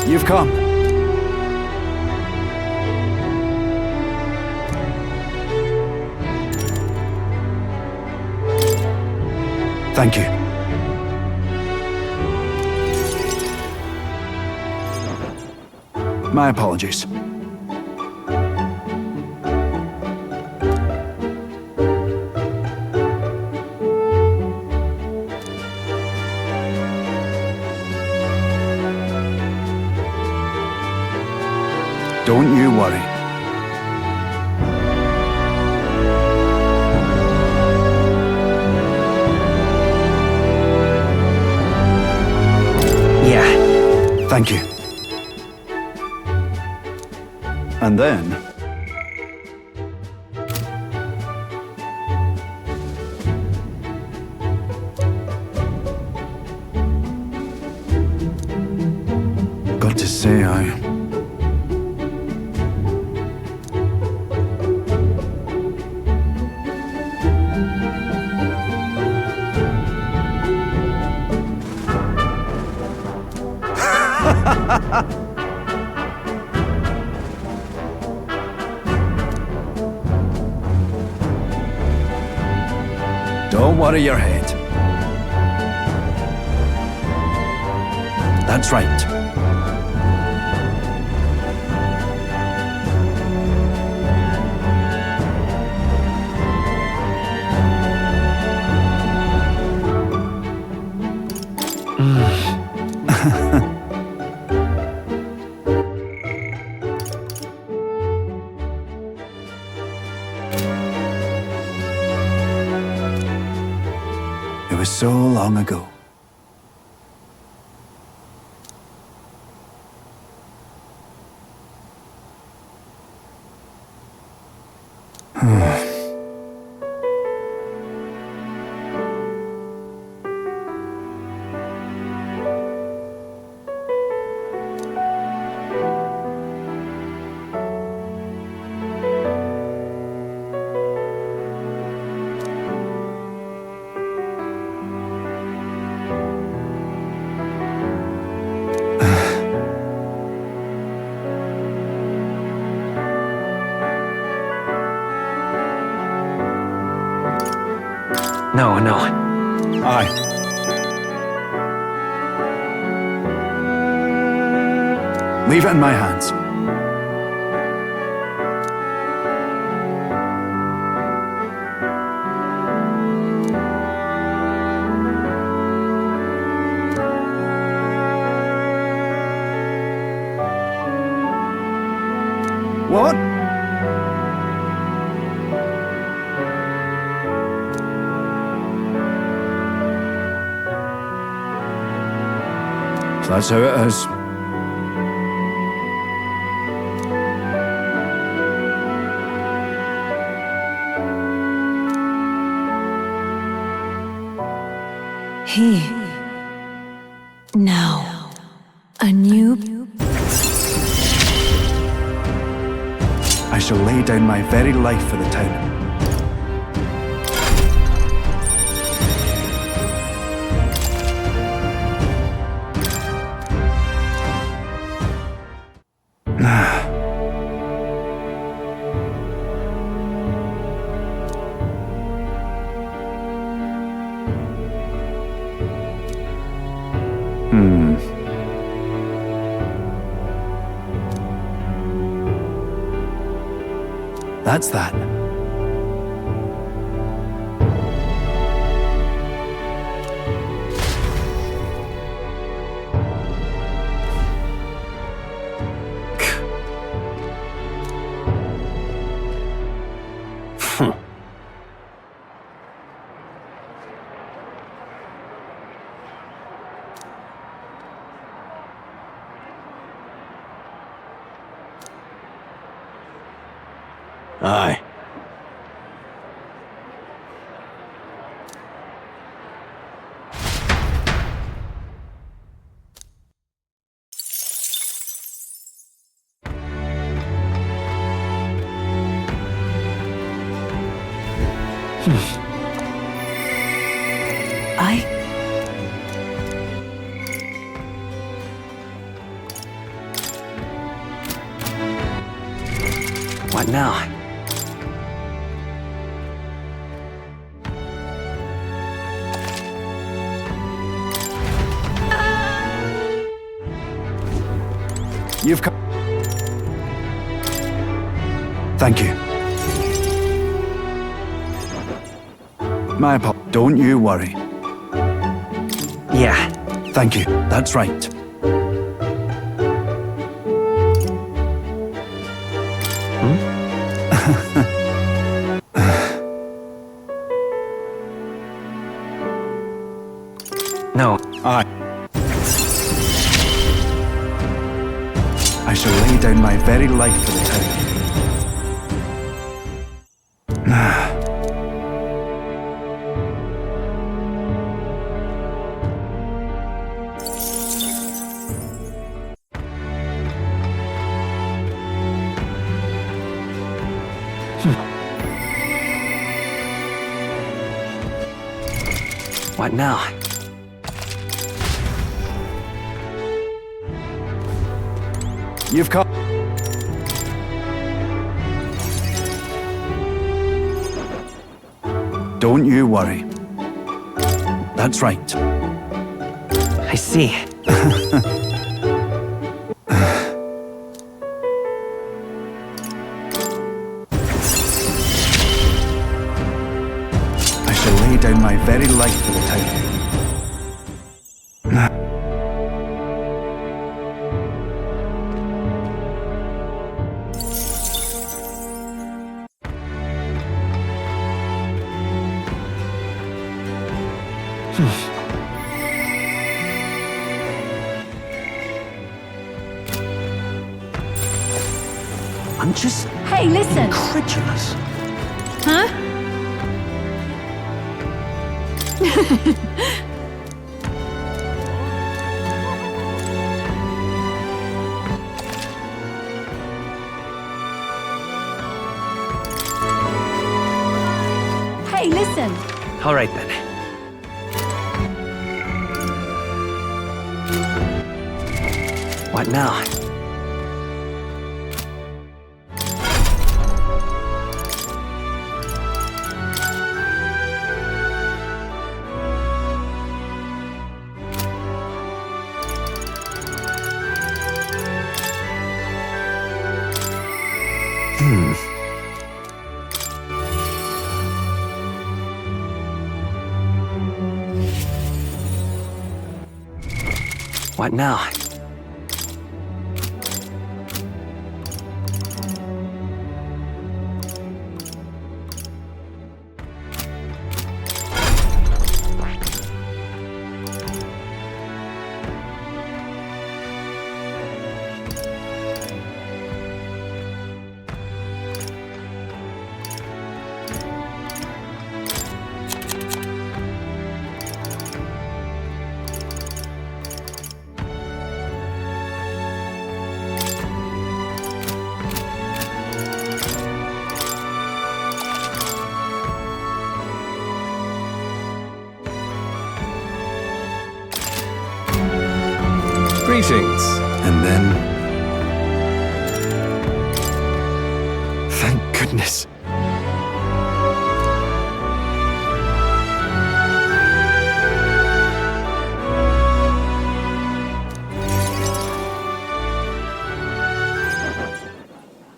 You've come. Thank you. My apologies. Don't you worry. Yeah. Thank you. And then... got to say, don't worry your head. That's right. It was so long ago. No, no. Aye. Leave it in my hands. What? So that's how it is. Now, a new... I shall lay down my very life for the town. That's that. Aye. What now? You've come. Thank you. My apologies. Don't you worry. Yeah. Thank you. That's right. No. I shall lay down my very life for the town. What now? You've come. Don't you worry. That's right. I see. I shall lay down my very life for the town. I'm just Hey, listen! incredulous. Huh? Hey, listen! All right then. What now? What now? Greetings. And then, Thank goodness.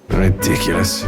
Ridiculous.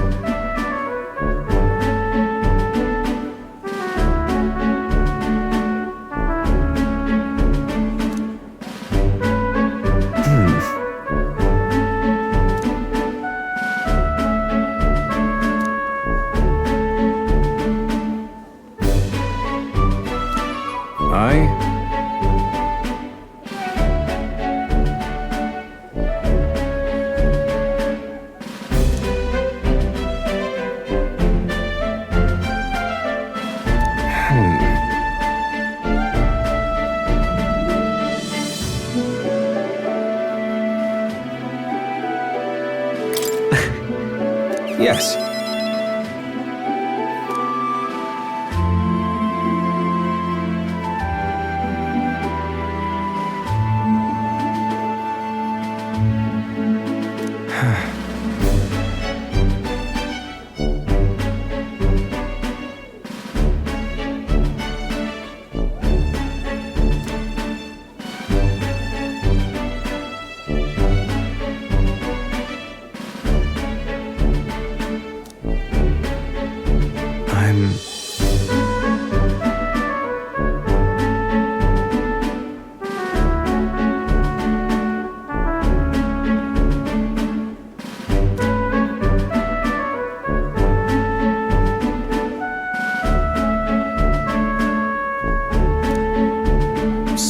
Yes.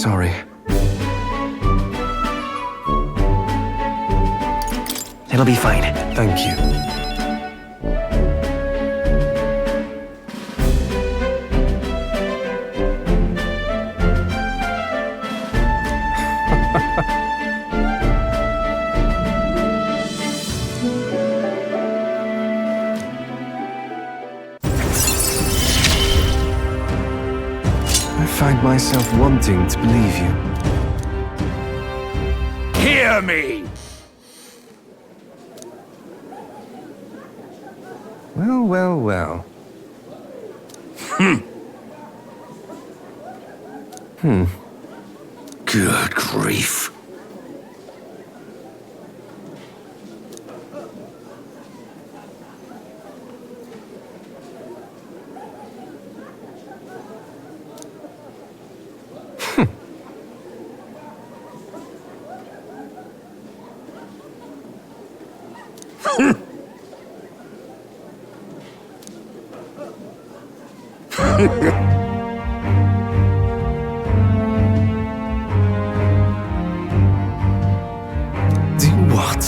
sorry. It'll be fine. Thank you. I find myself wanting to believe you. Hear me! Well, well, well. Good grief. Do what?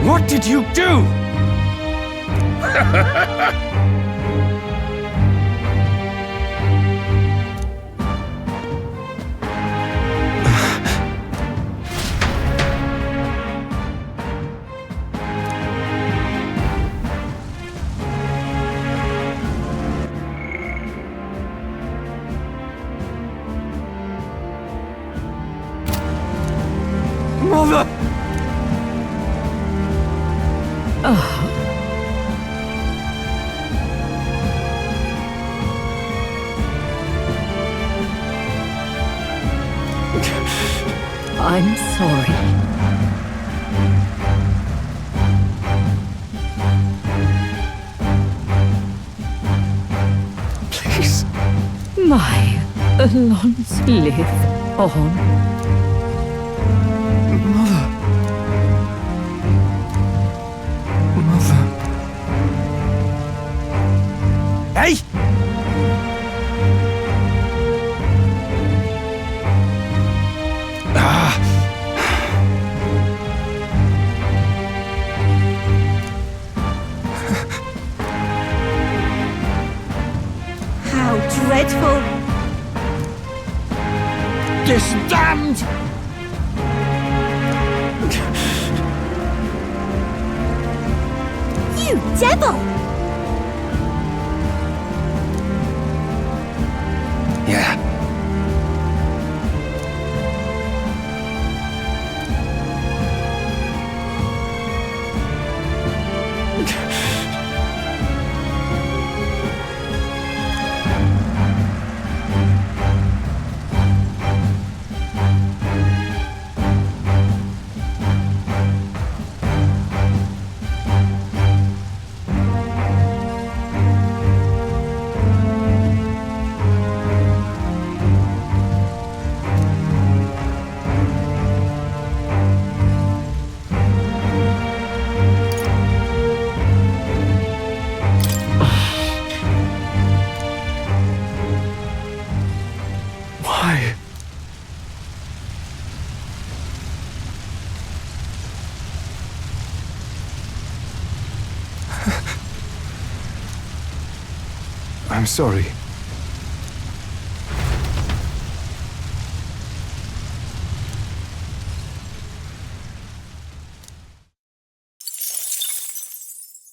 What did you do? Mother! I'm sorry. Please. My Alonce, live on. Mother. Mother. Hey! How dreadful! This damned! You devil! Yeah. Why? I'm sorry.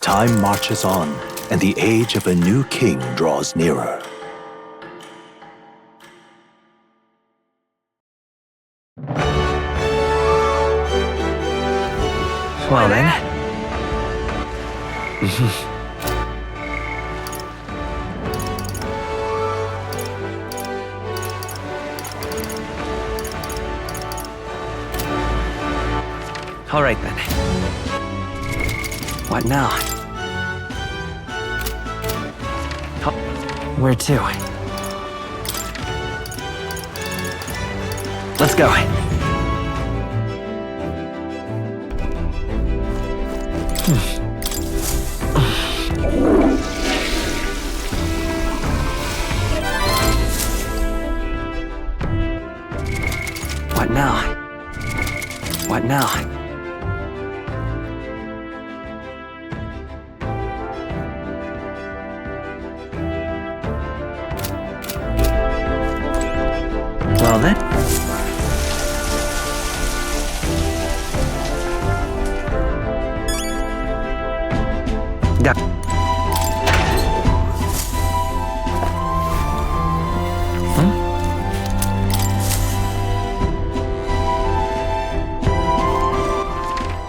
Time marches on, and the age of a new king draws nearer. Well then. All right then. What now? Where to? Let's go. What now? Well then.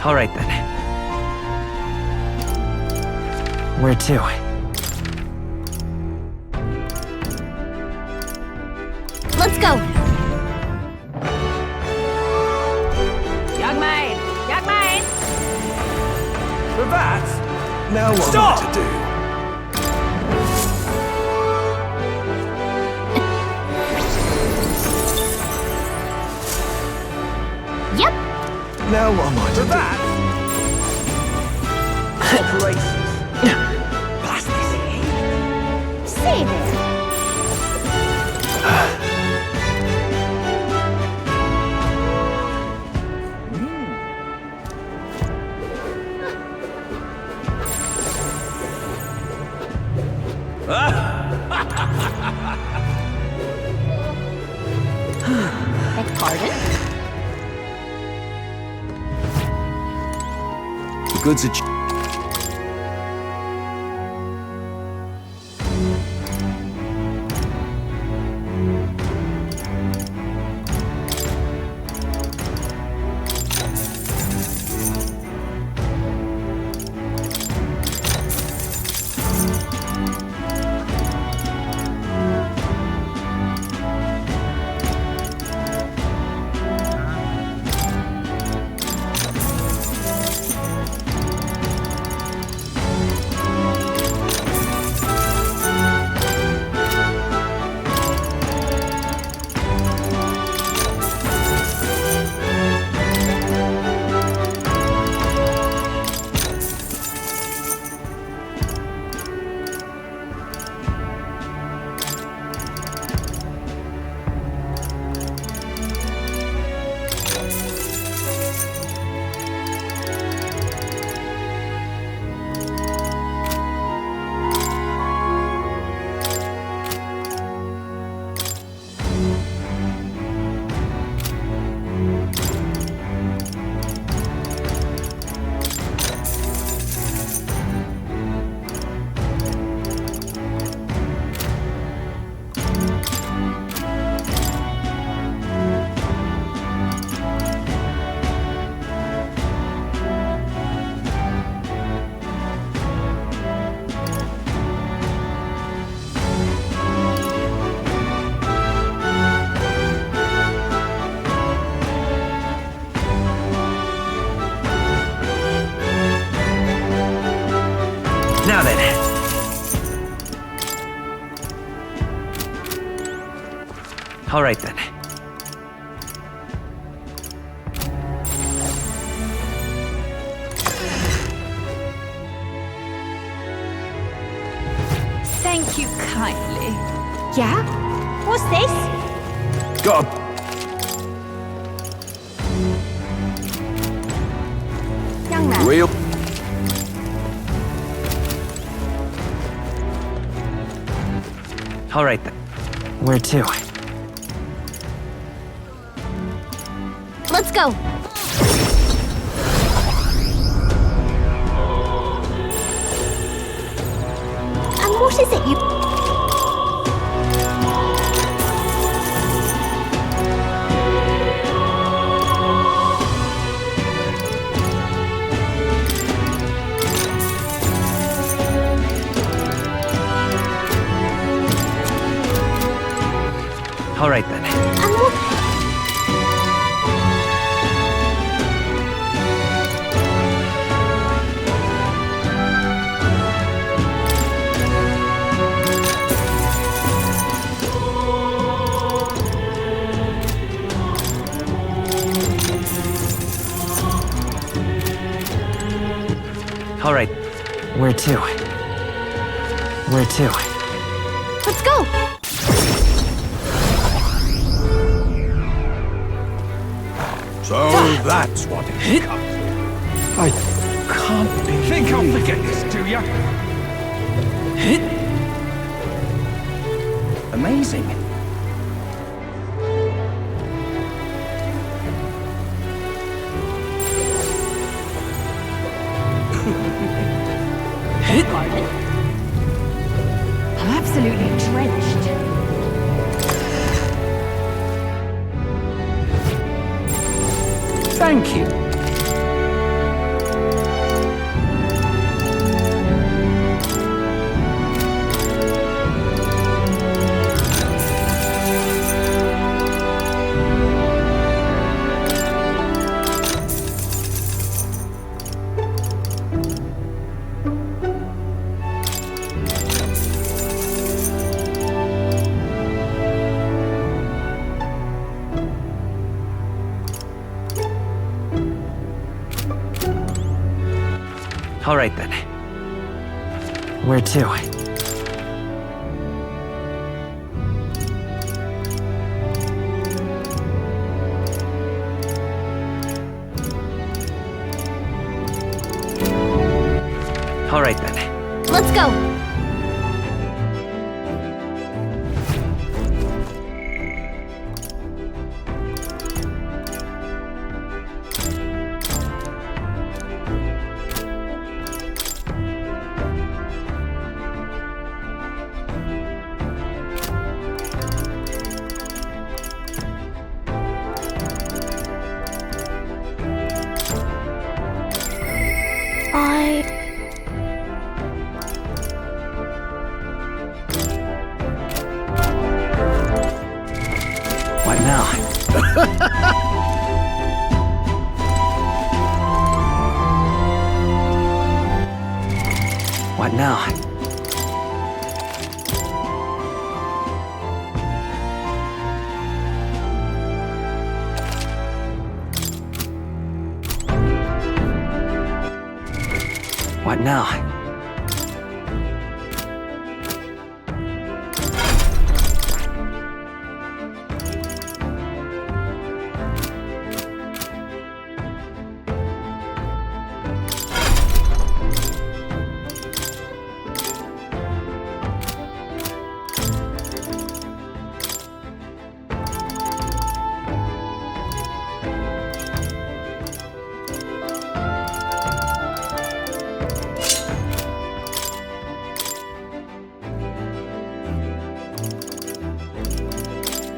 All right then. Where to? Let's go. Young man! Young man! For that? Now what Stop! am I to do? Yep. Now what am I to do? That? Say there. Beg pardon? The goods are Now then. All right then. Thank you kindly. Yeah? What's this? got Young man. a real. All right then. Where to? Let's go. And what is it you... All right then. And what... All right. Where to? Where to? Let's go. So that's what it's come to. I can't be. Think I'll forget this, do ya? Amazing. I'm absolutely drenched. Thank you. All right then. Where to? All right then. Let's go. What now? What now? What now?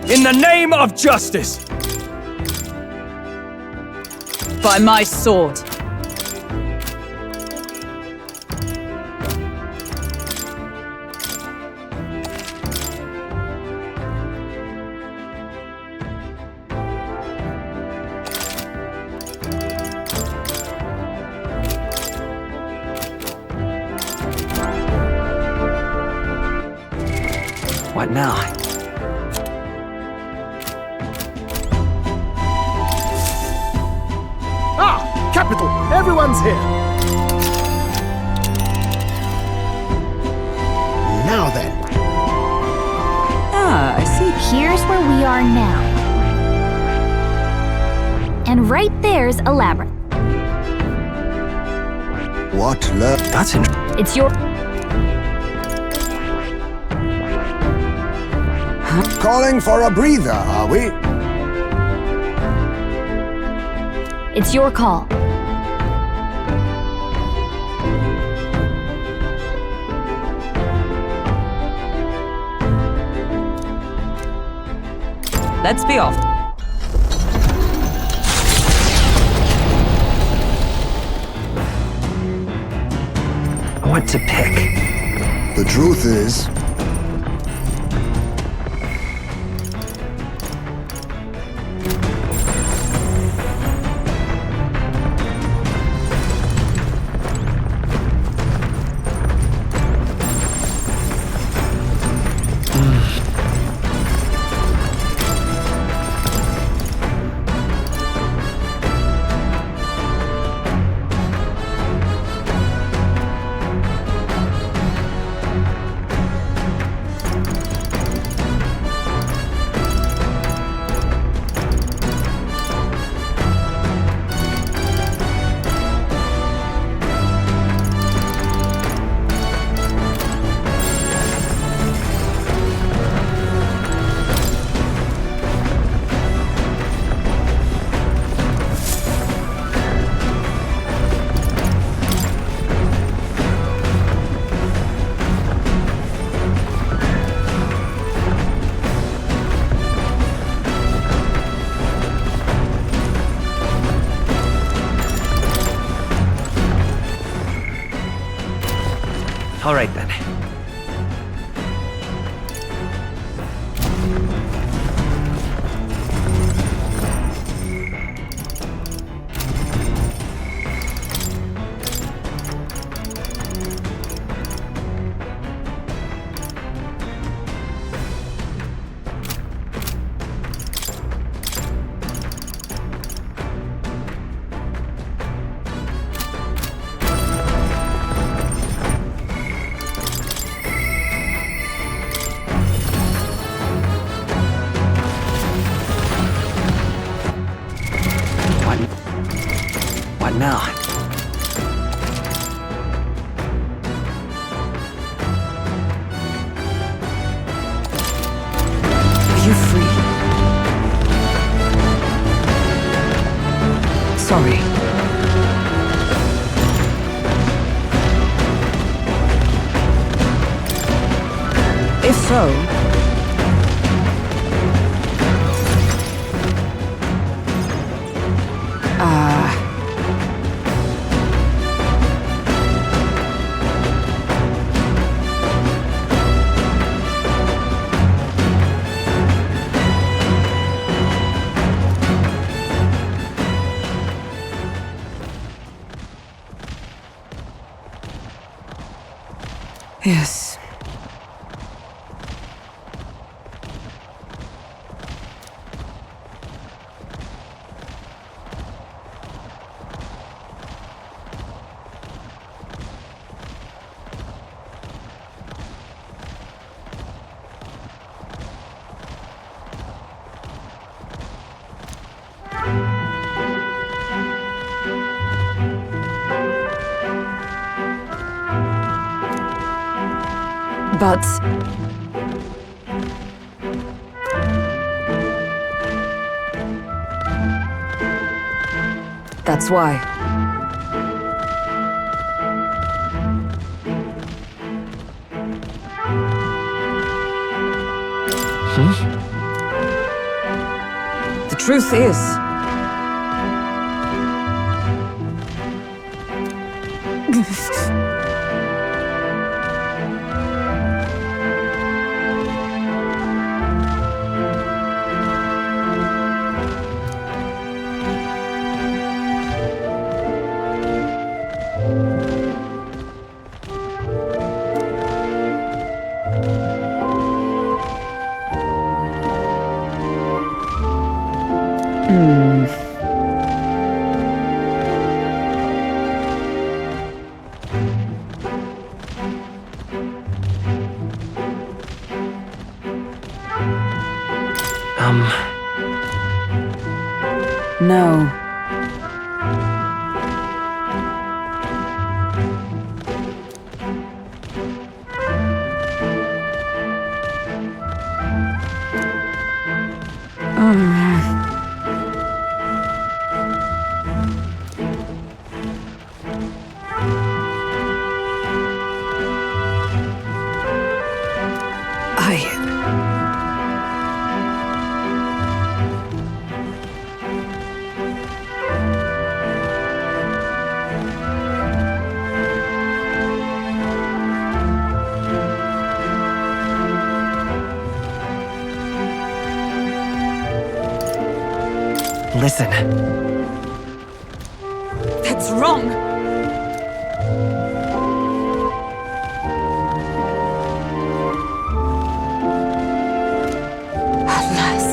In the name of justice! By my sword. What now? Capital! Everyone's here! Now then. Ah, I see. Here's where we are now. And right there's a labyrinth. What That's interesting. It's your... Calling for a breather, are we? It's your call. Let's be off. What to pick? The truth is, All right then. What now? Are you free? Sorry. If so, yes. But that's why. The truth is, no. Listen. That's wrong. Alas.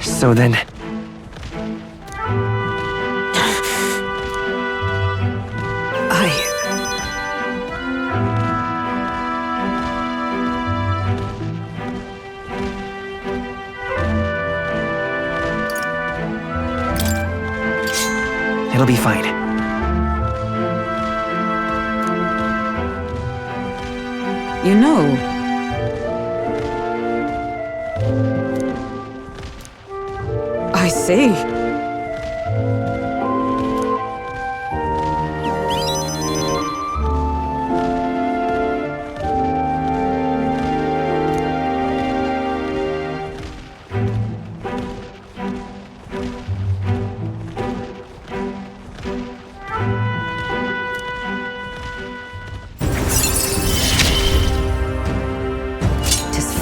So then... It'll be fine. You know, I see.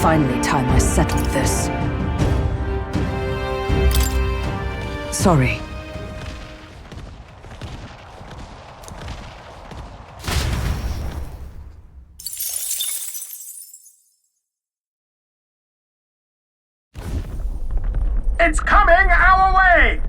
Finally time I settled this. Sorry. It's coming our way!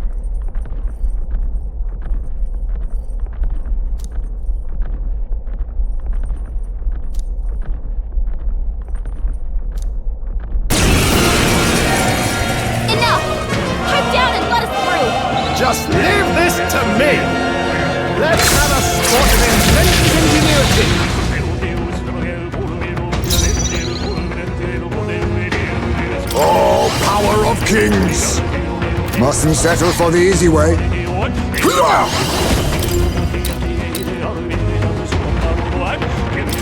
Just leave this to me! Let's have a spot of inventive ingenuity! Oh, power of kings! Mustn't settle for the easy way.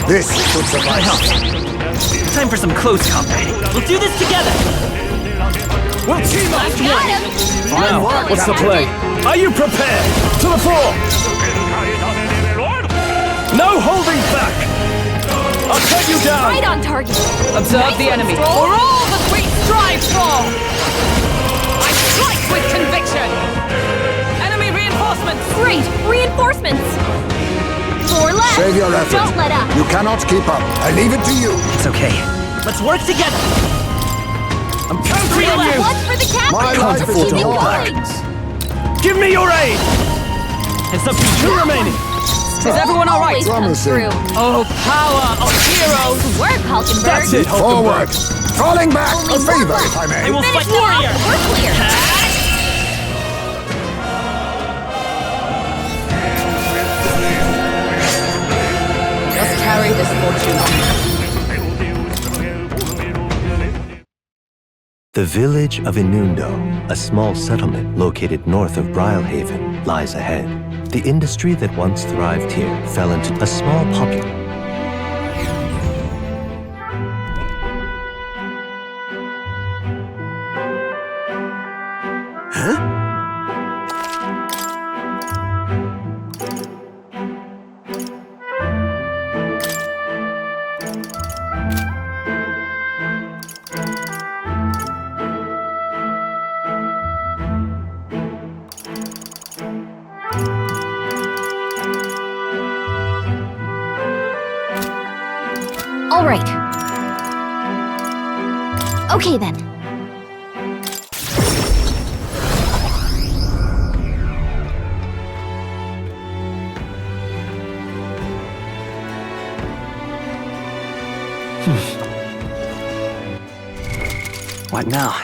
This should suffice. Time for some close combat. We'll do this together! We'll team up! Now, What's the play? Are you prepared? To the fore! No holding back! I'll cut you down! Right on target. Observe the enemy. For all that we strive for! I strike with conviction! Enemy reinforcements! Great! Reinforcements! 4 left! Save your effort. Don't let up! You cannot keep up. I leave it to you. It's okay. Let's work together! I'm counting 3 on left! you! One for the captain! My life is Keep in it your going! Give me your aid! And something two remaining! Is everyone all right? Always comes Promising. through. Oh, power of heroes! Good work, Hulkenberg! That's it, Forward! Falling back! Only A favor, one if I may. I will Finish fight them warrior! off! We're clear! Just carry this fortune. The village of Inundo, a small settlement located north of Brylehaven, lies ahead. The industry that once thrived here fell into a small population. All right. Okay then. What now?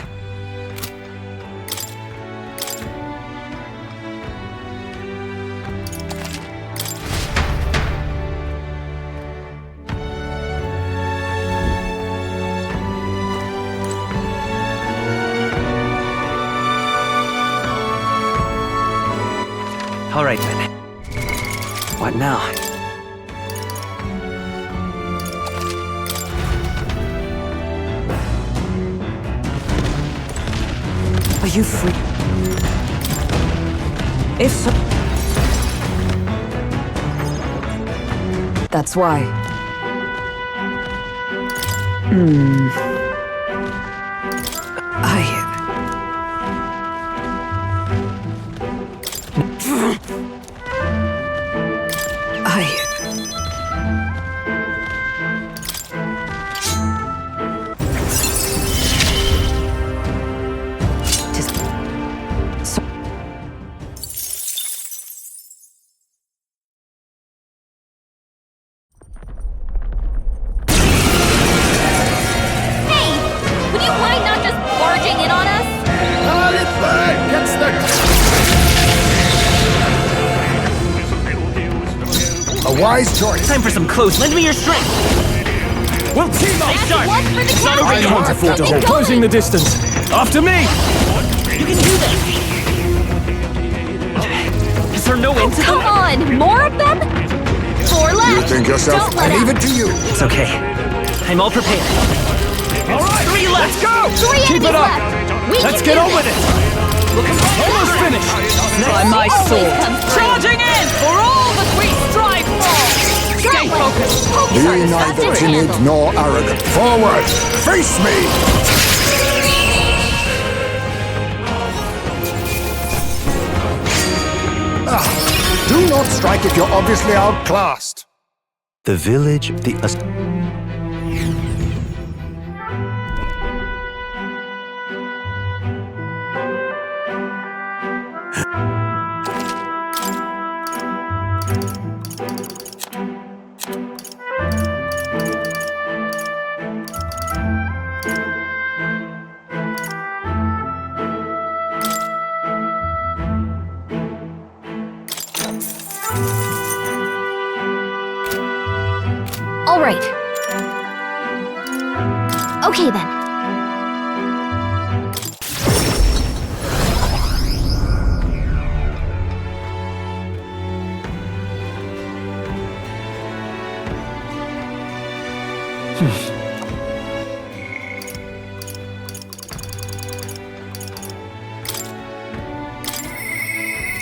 All right then. What now? Are you free? If so... That's why. Hey! Would you mind not just barging in on us? A wise choice. Time for some close. Lend me your strength. We'll team up! That's one for the count. I can't afford to hold. Closing the distance! After me! You can do this! Is there no end to Come them? on, more of them? 4 left. You think yourself? Don't let I leave up. it to you. It's okay. I'm all prepared. All right, 3 left! Let's go! 3 Keep enemies it up! left. We Let's can get do on this. with it! Almost finished! By my Always sword. comes through. Charging in for all that we strive for! Stay That way. focused! Focus Be on the neither faster timid handle. nor arrogant. Forward! Face me! Do not strike if you're obviously outclassed. The village, All right. Okay then.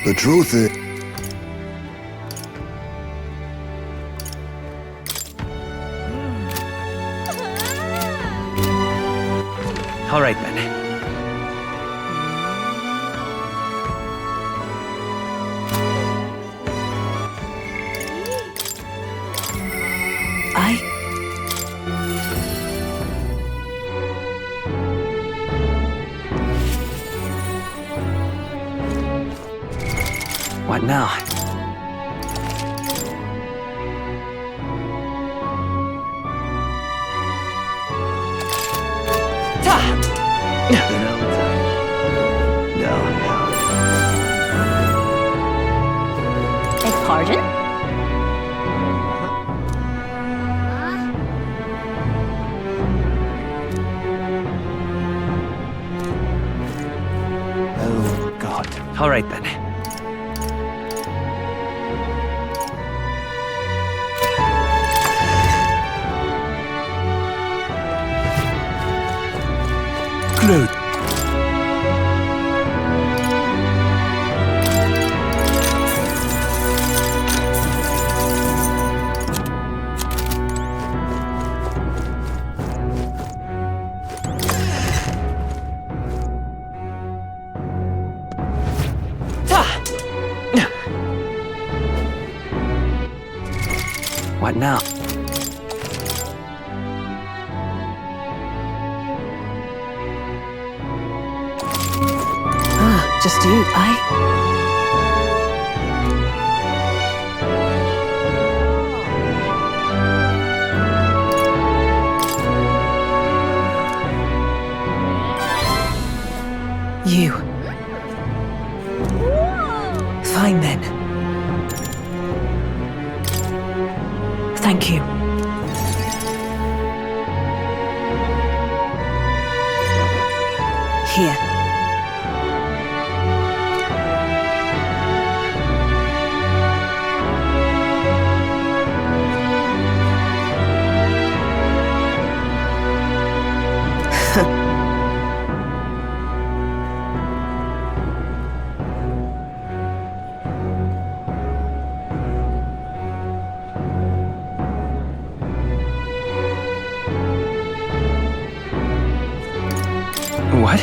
The truth is... All right, then. What now? Pardon? Oh, God. All right, then. Good. What now? Just you. You. Fine then. Thank you. Here. What?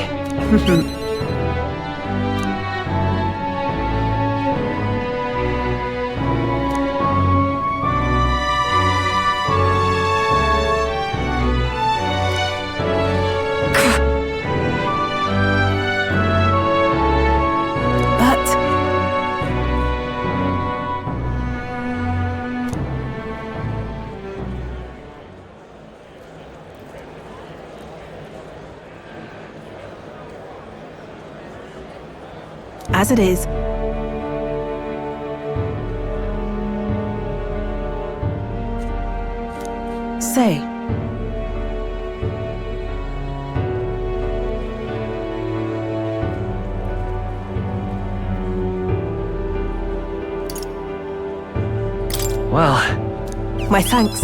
As it is. Say, Well, My thanks.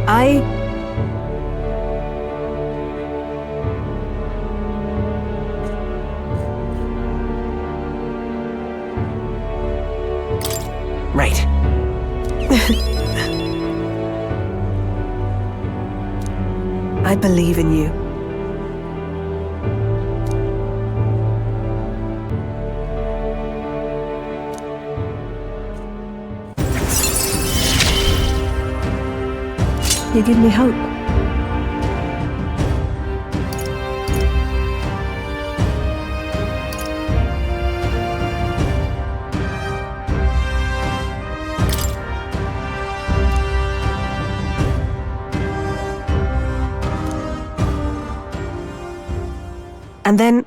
I... right. I believe in you. You give me hope. And then...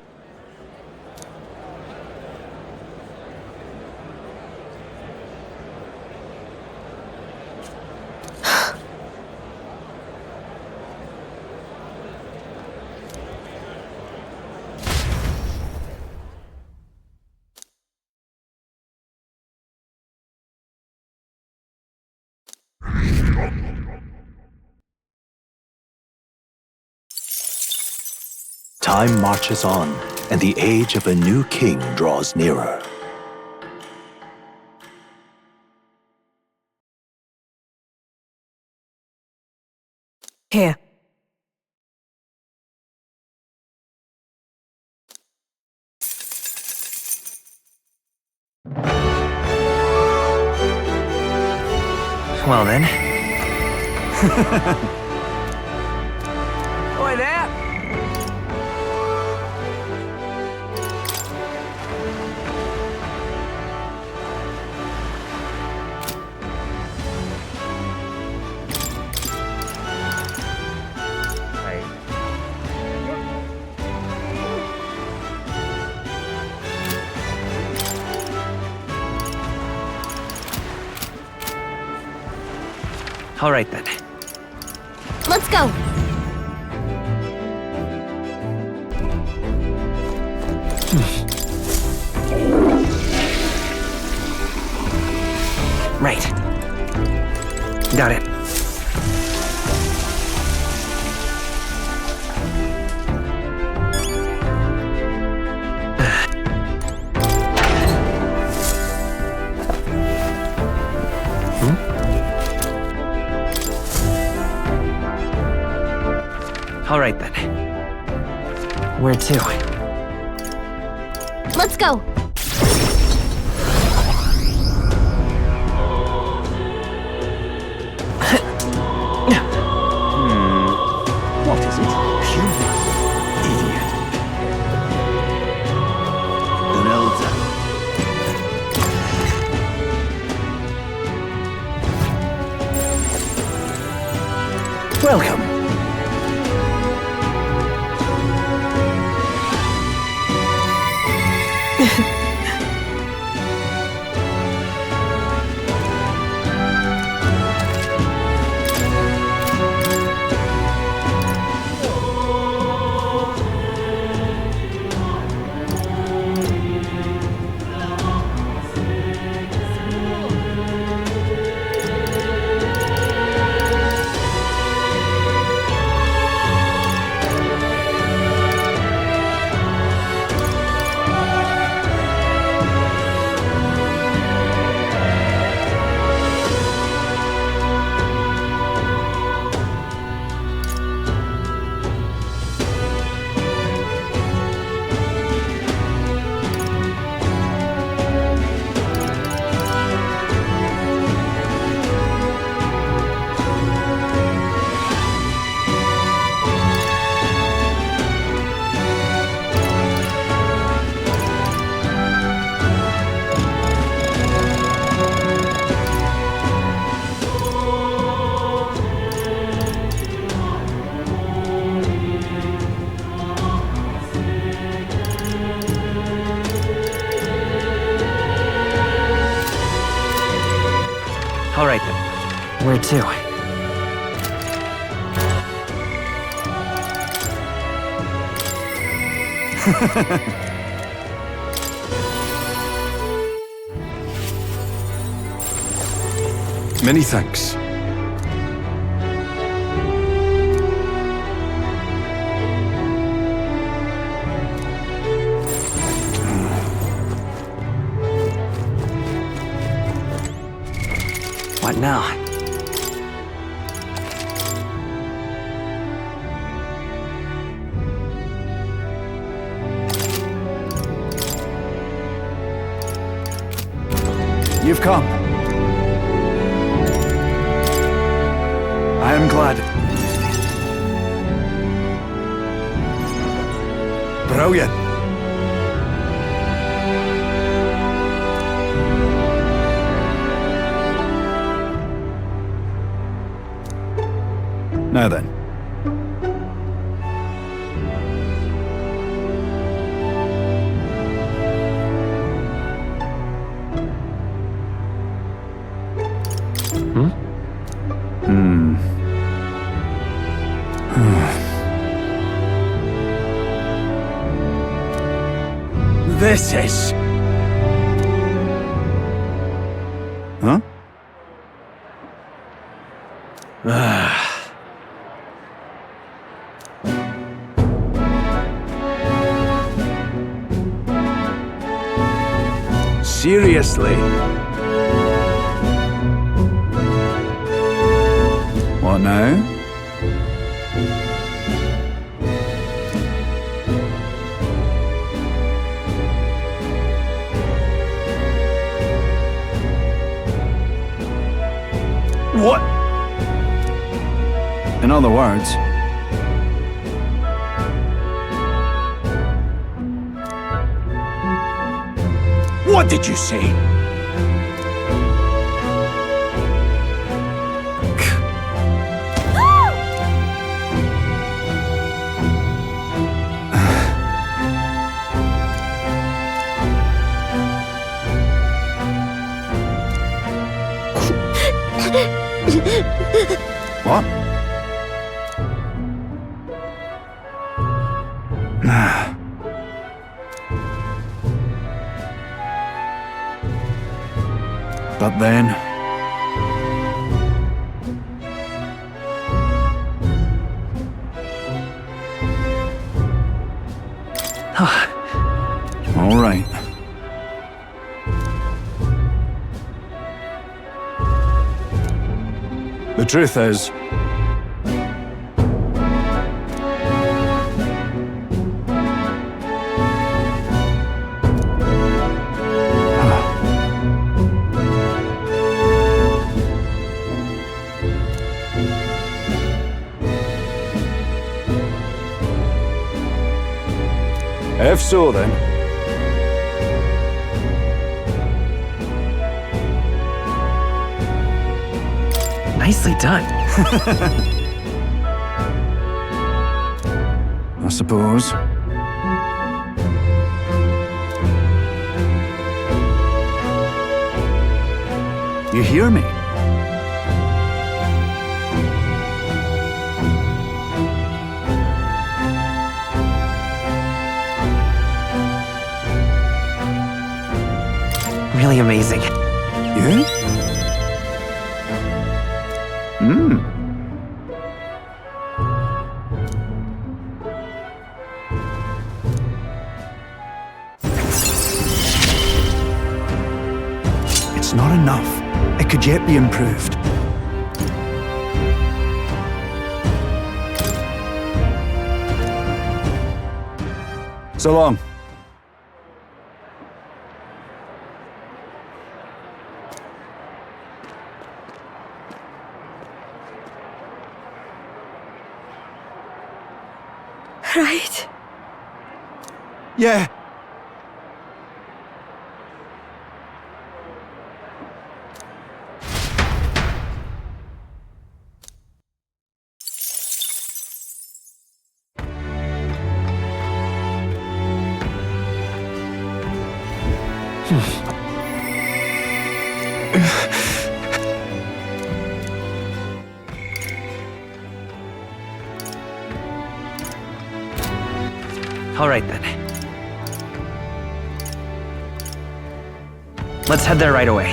Time marches on, and the age of a new king draws nearer. Here. Well then. Oi there! All right then. Let's go. Right. Got it. All right then. Where to? Let's go. What is it? Human. Idiot. Welcome. Alright then. Where to? Many thanks. What now? You've come. I am glad. Brilliant. Now then. This is... Huh? Seriously? What now? What? In other words, What did you say? what? But then... All right. The truth is... If so, then... Nicely done. I suppose. You hear me? Really amazing. You? It's not enough. It could yet be improved. So long. Right? Yeah. All right then. Let's head there right away.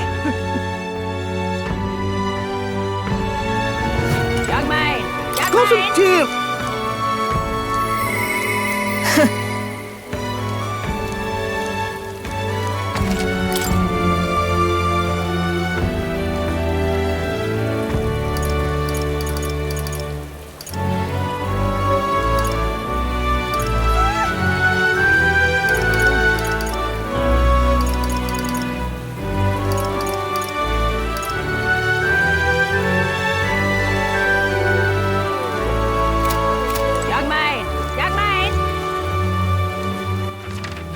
Young man! Young man!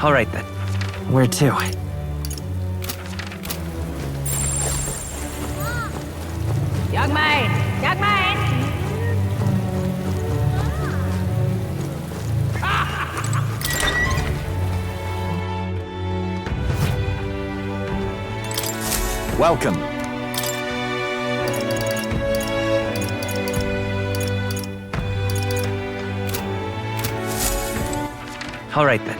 All right then. Where to? Young man! Young man! Welcome. All right then.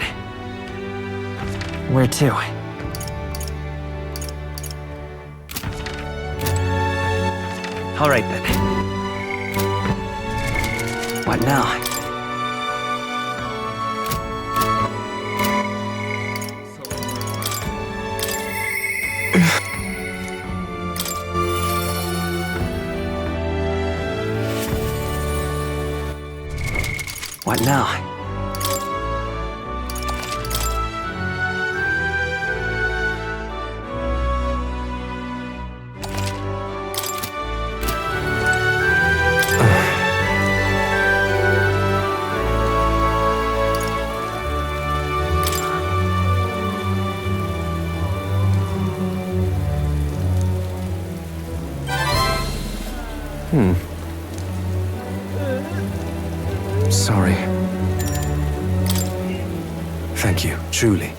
Where to? All right then. What now? What now? Sorry. Thank you, truly.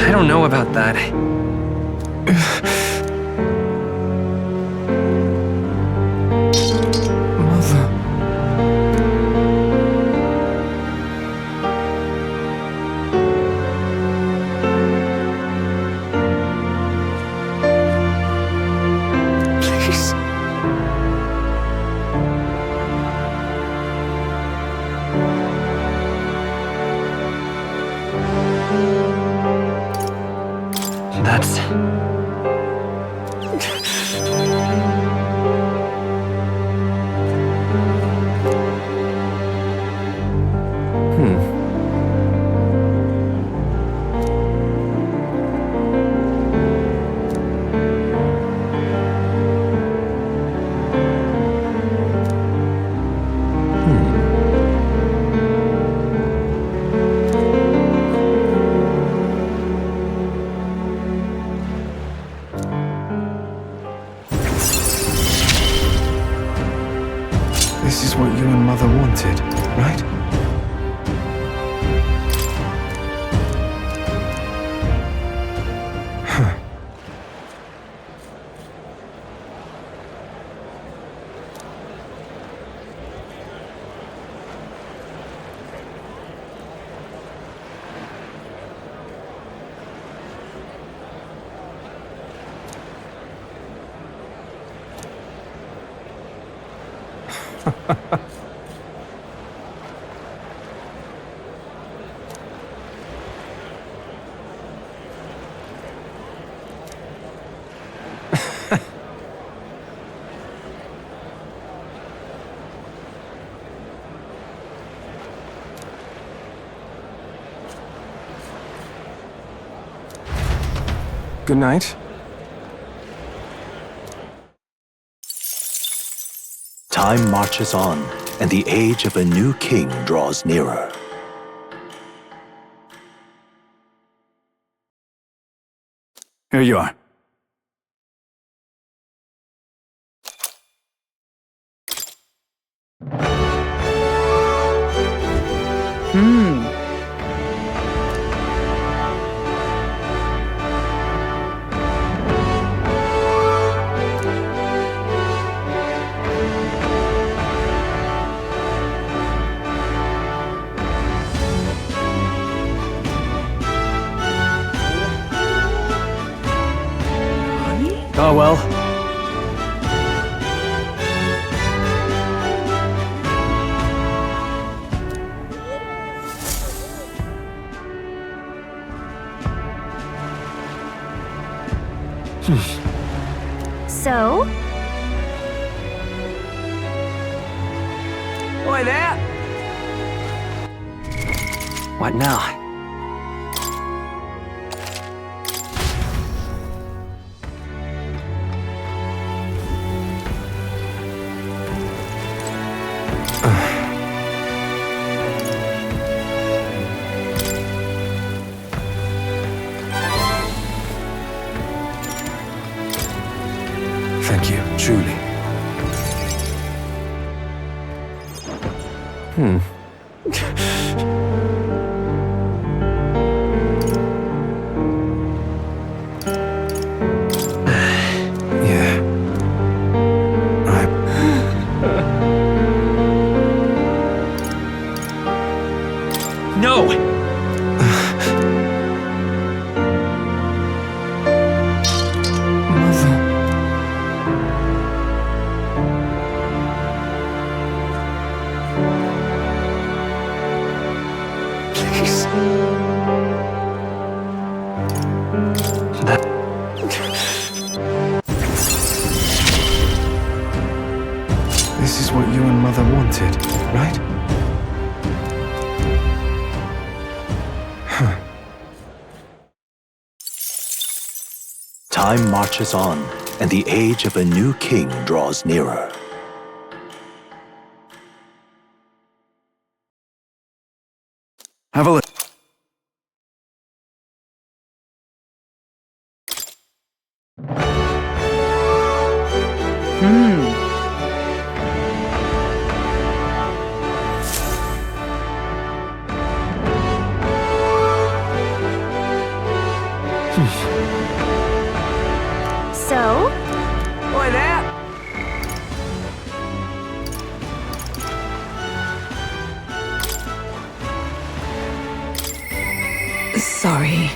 I don't know about that. Mother. Please. That's... This is what you and Mother wanted, right? Huh. Good night. Time marches on, and the age of a new king draws nearer. Here you are. Oh well. So? Oi there! What now? Thank you, truly. Yeah. No! Mother. Please. That... This is what you and Mother wanted, right? Huh. Time marches on, and the age of a new king draws nearer. Have a look. So? Oi there! Sorry.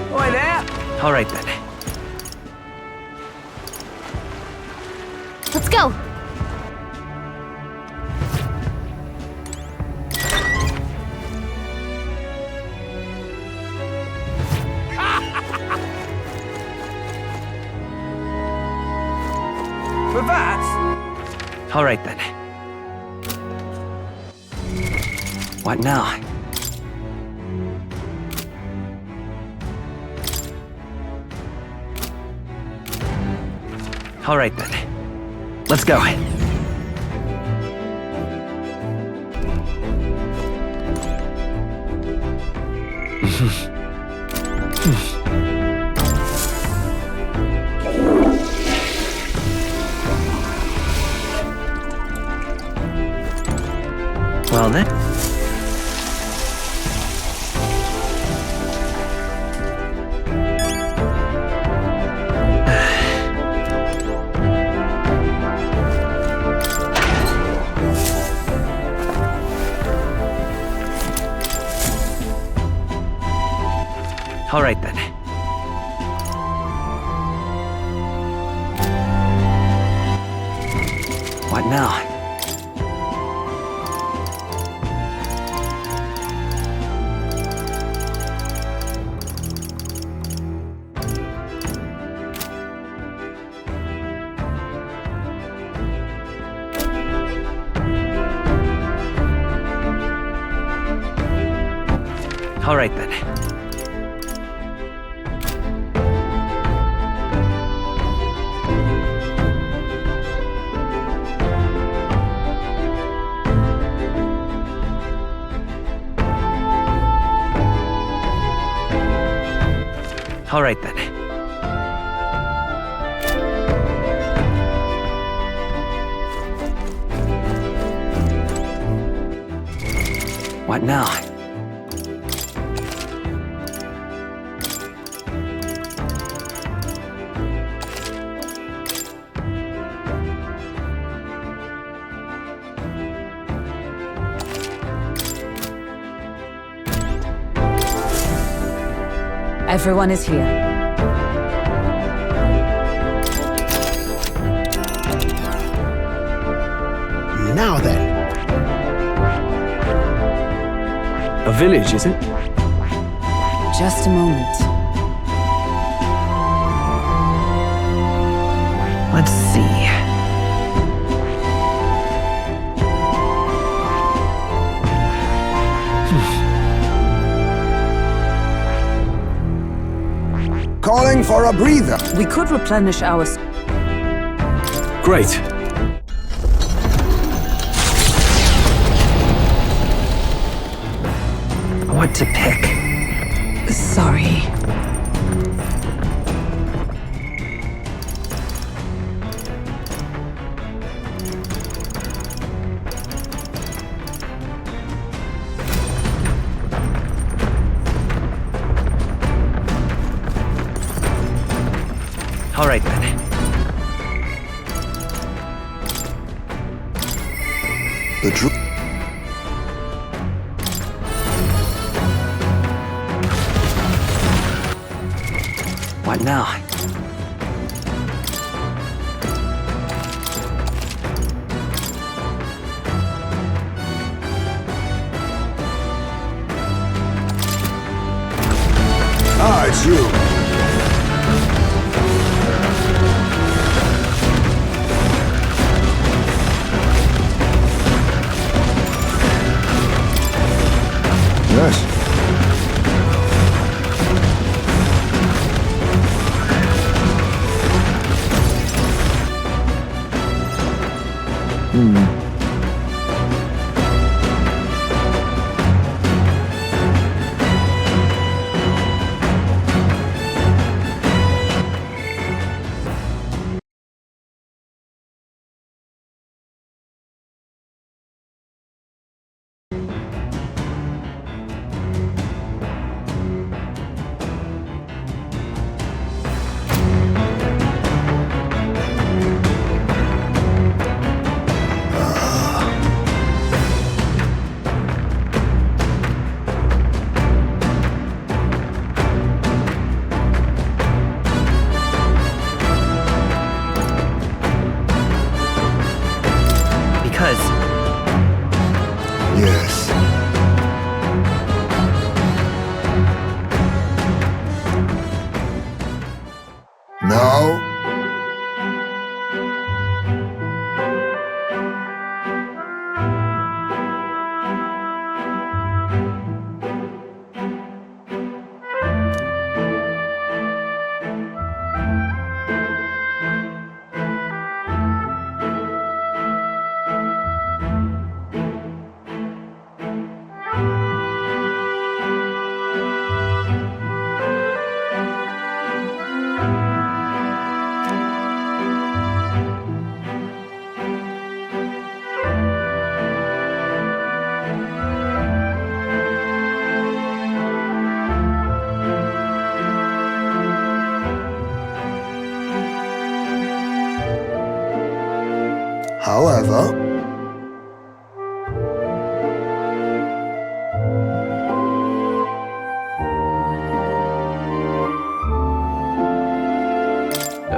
Oi there! All right then. Let's go! For that? All right then. What now? All right then. Let's go. Well then. All right then. What now? All right then. All right then. What now? Everyone is here. Now then. A village, is it? Just a moment. Let's see. Calling for a breather. We could replenish our... Great. What to pick? Sorry. All right then. The What now? Ah, it's you. Yes. Because Yes. Now? However,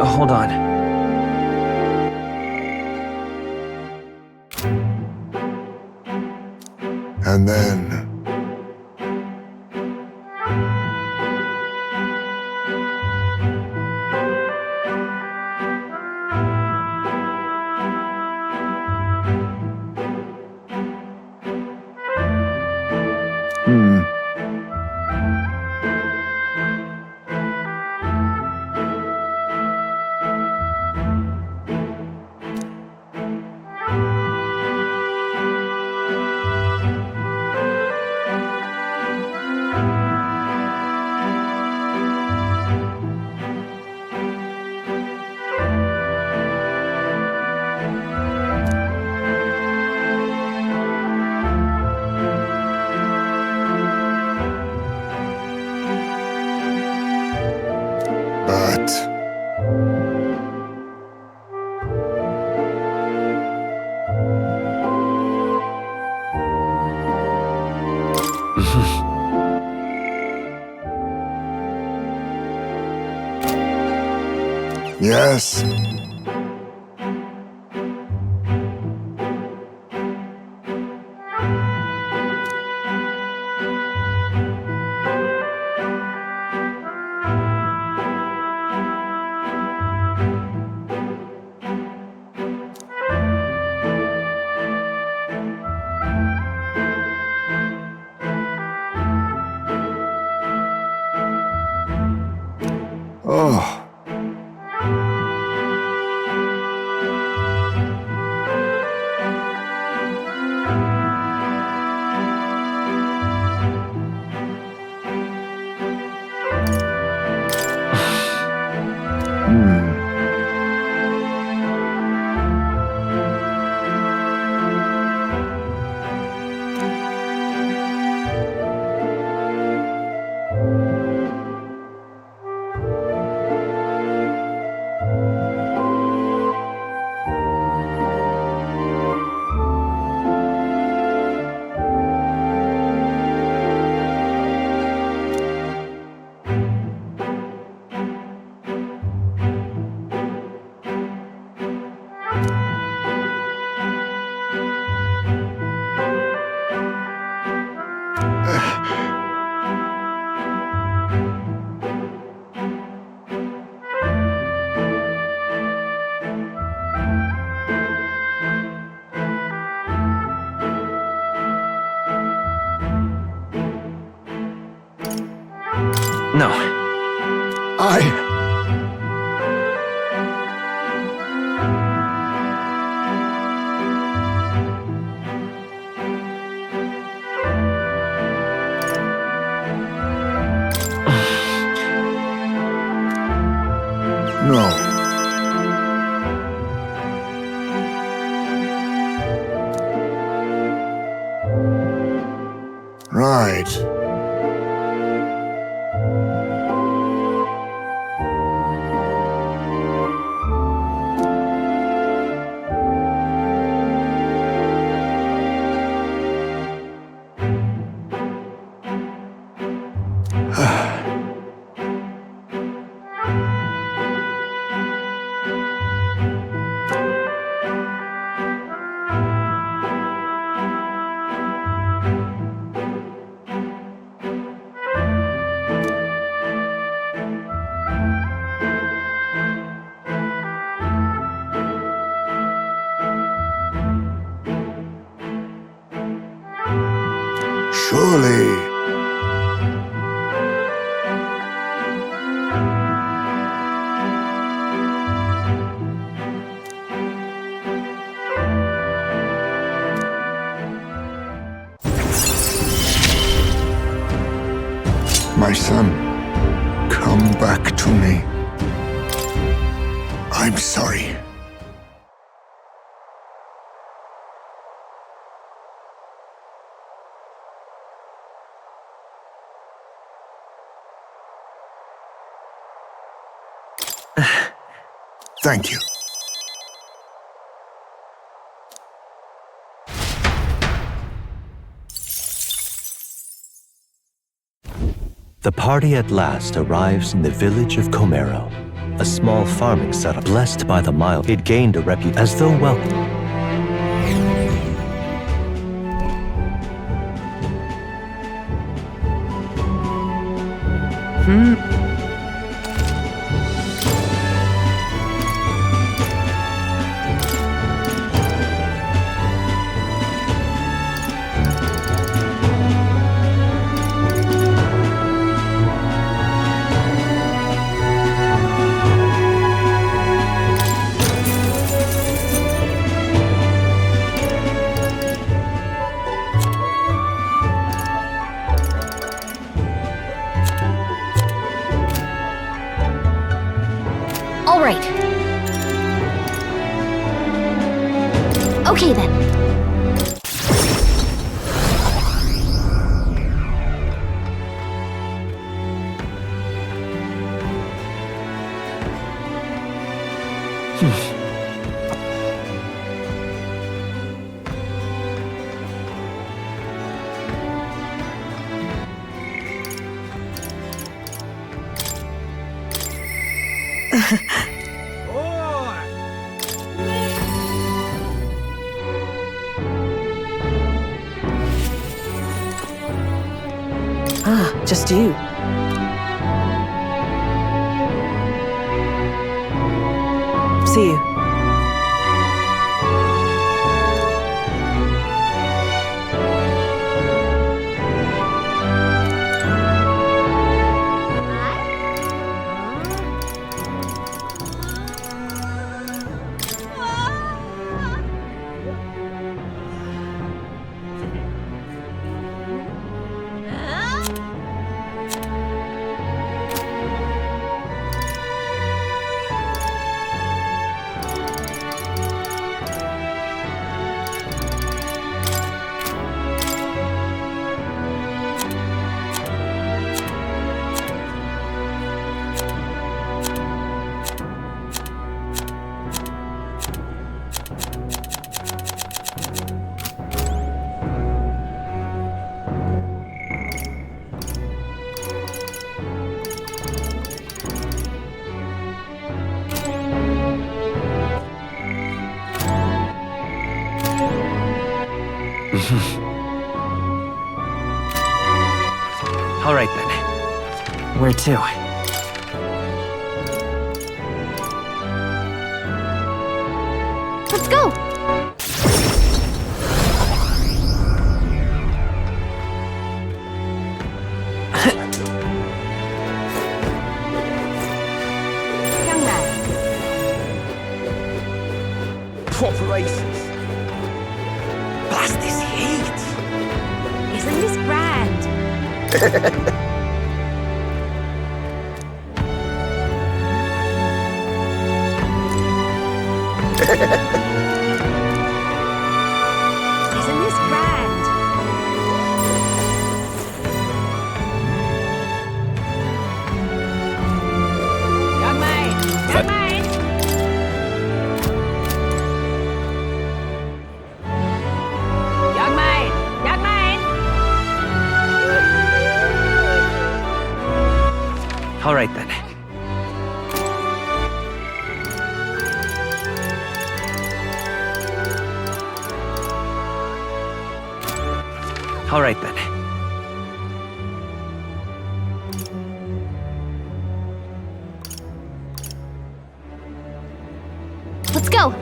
hold on. and then but yes. Oh. Right. Surely. My son, come back to me. I'm sorry. Thank you. The party at last arrives in the village of Comero, a small farming setup blessed by the mild. It gained a reputation as though welcome. All right. Okay then. Just you. See you. All right then. Where to? Let's go. Proper races. Blast this heat. Isn't this grand? Isn't this grand? All right then. All right then. Let's go.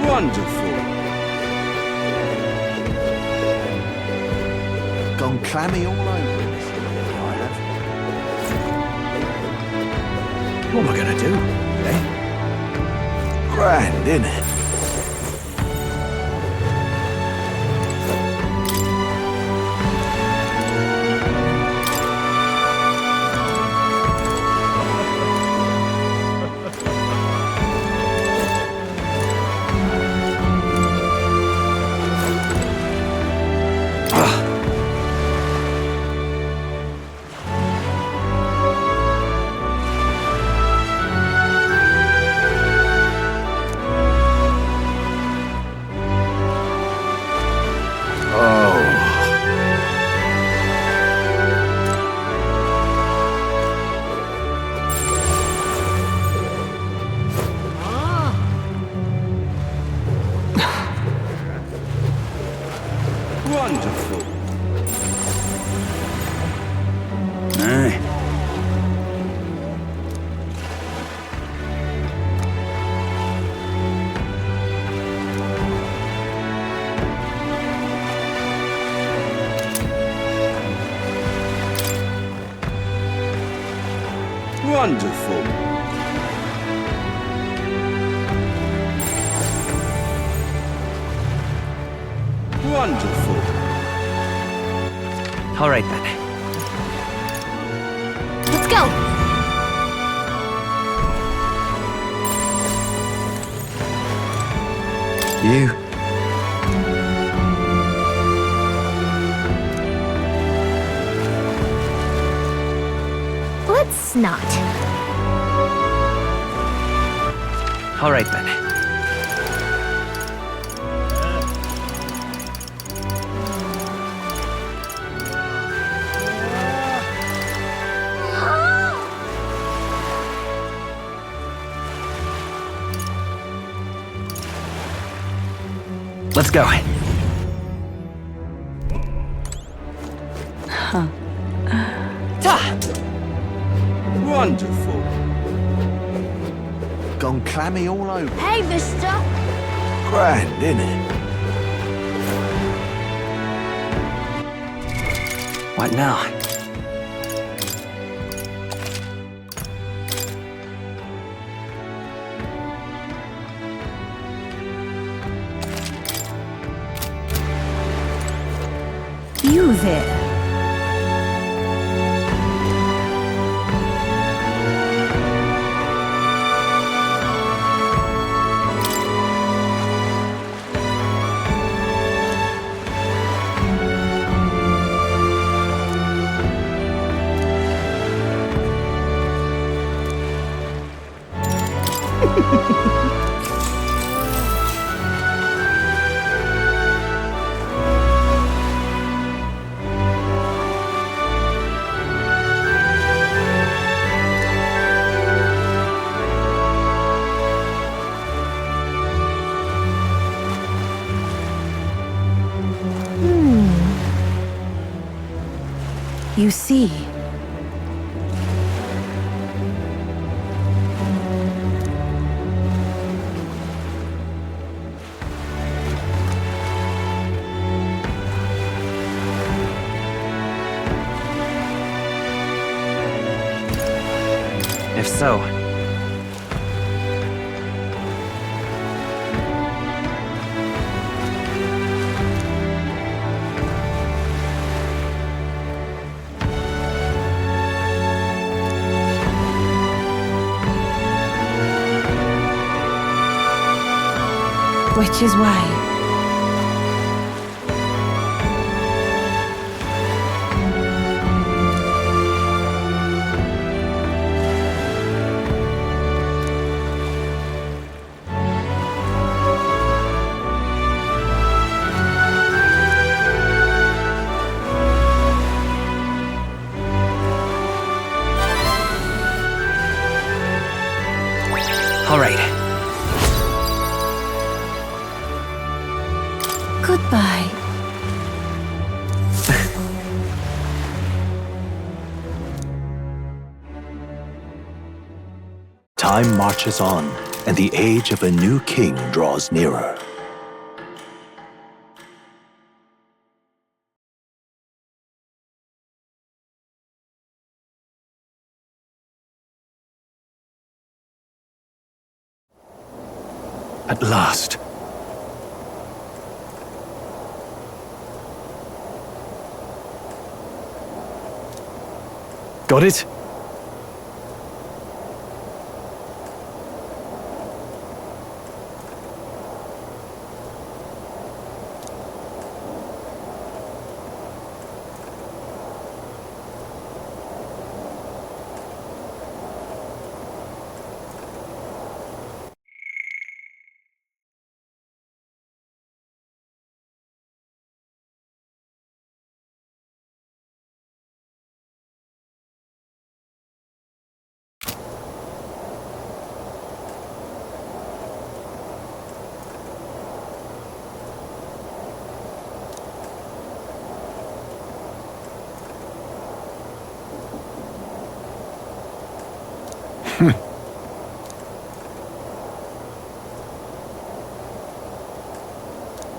Wonderful. Gone clammy all over in this area, I have. What am I gonna do, eh? Grand, innit? Wonderful. Aye. Wonderful. Wonderful. All right then. Let's go. You. Let's not. All right then. Let's go. Wonderful. Gone clammy all over. Hey, mister. Grand, innit? What now? You there. You see. If so, Which is why. All right. Goodbye. Time marches on, and the age of a new king draws nearer. At last. Got it?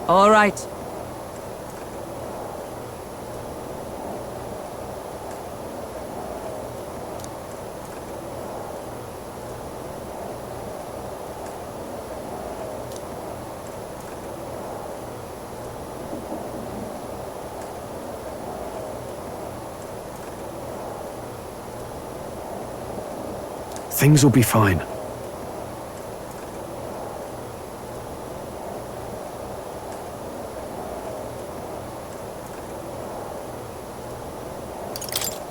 All right. Things will be fine.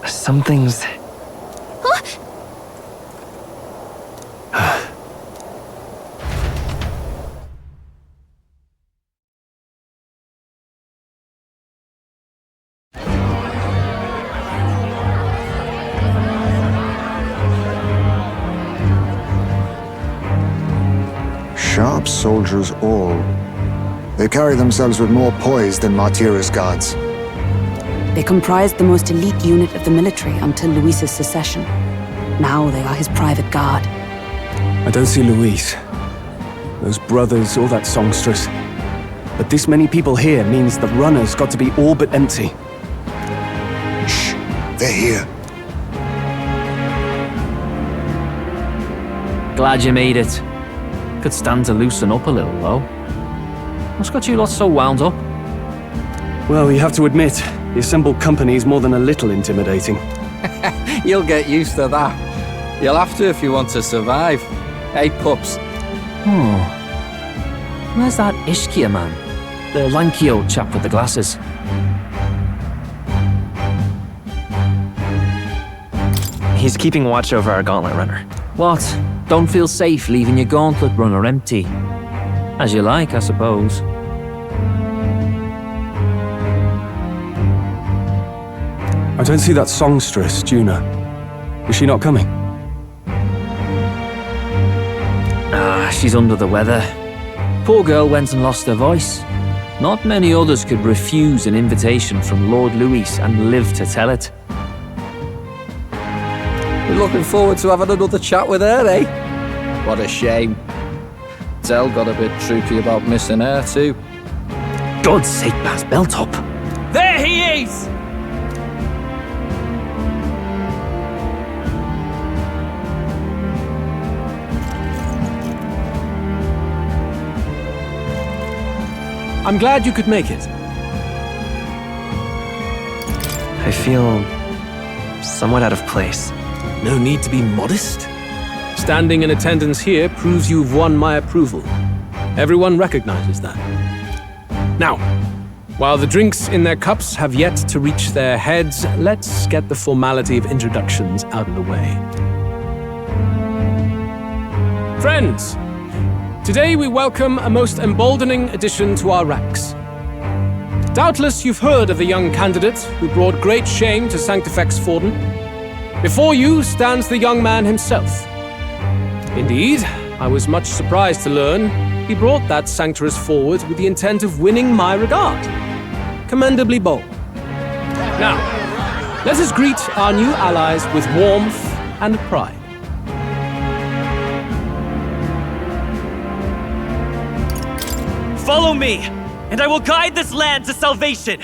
Something's... Sharp soldiers all. They carry themselves with more poise than Martira's guards. They comprised the most elite unit of the military until Luis's secession. Now they are his private guard. I don't see Luis, those brothers, or that songstress. But this many people here means the runner's got to be all but empty. Shh, they're here. Glad you made it. Could stand to loosen up a little, though. What's got you lot so wound up? Well, you have to admit, the assembled company is more than a little intimidating. You'll get used to that. You'll have to if you want to survive. Hey, pups. Oh. Where's that Ishkia man? The lanky old chap with the glasses. He's keeping watch over our gauntlet runner. What? Don't feel safe leaving your gauntlet runner empty? As you like, I suppose. I don't see that songstress, Juna. Is she not coming? She's under the weather. Poor girl went and lost her voice. Not many others could refuse an invitation from Lord Luis and live to tell it. We're looking forward to having another chat with her, eh? What a shame. Zell got a bit droopy about missing her, too. God's sake, Baz, belt up. There he is! I'm glad you could make it. I feel somewhat out of place. No need to be modest. Standing in attendance here proves you've won my approval. Everyone recognizes that. Now, while the drinks in their cups have yet to reach their heads, let's get the formality of introductions out of the way. Friends, today we welcome a most emboldening addition to our ranks. Doubtless you've heard of the young candidate who brought great shame to Sanctifex Forden. Before you stands the young man himself. Indeed, I was much surprised to learn he brought that sanctuarist forward with the intent of winning my regard. Commendably bold. Now, let us greet our new allies with warmth and pride. Follow me, and I will guide this land to salvation!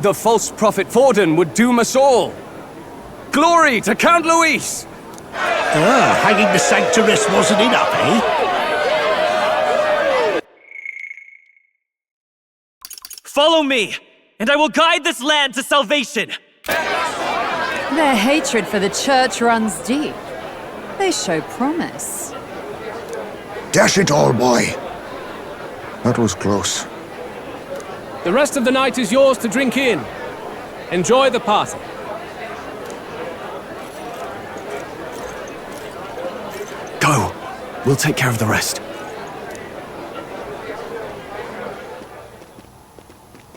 The false prophet Vorden would doom us all! Glory to Count Luis! Ah, hanging the sanctuarist wasn't enough, eh? Follow me, and I will guide this land to salvation! Their hatred for the church runs deep. They show promise. Dash it all, boy. That was close. The rest of the night is yours to drink in. Enjoy the party. Go. We'll take care of the rest.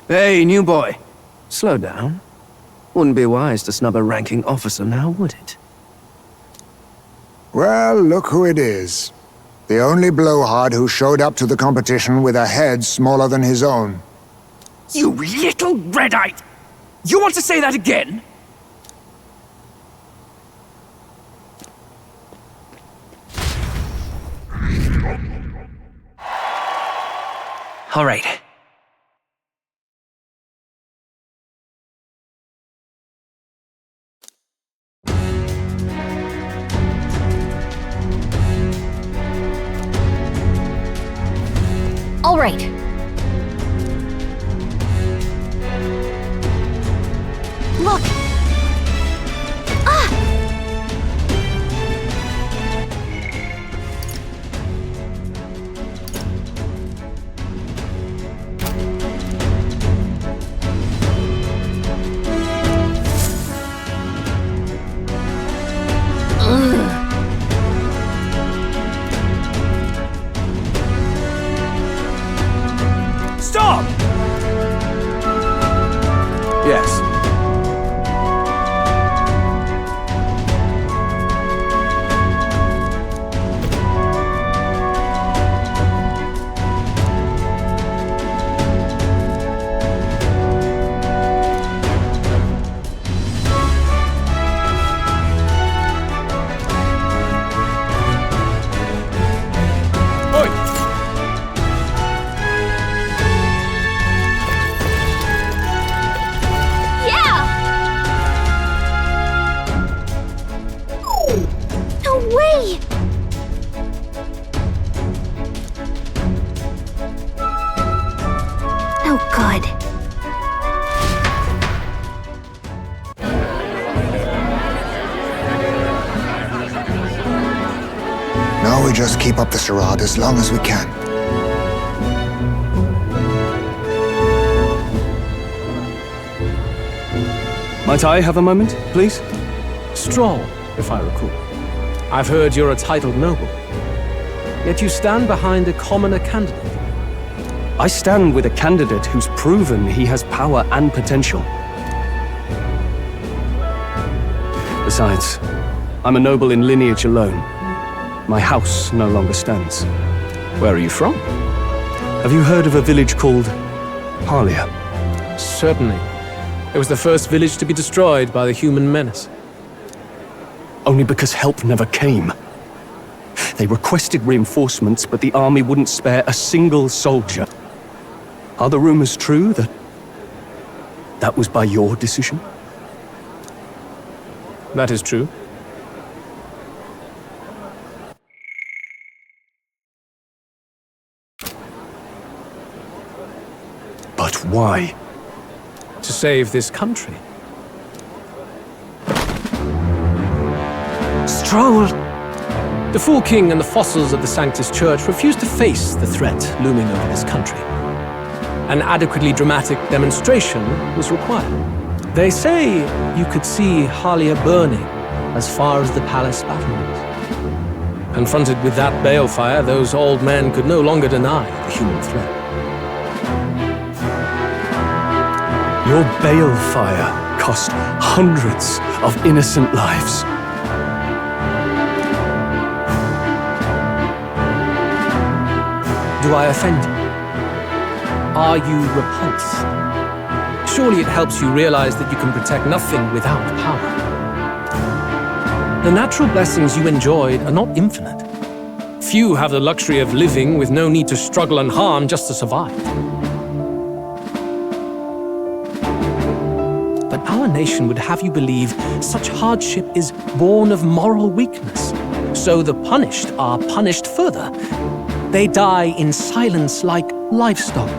Hey, new boy. Slow down. Wouldn't be wise to snub a ranking officer now, would it? Well, look who it is. The only blowhard who showed up to the competition with a head smaller than his own. You little red-eyed! You want to say that again? All right. All right. Look! Ah! Stop! Yes. Now we just keep up the charade as long as we can. Might I have a moment, please? Strong, if I recall. I've heard you're a titled noble. Yet you stand behind a commoner candidate. I stand with a candidate who's proven he has power and potential. Besides, I'm a noble in lineage alone. My house no longer stands. Where are you from? Have you heard of a village called Harlia? Certainly. It was the first village to be destroyed by the human menace. Only because help never came. They requested reinforcements, but the army wouldn't spare a single soldier. Are the rumors true that that was by your decision? That is true. But why? To save this country. Stroll! The Fool King and the fossils of the Sanctus Church refused to face the threat looming over this country. An adequately dramatic demonstration was required. They say you could see Harlia burning as far as the palace battlements. Confronted with that balefire, those old men could no longer deny the human threat. Your balefire cost hundreds of innocent lives. Do I offend you? Are you repulsed? Surely it helps you realize that you can protect nothing without power. The natural blessings you enjoyed are not infinite. Few have the luxury of living with no need to struggle and harm just to survive. But our nation would have you believe such hardship is born of moral weakness. So the punished are punished further. They die in silence like livestock.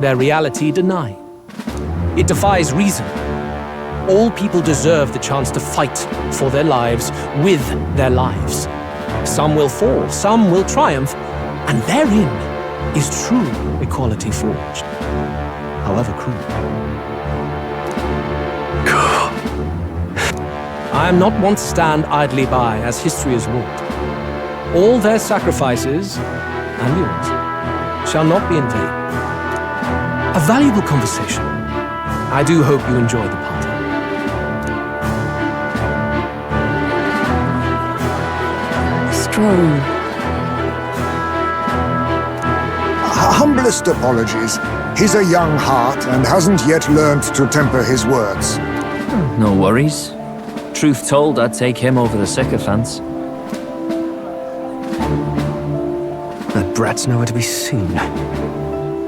Their reality denied. It defies reason. All people deserve the chance to fight for their lives with their lives. Some will fall, some will triumph, and therein is true equality forged, however cruel. I am not one to stand idly by as history is wrought. All their sacrifices, and yours, shall not be in vain. A valuable conversation. I do hope you enjoy the party. Strong. Humblest apologies. He's a young heart and hasn't yet learned to temper his words. No worries. Truth told, I'd take him over the sycophants. That brat's nowhere to be seen.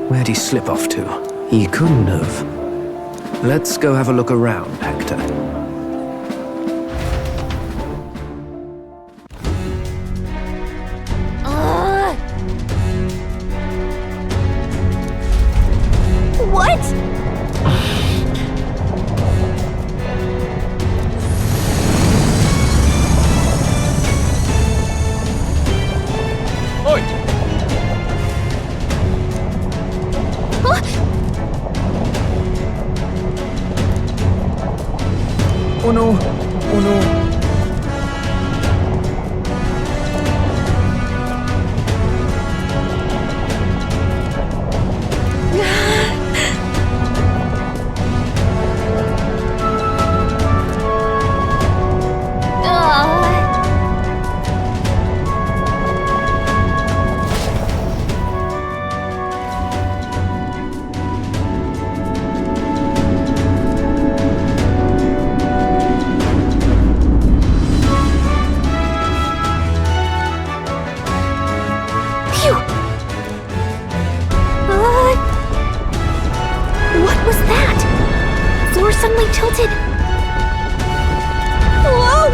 Where'd he slip off to? He couldn't have. Let's go have a look around, Hector. What? Oi! Oh no! Oh no! What was that? Floor suddenly tilted. Whoa!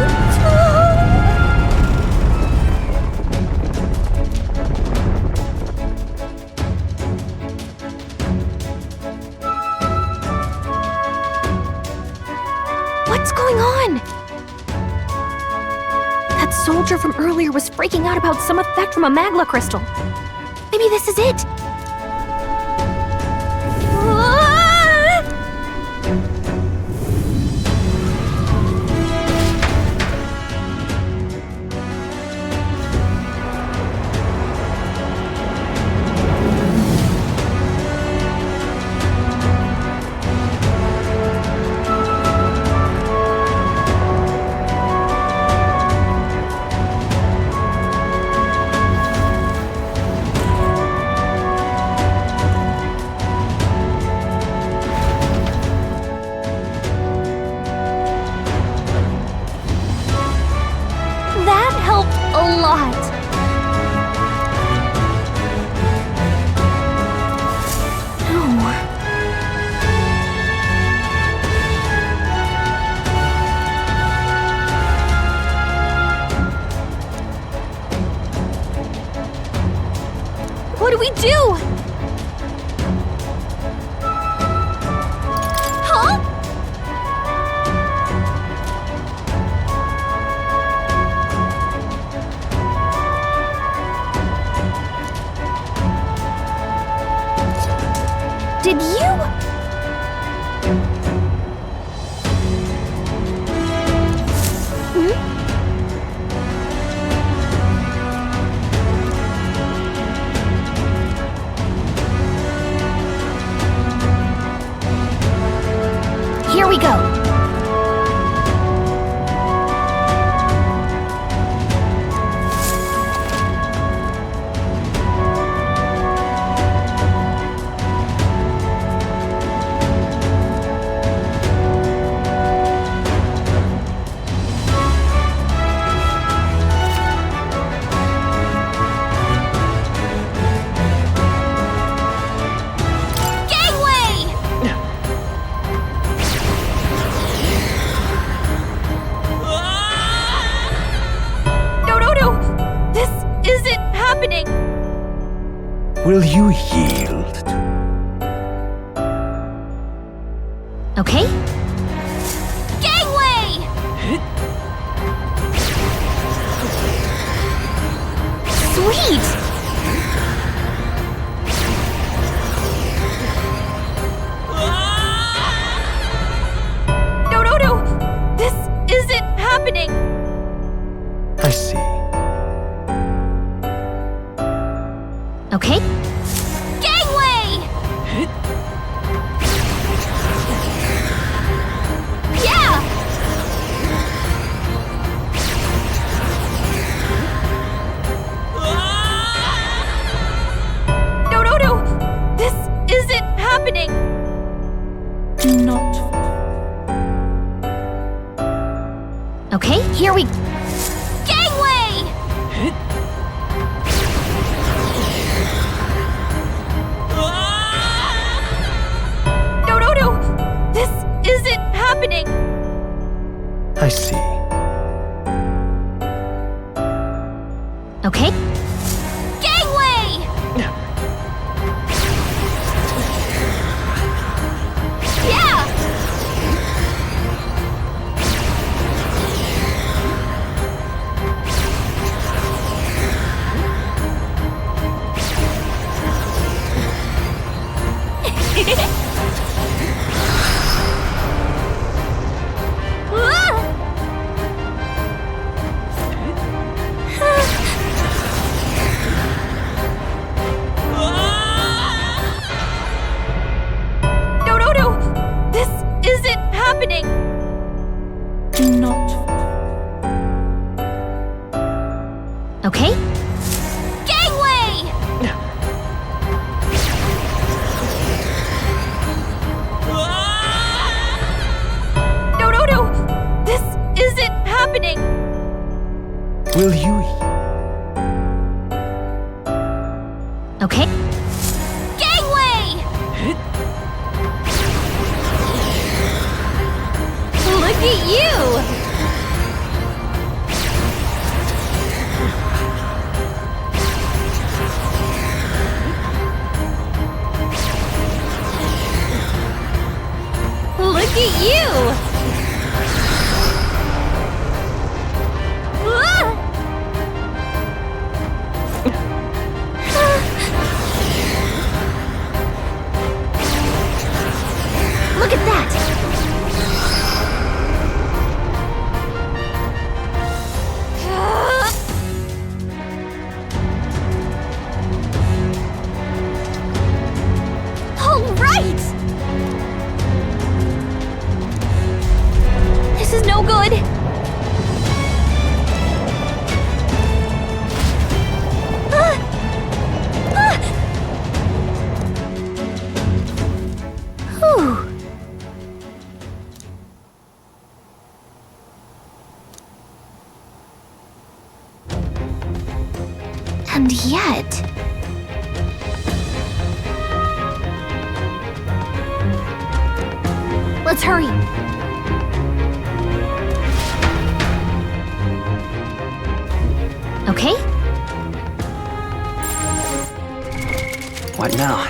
What's going on? That soldier from earlier was freaking out about some effect from a magla crystal. Maybe this is it. That helped a lot. What do we do? Huh? Did you? Here we go. Will you yield? Okay? Gangway! Sweet! No! This isn't happening! I see. Okay? Gangway! Yeah! No! This isn't happening! Not. Okay, here we... Gangway! No! This isn't happening! I see. Okay? Gangway! Yeah! No! This isn't happening! Not. Okay? Gangway! No! This isn't happening! Will you? Okay? Gangway! Look at you! Look at you! Ah! Look at that! All right! This is no good. Whew. And yet... Let's hurry. Okay? What now?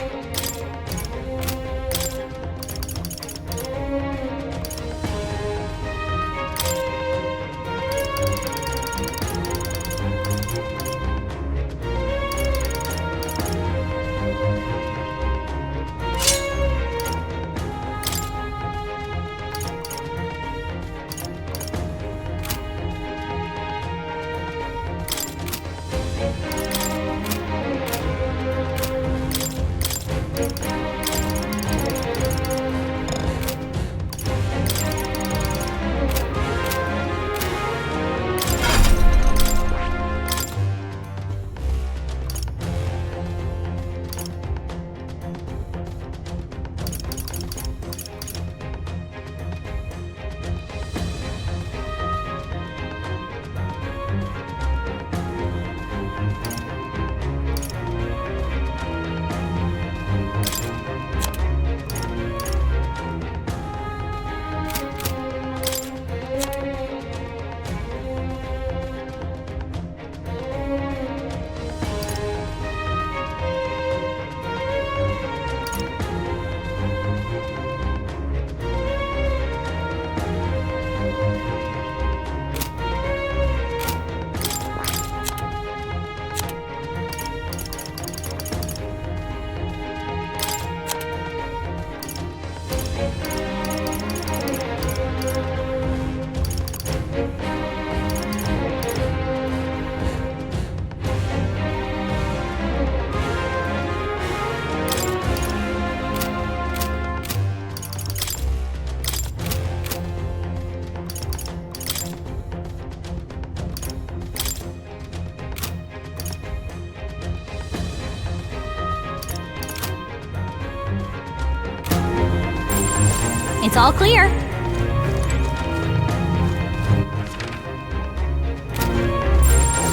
It's all clear.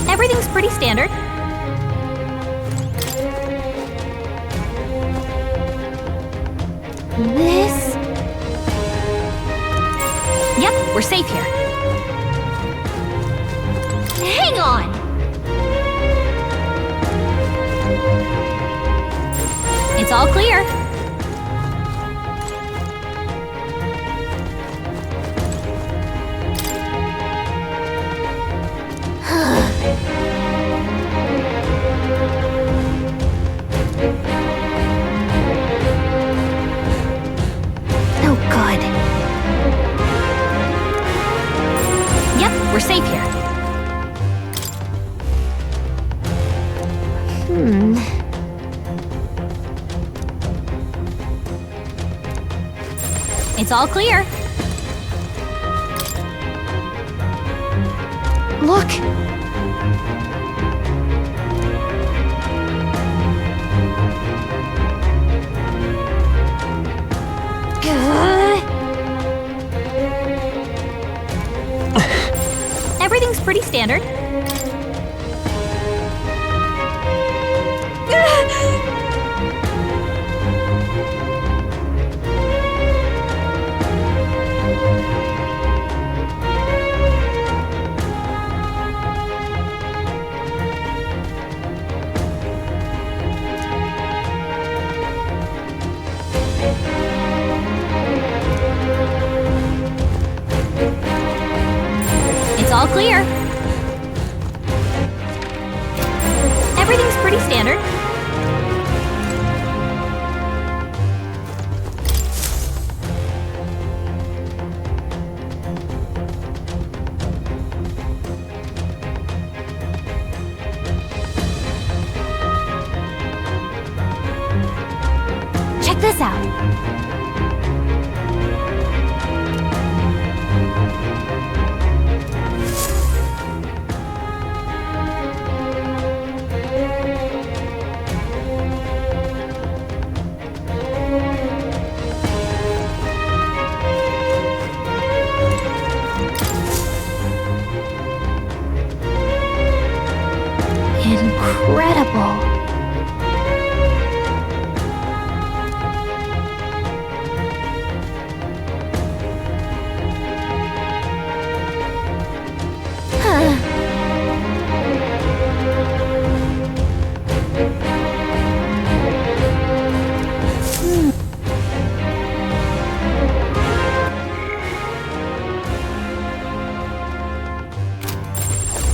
Everything's pretty standard. This... Yep, we're safe here. Hang on! It's all clear. Oh, God. Yep, we're safe here. It's all clear. Look! Everything's pretty standard. It's all clear. Everything's pretty standard. Check this out. Incredible.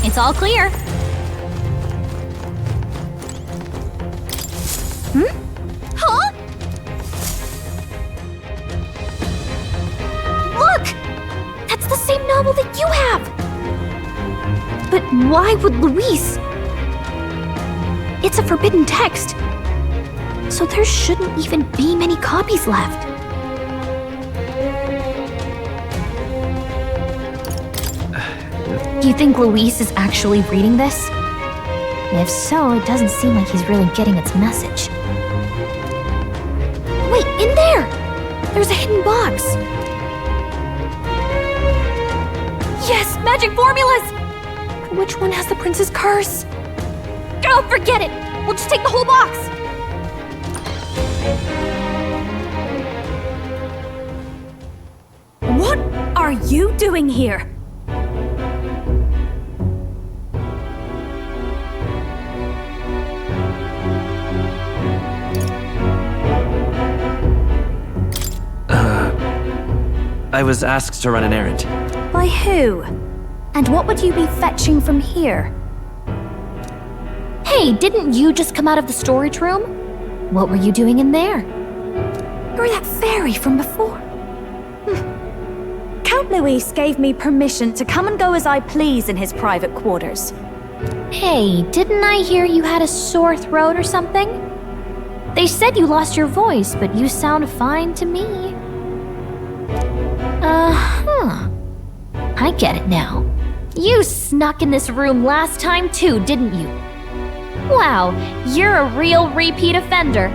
It's all clear. Huh? Look! That's the same novel that you have! But why would Luis? It's a forbidden text. So there shouldn't even be many copies left. Do you think Luis is actually reading this? If so, it doesn't seem like he's really getting its message. Wait, in there! There's a hidden box! Yes, magic formulas! But which one has the prince's curse? Oh, forget it! We'll just take the whole box! What are you doing here? I was asked to run an errand. By who? And what would you be fetching from here? Hey, didn't you just come out of the storage room? What were you doing in there? You're that fairy from before. Count Luis gave me permission to come and go as I please in his private quarters. Hey, didn't I hear you had a sore throat or something? They said you lost your voice, but you sound fine to me. I get it now. You snuck in this room last time too, didn't you? Wow, you're a real repeat offender.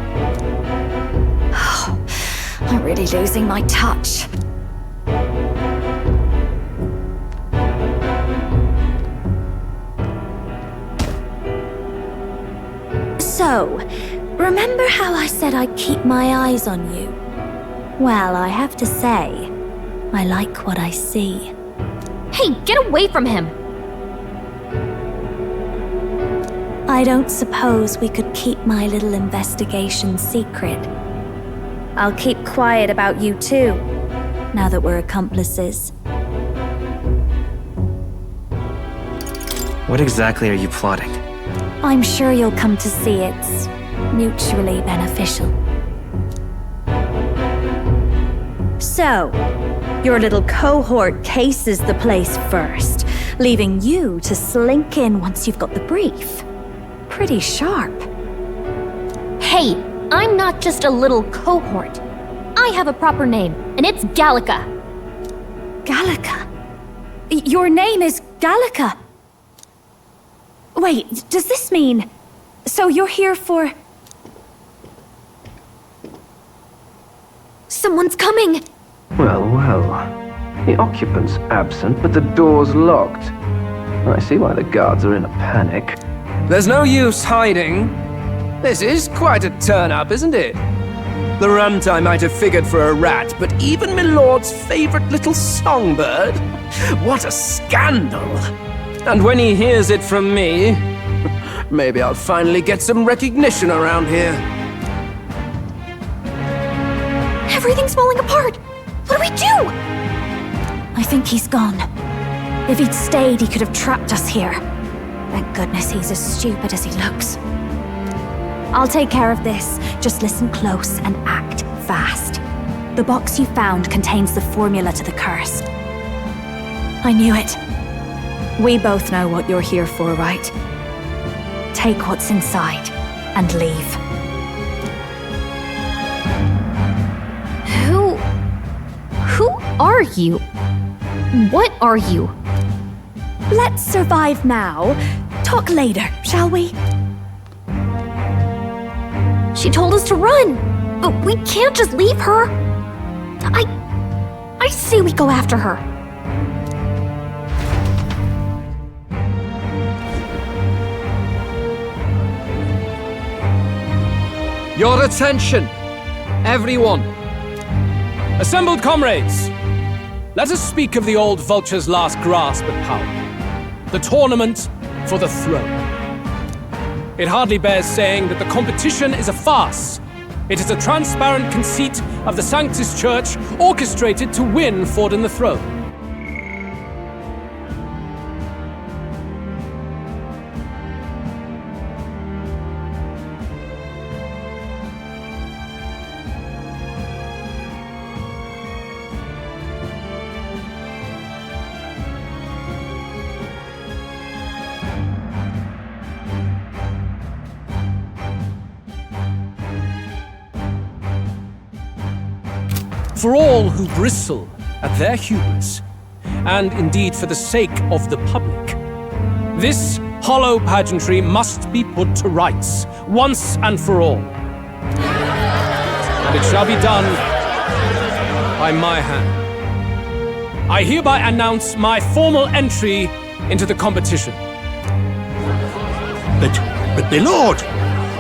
I'm really losing my touch. So, remember how I said I'd keep my eyes on you? Well, I have to say, I like what I see. Hey, get away from him! I don't suppose we could keep my little investigation secret. I'll keep quiet about you too, now that we're accomplices. What exactly are you plotting? I'm sure you'll come to see it's mutually beneficial. So, your little cohort cases the place first, leaving you to slink in once you've got the brief. Pretty sharp. Hey, I'm not just a little cohort. I have a proper name, and it's Gallica. Gallica? Your name is Gallica? Wait, does this mean... So you're here for... Someone's coming! Well, well. The occupant's absent, but the door's locked. I see why the guards are in a panic. There's no use hiding. This is quite a turn-up, isn't it? The runt I might have figured for a rat, but even my lord's favorite little songbird? What a scandal! And when he hears it from me, maybe I'll finally get some recognition around here. Everything's falling apart! What do we do? I think he's gone. If he'd stayed, he could have trapped us here. Thank goodness he's as stupid as he looks. I'll take care of this. Just listen close and act fast. The box you found contains the formula to the curse. I knew it. We both know what you're here for, right? Take what's inside and leave. Who are you? What are you? Let's survive now. Talk later, shall we? She told us to run, but we can't just leave her. I say we go after her. Your attention, everyone. Assembled comrades, let us speak of the old vulture's last grasp at power. The tournament for the throne. It hardly bears saying that the competition is a farce. It is a transparent conceit of the Sanctus Church orchestrated to win Forden the throne. For all who bristle at their hubris, and indeed for the sake of the public, this hollow pageantry must be put to rights, once and for all. And it shall be done by my hand. I hereby announce my formal entry into the competition. But my lord,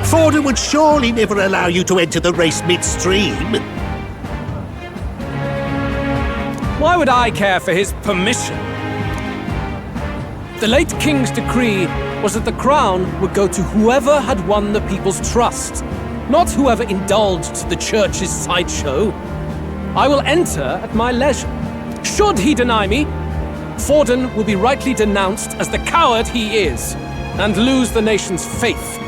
Forden would surely never allow you to enter the race midstream. Why would I care for his permission? The late king's decree was that the crown would go to whoever had won the people's trust, not whoever indulged the church's sideshow. I will enter at my leisure. Should he deny me, Forden will be rightly denounced as the coward he is, and lose the nation's faith.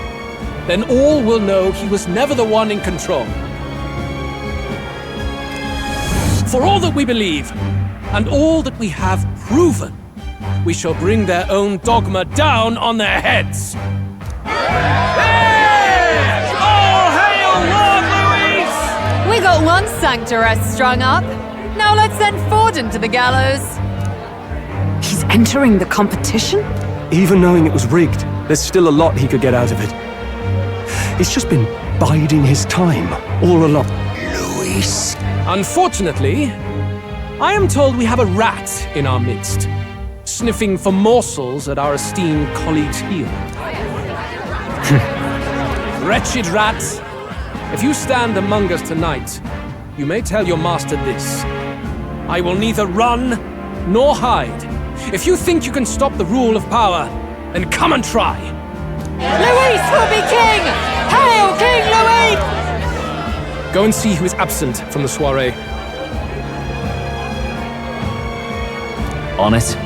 Then all will know he was never the one in control. For all that we believe, and all that we have proven, we shall bring their own dogma down on their heads. All hail Lord Luis! We got one sanctoress strung up. Now let's send Forden to the gallows. He's entering the competition? Even knowing it was rigged, there's still a lot he could get out of it. He's just been biding his time all along. Luis, Unfortunately, I am told we have a rat in our midst, sniffing for morsels at our esteemed colleague's heel. Wretched rat, if you stand among us tonight, you may tell your master this. I will neither run nor hide. If you think you can stop the rule of power, then come and try. Luis will be king! Hail King Louis! Go and see who is absent from the soiree. On it.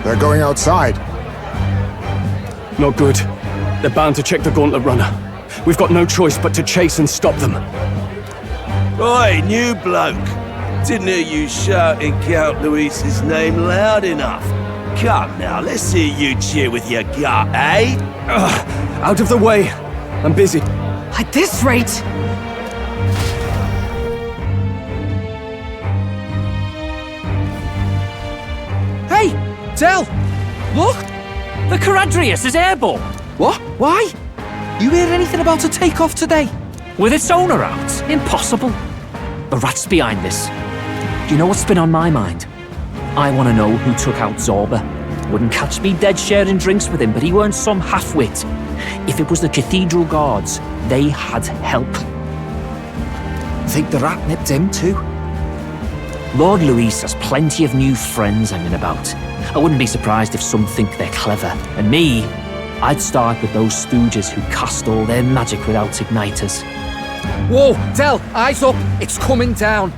They're going outside. Not good. They're bound to check the Gauntlet Runner. We've got no choice but to chase and stop them. Oi, new bloke. Didn't hear you shouting Count Luis's name loud enough. Come now, let's hear you cheer with your gut, eh? Out of the way. I'm busy. At this rate... Hey! Tell! Look! The Caradrius is airborne! What? Why? You hear anything about a takeoff today? With its owner out? Impossible. The rat's behind this. Do you know what's been on my mind? I want to know who took out Zorba. Wouldn't catch me dead sharing drinks with him, but he weren't some half-wit. If it was the Cathedral Guards, they had help. Think the rat nipped him too? Lord Luis has plenty of new friends hanging about. I wouldn't be surprised if some think they're clever. And me, I'd start with those stooges who cast all their magic without igniters. Whoa! Tell! Eyes up! It's coming down!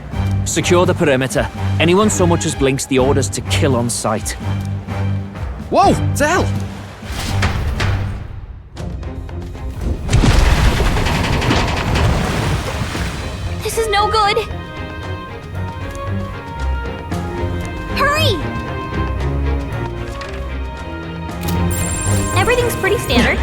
Secure the perimeter. Anyone so much as blinks, the orders to kill on sight. Whoa! Tell! This is no good. Hurry! Everything's pretty standard.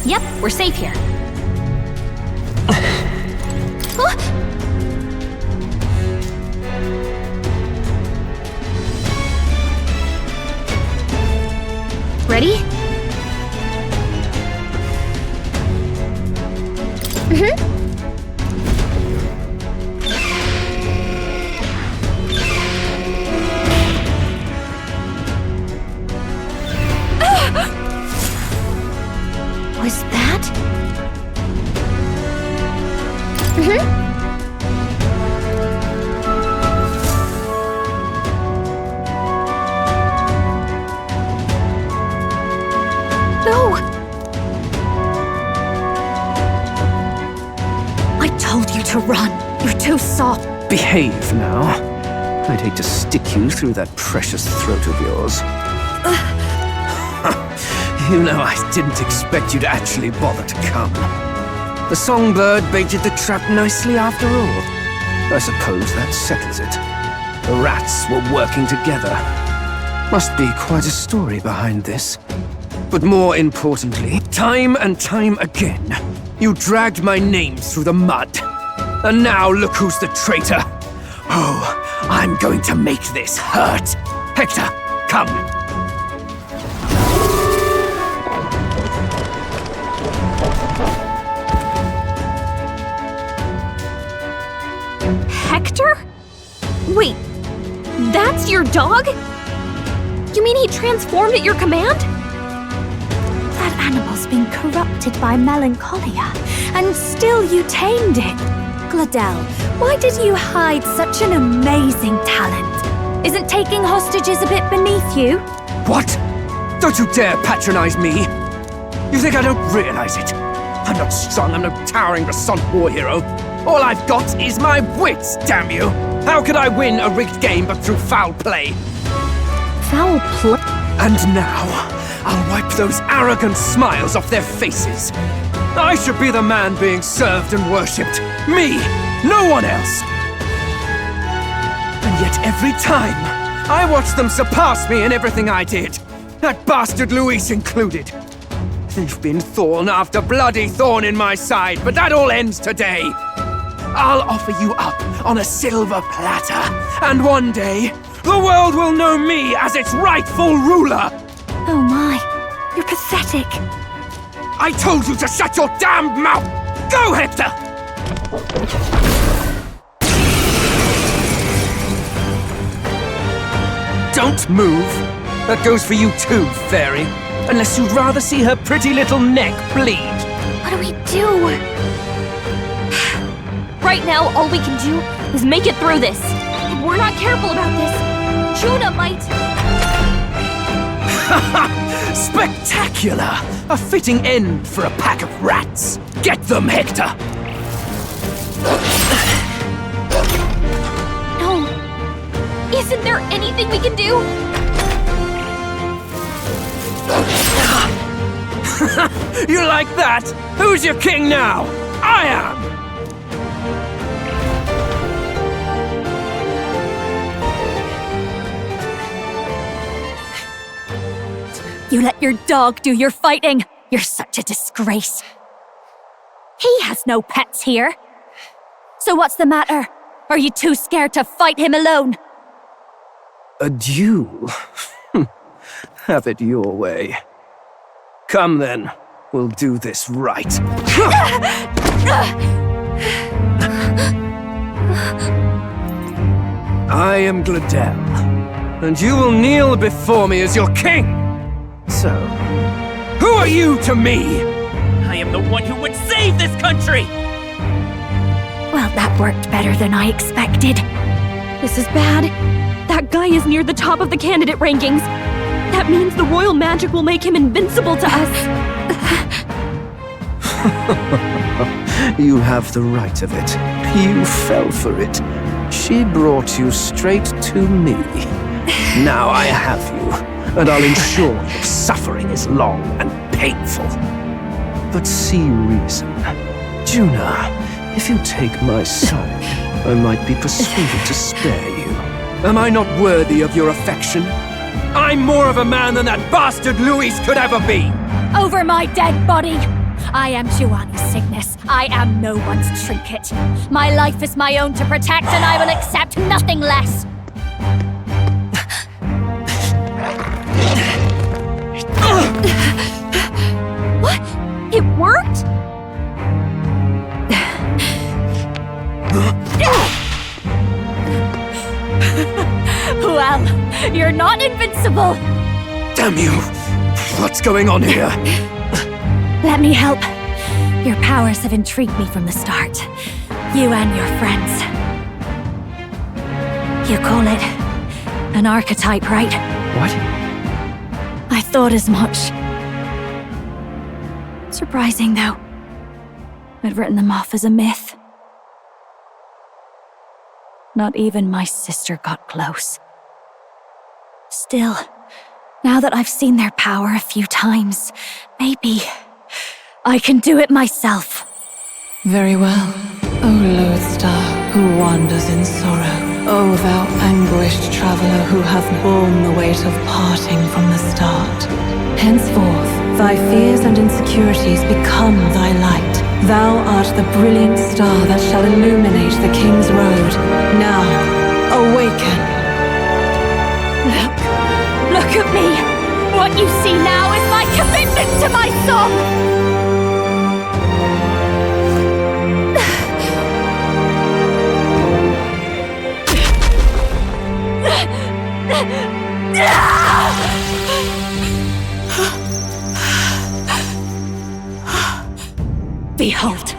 Yep, we're safe here. Huh? Ready? Mm-hmm. Was that? Mm-hmm. No! I told you to run. You're too soft. Behave now. I'd hate to stick you through that precious throat of yours. You know, I didn't expect you to actually bother to come. The songbird baited the trap nicely after all. I suppose that settles it. The rats were working together. Must be quite a story behind this. But more importantly, time and time again, you dragged my name through the mud. And now look who's the traitor. Oh, I'm going to make this hurt. Hector, come. Hector? Wait, that's your dog? You mean he transformed at your command? That animal's been corrupted by melancholia, and still you tamed it. Gladel, why did you hide such an amazing talent? Isn't taking hostages a bit beneath you? What? Don't you dare patronize me! You think I don't realize it? I'm not strong, I'm no towering Rassant war hero. All I've got is my wits, damn you! How could I win a rigged game but through foul play? Foul play? And now, I'll wipe those arrogant smiles off their faces. I should be the man being served and worshipped. Me, no one else! And yet every time, I watch them surpass me in everything I did. That bastard Luis included. They've been thorn after bloody thorn in my side, but that all ends today. I'll offer you up on a silver platter, and one day, the world will know me as its rightful ruler! Oh my, you're pathetic. I told you to shut your damned mouth! Go, Hector! Don't move. That goes for you too, fairy. Unless you'd rather see her pretty little neck bleed. What do we do? Right now, all we can do is make it through this. If we're not careful about this, Juna might... Spectacular! A fitting end for a pack of rats. Get them, Hector! No. Isn't there anything we can do? You like that? Who's your king now? I am! You let your dog do your fighting. You're such a disgrace. He has no pets here. So what's the matter? Are you too scared to fight him alone? A duel? Have it your way. Come then, we'll do this right. I am Gladel, and you will kneel before me as your king. So, who are you to me? I am the one who would save this country! Well, that worked better than I expected. This is bad. That guy is near the top of the candidate rankings. That means the royal magic will make him invincible to us. You have the right of it. You fell for it. She brought you straight to me. Now I have you, and I'll ensure your suffering is long and painful. But see reason. Juna, if you take my side, I might be persuaded to spare you. Am I not worthy of your affection? I'm more of a man than that bastard Luis could ever be! Over my dead body! I am Giovanni's sickness. I am no one's trinket. My life is my own to protect, and I will accept nothing less. What? It worked? Well, you're not invincible. Damn you! What's going on here? Let me help. Your powers have intrigued me from the start. You and your friends. You call it an archetype, right? What? I thought as much. Surprising, though. I'd written them off as a myth. Not even my sister got close. Still, now that I've seen their power a few times, maybe I can do it myself. Very well, O lodestar who wanders in sorrow. O thou anguished traveler who hath borne the weight of parting from the start. Henceforth, thy fears and insecurities become thy light. Thou art the brilliant star that shall illuminate the King's Road. Now, awaken! Look at me! What you see now is my commitment to my song! Behold,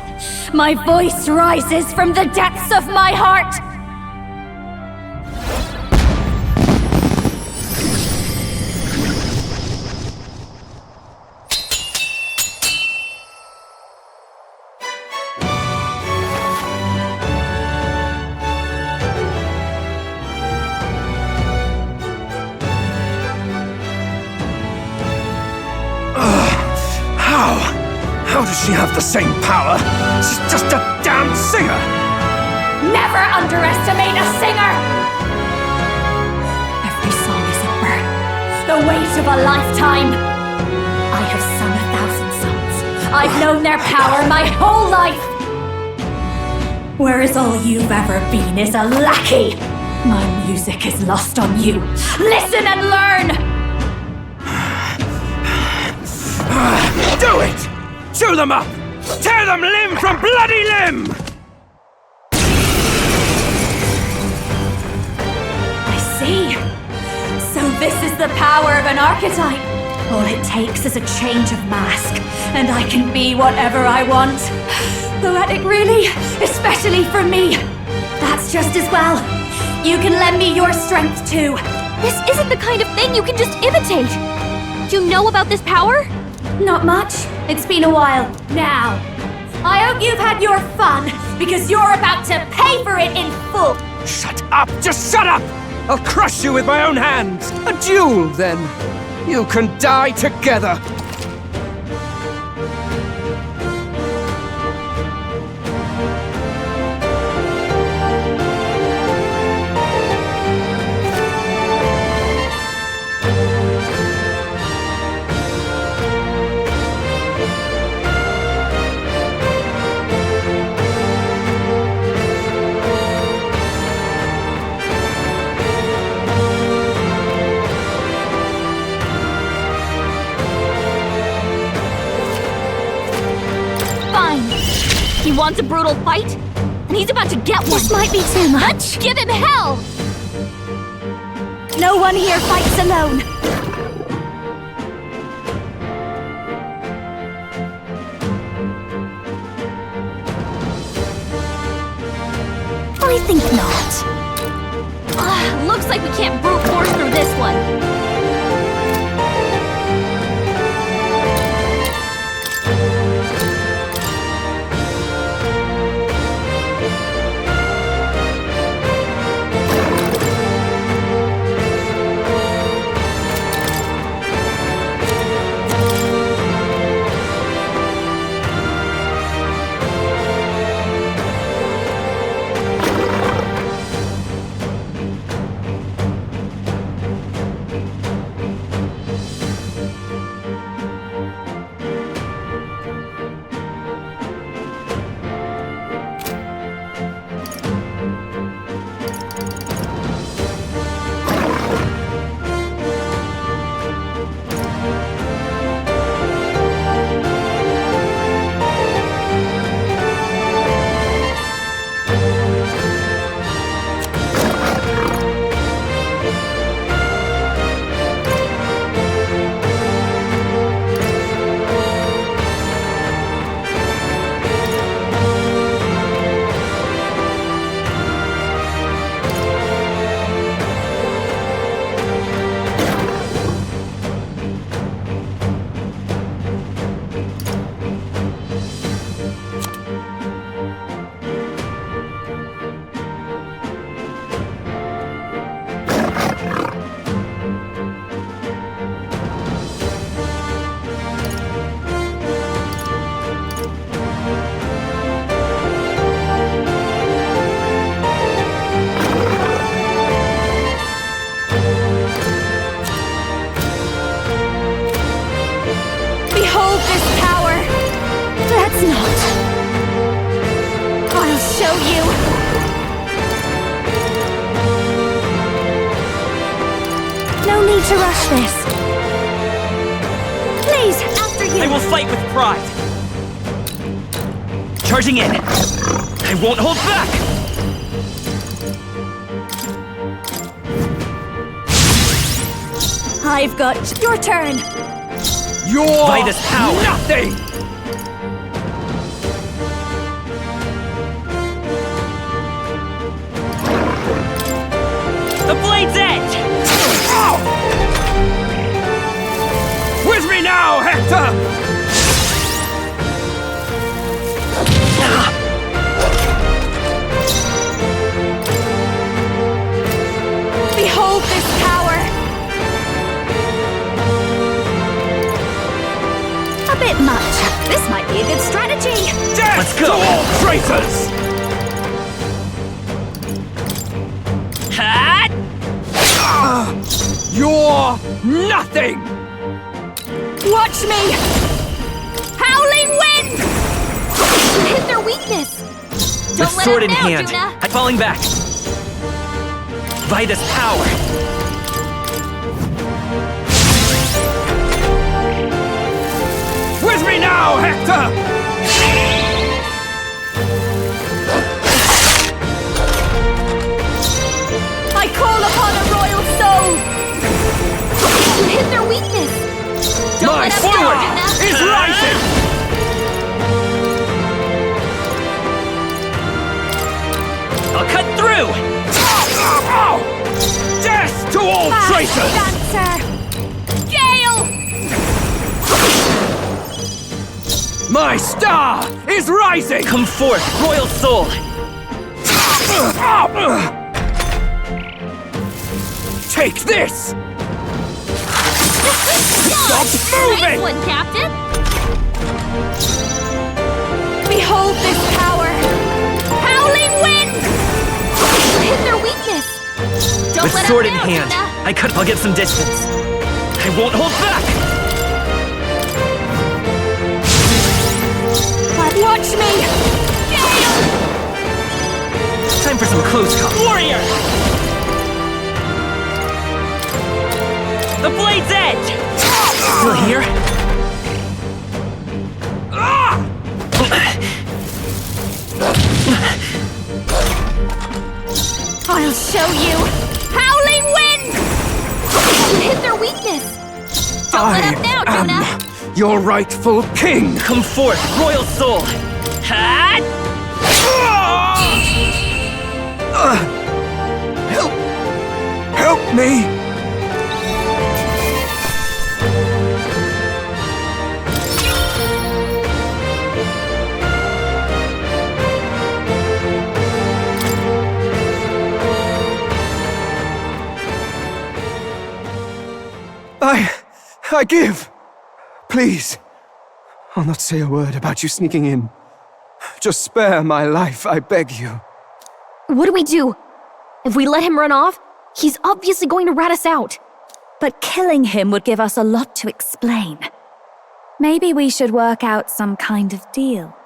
my voice rises from the depths of my heart! How does she have the same power? She's just a damn singer! Never underestimate a singer! Every song is a burden, the weight of a lifetime. I have sung 1,000 I've known their power my whole life! Whereas all you've ever been is a lackey! My music is lost on you. Listen and learn! Do it! Chew them up! Tear them limb from bloody limb! I see. So this is the power of an archetype. All it takes is a change of mask, and I can be whatever I want. Poetic, really? Especially for me. That's just as well. You can lend me your strength too. This isn't the kind of thing you can just imitate. You know about this power? Not much. It's been a while. Now, I hope you've had your fun, because you're about to pay for it in full. Shut up! Just shut up! I'll crush you with my own hands! A duel, then! You can die together! He wants a brutal fight, and he's about to get one. This might be too much. Give him hell! No one here fights alone. I think not. Looks like we can't brute force through this one. To rush this. Please, after you. I will fight with pride. Charging in. I won't hold back. I've got your turn. You're by this power. Nothing. The blade's edge. With me now, Hector! Behold this power! A bit much. This might be a good strategy. Death Let's go! to all traitors! Hat! You're nothing! Watch me! Howling wind! their weakness! With Don't let sword up in now, hand, Juna! I'm falling back. By this power. With me now, Hector! I call upon a royal soul! You hit their weakness! Don't My let up forward now, Juna! is rising! I'll cut through! Death to all traitors! Dancer! Gale! My star is rising! Come forth, royal soul! Take this! Stop moving! Nice one, Captain! Behold this power! Howling wind! Hit their weakness! Don't With let sword up in now, hand, Juna. I'll get some distance. I won't hold back! Watch me! Gale! Time for some close call. Warrior! The blade's edge! Still here? I'll show you! Howling wind! You hit their weakness! Don't let up now, Juna! Your rightful king! Come forth, royal soul! Hat! Help me! I give. Please. I'll not say a word about you sneaking in. Just spare my life, I beg you. What do we do? If we let him run off, he's obviously going to rat us out. But killing him would give us a lot to explain. Maybe we should work out some kind of deal.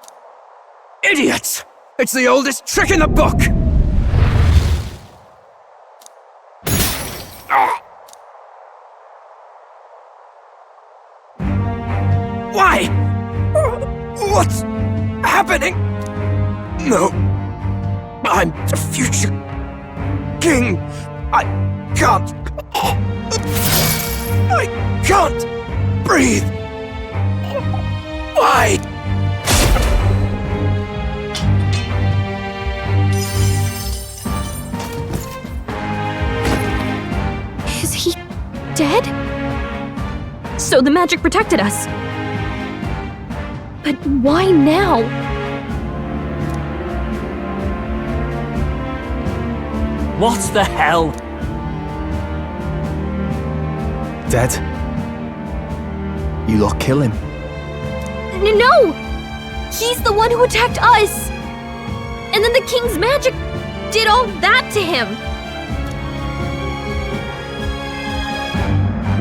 Idiots! It's the oldest trick in the book! Why? What's happening? No. I'm the future king. I can't breathe. Why? Is he dead? So the magic protected us. But why now? What the hell? Dead? You lot kill him? No! He's the one who attacked us! And then the king's magic did all that to him!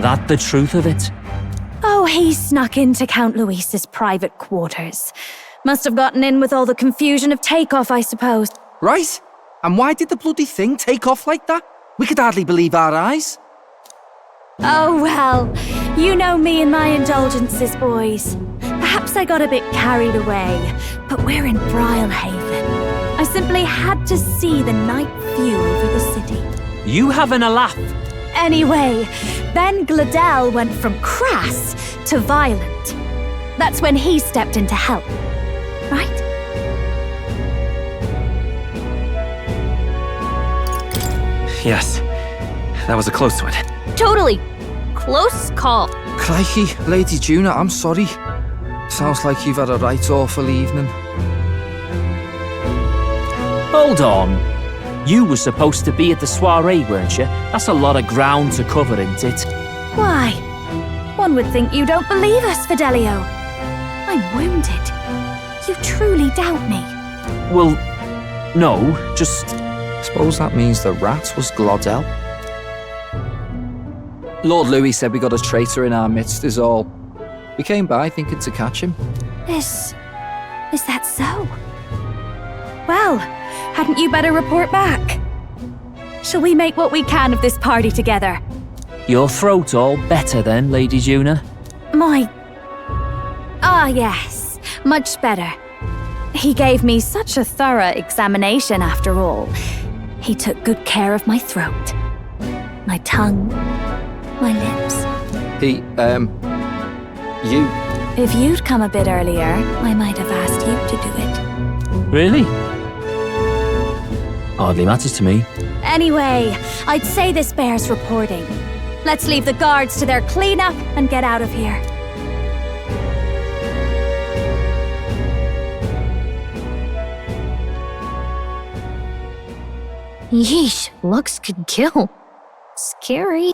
That the truth of it? Oh, he snuck into Count Luis's private quarters. Must have gotten in with all the confusion of takeoff, I suppose. Right? And why did the bloody thing take off like that? We could hardly believe our eyes. Oh, well, you know me and my indulgences, boys. Perhaps I got a bit carried away, but we're in Brilehaven. I simply had to see the night view over the city. You having a laugh? Anyway, then Gladel went from crass to violent. That's when he stepped in to help, right? Yes, that was a close one. Totally. Close call. Crikey, Lady Juna, I'm sorry. Sounds like you've had a right awful evening. Hold on. You were supposed to be at the soiree, weren't you? That's a lot of ground to cover, isn't it? Why? One would think you don't believe us, Fidelio. I'm wounded. You truly doubt me. Well, no, just... Suppose that means the rat was Glodell. Lord Louis said we got a traitor in our midst is all. We came by thinking to catch him. Is that so? Well, hadn't you better report back? Shall we make what we can of this party together? Your throat all better then, Lady Juna? Yes, much better. He gave me such a thorough examination after all. He took good care of my throat, my tongue, my lips. You... If you'd come a bit earlier, I might have asked you to do it. Really? Hardly matters to me. Anyway, I'd say this bears reporting. Let's leave the guards to their cleanup and get out of here. Yeesh, looks could kill. Scary.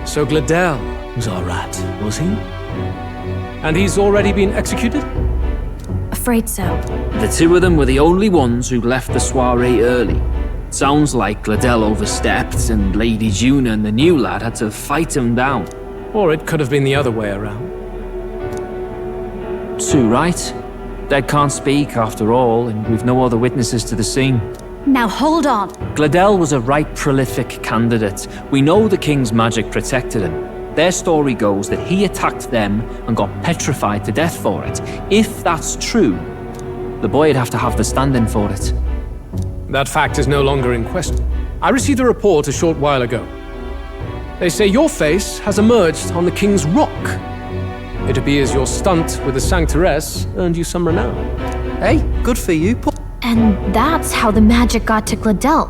So Gladel was our rat, was he? And he's already been executed? Afraid so. The two of them were the only ones who left the soiree early. Sounds like Gladel overstepped and Lady Juna and the new lad had to fight him down. Or it could have been the other way around. Too right. Dead can't speak after all, and we've no other witnesses to the scene. Now hold on. Gladel was a right prolific candidate. We know the king's magic protected him. Their story goes that he attacked them and got petrified to death for it. If that's true, the boy'd have to have the stand-in for it. That fact is no longer in question. I received a report a short while ago. They say your face has emerged on the King's Rock. It appears your stunt with the Sanctoress earned you some renown. Hey, good for you, Paul. And that's how the magic got to Gladel.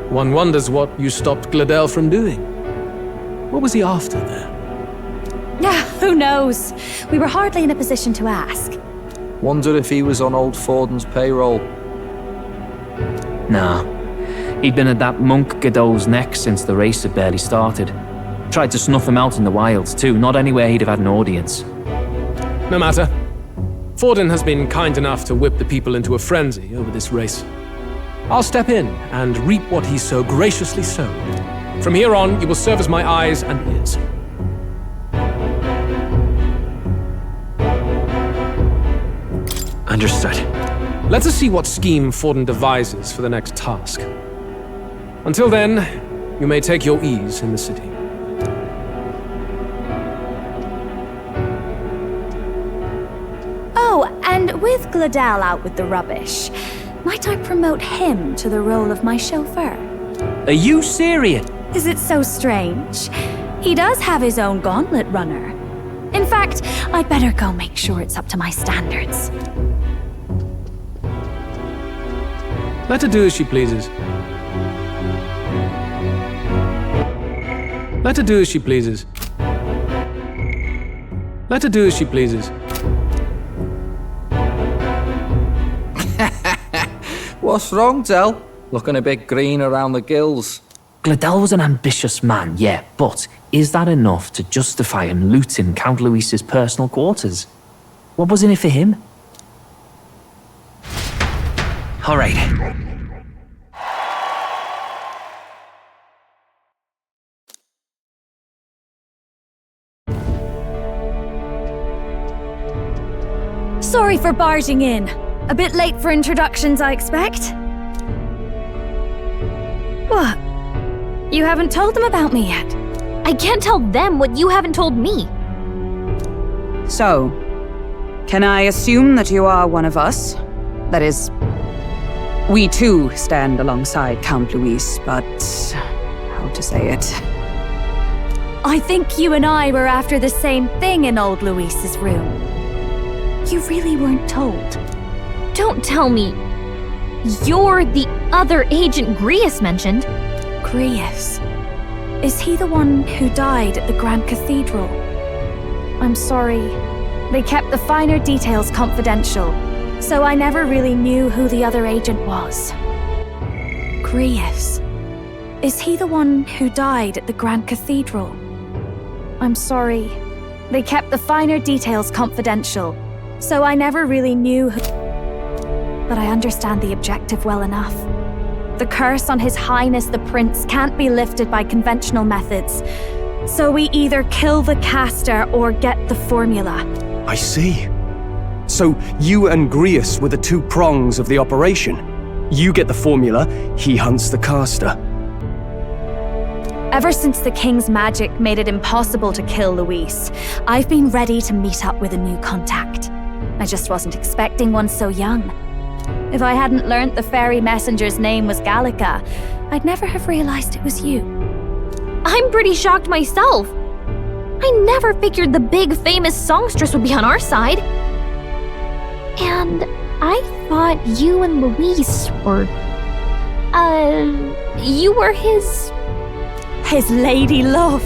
One wonders what you stopped Gladel from doing. What was he after there? Who knows? We were hardly in a position to ask. Wondered if he was on old Forden's payroll. Nah. He'd been at that monk Godot's neck since the race had barely started. Tried to snuff him out in the wilds too, not anywhere he'd have had an audience. No matter. Forden has been kind enough to whip the people into a frenzy over this race. I'll step in and reap what he so graciously sowed. From here on, you will serve as my eyes and ears. Understood. Let us see what scheme Forden devises for the next task. Until then, you may take your ease in the city. Oh, and with Gladel out with the rubbish, might I promote him to the role of my chauffeur? Are you serious? Is it so strange? He does have his own gauntlet runner. In fact, I'd better go make sure it's up to my standards. Let her do as she pleases. Let her do as she pleases. Let her do as she pleases. What's wrong, Del? Looking a bit green around the gills. Gladel was an ambitious man, yeah, but is that enough to justify him looting Count Luis's personal quarters? What was in it for him? All right. Sorry for barging in. A bit late for introductions, I expect. What? You haven't told them about me yet? I can't tell them what you haven't told me. So, can I assume that you are one of us? That is, we too stand alongside Count Luis, but how to say it? I think you and I were after the same thing in old Luis's room. You really weren't told. Don't tell me. You're the other agent Grius mentioned. Grius? Is he the one who died at the Grand Cathedral? I'm sorry. They kept the finer details confidential, so I never really knew who the other agent was. Grius? Is he the one who died at the Grand Cathedral? I'm sorry. They kept the finer details confidential, so I never really knew who... But I understand the objective well enough. The curse on His Highness the Prince can't be lifted by conventional methods. So we either kill the caster or get the formula. I see. So you and Grius were the two prongs of the operation. You get the formula, he hunts the caster. Ever since the King's magic made it impossible to kill Luis, I've been ready to meet up with a new contact. I just wasn't expecting one so young. If I hadn't learnt the fairy messenger's name was Gallica, I'd never have realized it was you. I'm pretty shocked myself. I never figured the big famous songstress would be on our side. And I thought you and Luis were... you were his lady love.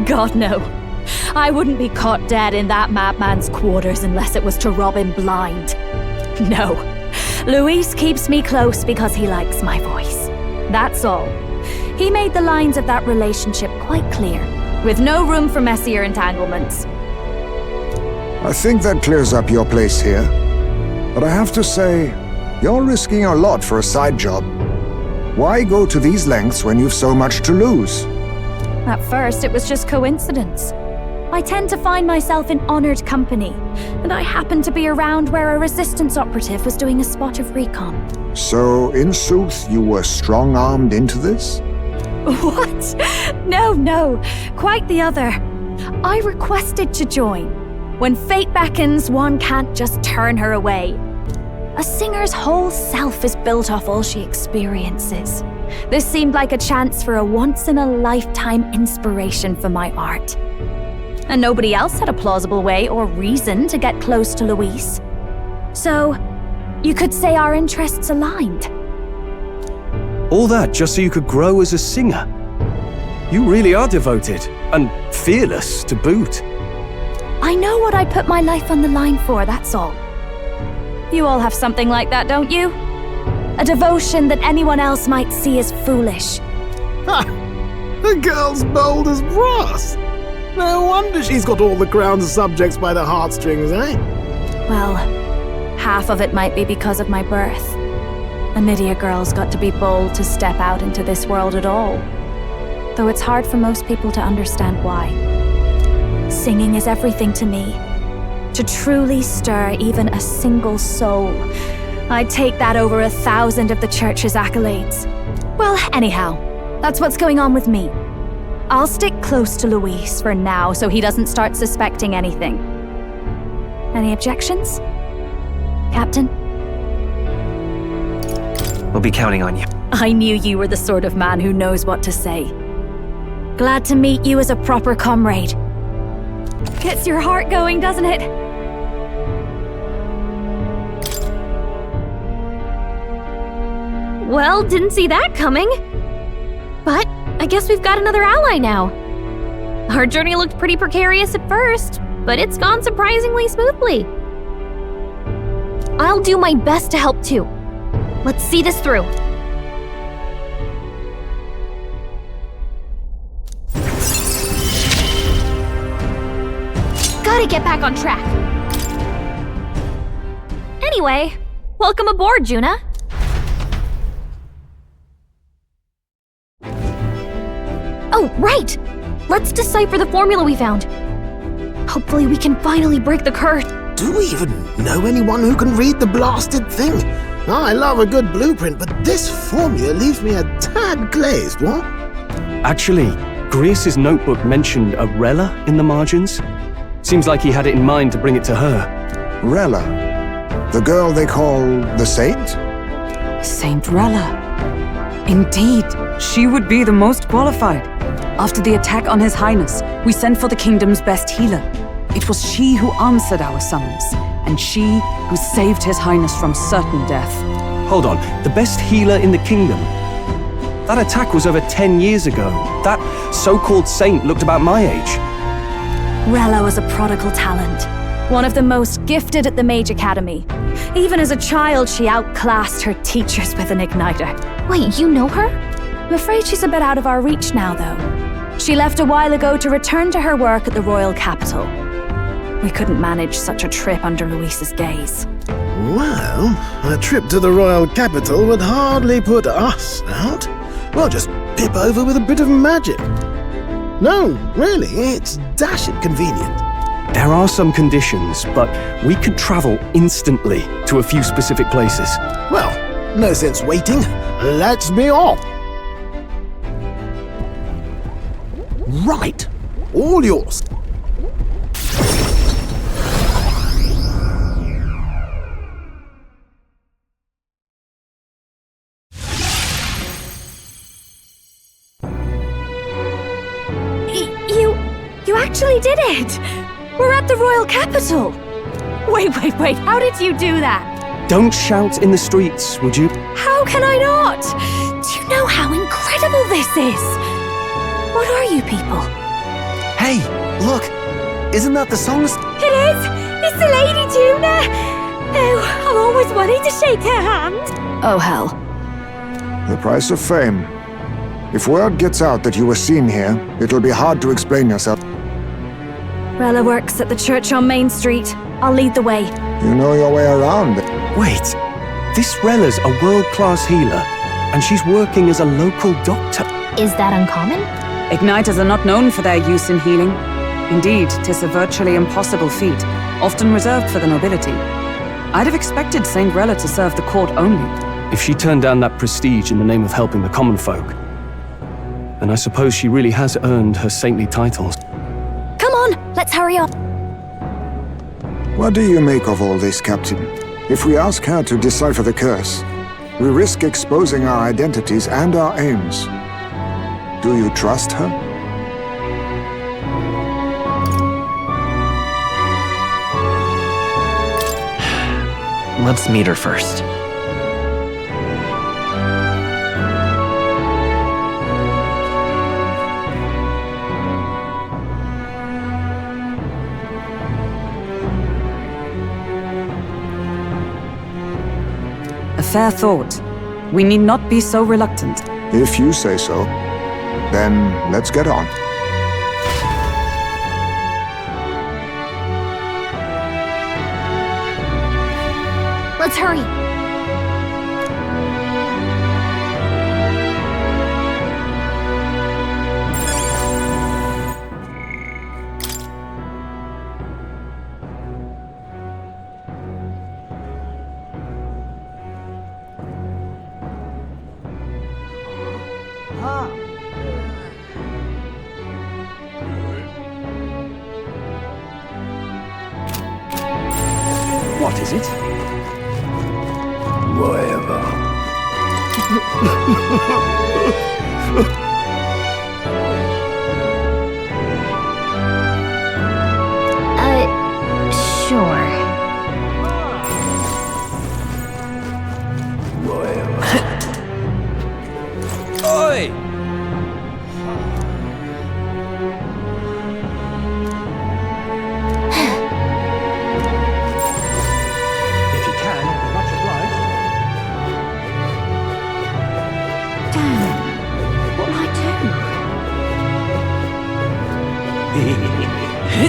God, no. I wouldn't be caught dead in that madman's quarters unless it was to rob him blind. No. Luis keeps me close because he likes my voice. That's all. He made the lines of that relationship quite clear, with no room for messier entanglements. I think that clears up your place here. But I have to say, you're risking a lot for a side job. Why go to these lengths when you've so much to lose? At first, it was just coincidence. I tend to find myself in honored company, and I happened to be around where a resistance operative was doing a spot of recon. So, in sooth, you were strong-armed into this? What? No, quite the other. I requested to join. When fate beckons, one can't just turn her away. A singer's whole self is built off all she experiences. This seemed like a chance for a once-in-a-lifetime inspiration for my art. And nobody else had a plausible way or reason to get close to Luis. So, you could say our interests aligned. All that just so you could grow as a singer. You really are devoted, and fearless to boot. I know what I put my life on the line for, that's all. You all have something like that, don't you? A devotion that anyone else might see as foolish. Ha! The girl's bold as brass. No wonder she's got all the crown's subjects by the heartstrings, eh? Well, half of it might be because of my birth. A Nydia girl's got to be bold to step out into this world at all. Though it's hard for most people to understand why. Singing is everything to me. To truly stir even a single soul, I'd take that over 1,000 of the church's accolades. Well, anyhow, that's what's going on with me. I'll stick close to Luis for now so he doesn't start suspecting anything. Any objections? Captain? We'll be counting on you. I knew you were the sort of man who knows what to say. Glad to meet you as a proper comrade. Gets your heart going, doesn't it? Well, didn't see that coming. But I guess we've got another ally now. Our journey looked pretty precarious at first, but it's gone surprisingly smoothly. I'll do my best to help too. Let's see this through. Gotta get back on track. Anyway, welcome aboard, Juna. Oh, right! Let's decipher the formula we found. Hopefully we can finally break the curse. Do we even know anyone who can read the blasted thing? I love a good blueprint, but this formula leaves me a tad glazed, what? Actually, Grius's notebook mentioned a Rella in the margins. Seems like he had it in mind to bring it to her. Rella? The girl they call the Saint? Saint Rella. Indeed, she would be the most qualified. After the attack on His Highness, we sent for the kingdom's best healer. It was she who answered our summons, and she who saved His Highness from certain death. Hold on, the best healer in the kingdom? That attack was over 10 years ago. That so-called saint looked about my age. Rella was a prodigal talent, one of the most gifted at the Mage Academy. Even as a child, she outclassed her teachers with an igniter. Wait, you know her? I'm afraid she's a bit out of our reach now, though. She left a while ago to return to her work at the royal capital. We couldn't manage such a trip under Luis's gaze. Well, a trip to the royal capital would hardly put us out. We'll just pip over with a bit of magic. No, really, it's dashed convenient. There are some conditions, but we could travel instantly to a few specific places. Well, no sense waiting. Let's be off. Right. All yours. You actually did it! We're at the royal capital! Wait, how did you do that? Don't shout in the streets, would you? How can I not? Do you know how incredible this is? What are you people? Hey, look! Isn't that the song's... It is! It's the Lady Tuna! Oh, I've always wanted to shake her hand! Oh, hell. The price of fame. If word gets out that you were seen here, it'll be hard to explain yourself. Rella works at the church on Main Street. I'll lead the way. You know your way around. Wait, this Rella's a world-class healer, and she's working as a local doctor. Is that uncommon? Igniters are not known for their use in healing. Indeed, 'tis a virtually impossible feat, often reserved for the nobility. I'd have expected Saint Rella to serve the court only. If she turned down that prestige in the name of helping the common folk, then I suppose she really has earned her saintly titles. Come on, let's hurry up. What do you make of all this, Captain? If we ask her to decipher the curse, we risk exposing our identities and our aims. Do you trust her? Let's meet her first. A fair thought. We need not be so reluctant. If you say so, then let's get on. Let's hurry. What is it? Whatever. Sure. Oi! If you can, much obliged. Damn. What'll I do?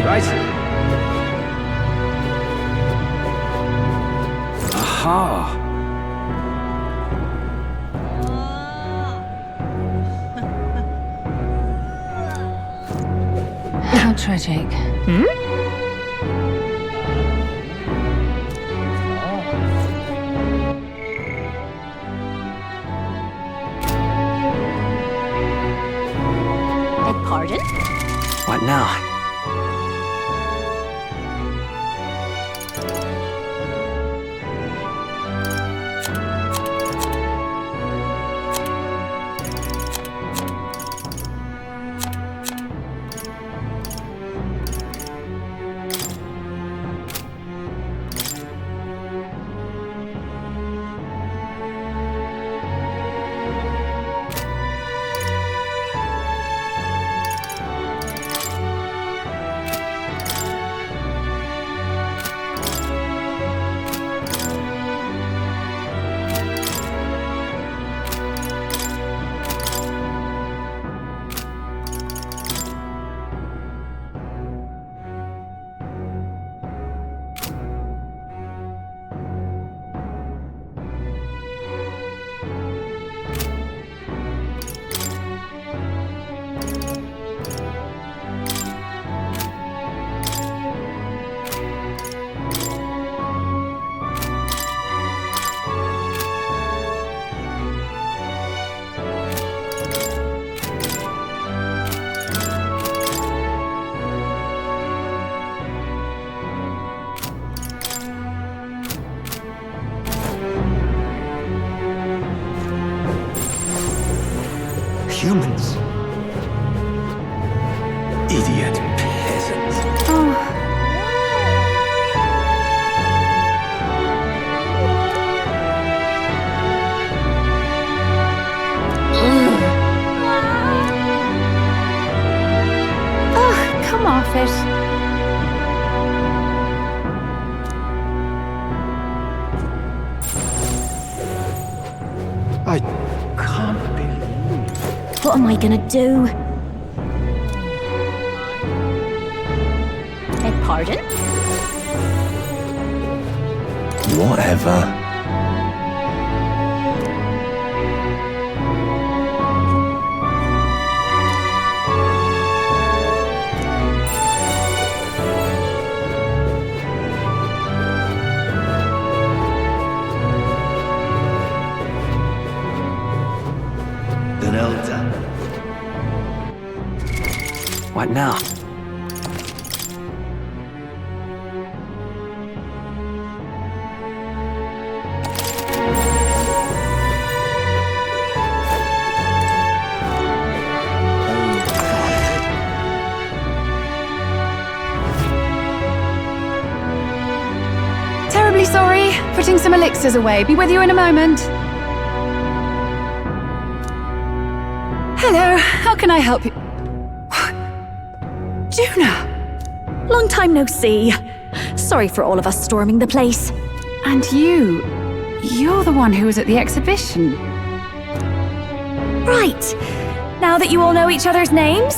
Right. Aha! How tragic. Pardon? What now? humans. Idiot peasants. Oh, come off it. I can't believe. What am I gonna do? Beg pardon? Whatever. An elder. What now? Terribly sorry. Putting some elixirs away. Be with you in a moment. Hello, how can I help you? Juna! Long time no see. Sorry for all of us storming the place. And you're the one who was at the exhibition. Right. Now that you all know each other's names,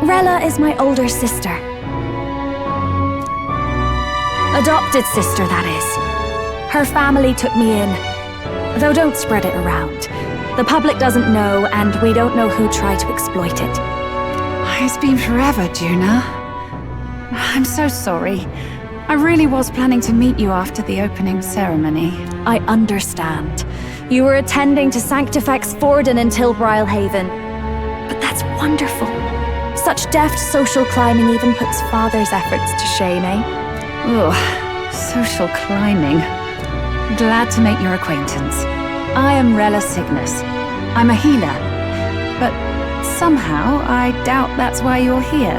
Rella is my older sister. Adopted sister, that is. Her family took me in. Though don't spread it around. The public doesn't know, and we don't know who tried to exploit it. It's been forever, Juna. I'm so sorry. I really was planning to meet you after the opening ceremony. I understand. You were attending to Sanctifex Forden until Brilhaven. But that's wonderful. Such deft social climbing even puts Father's efforts to shame, eh? Ugh, social climbing. Glad to make your acquaintance. I am Rella Cygnus. I'm a healer. But somehow, I doubt that's why you're here.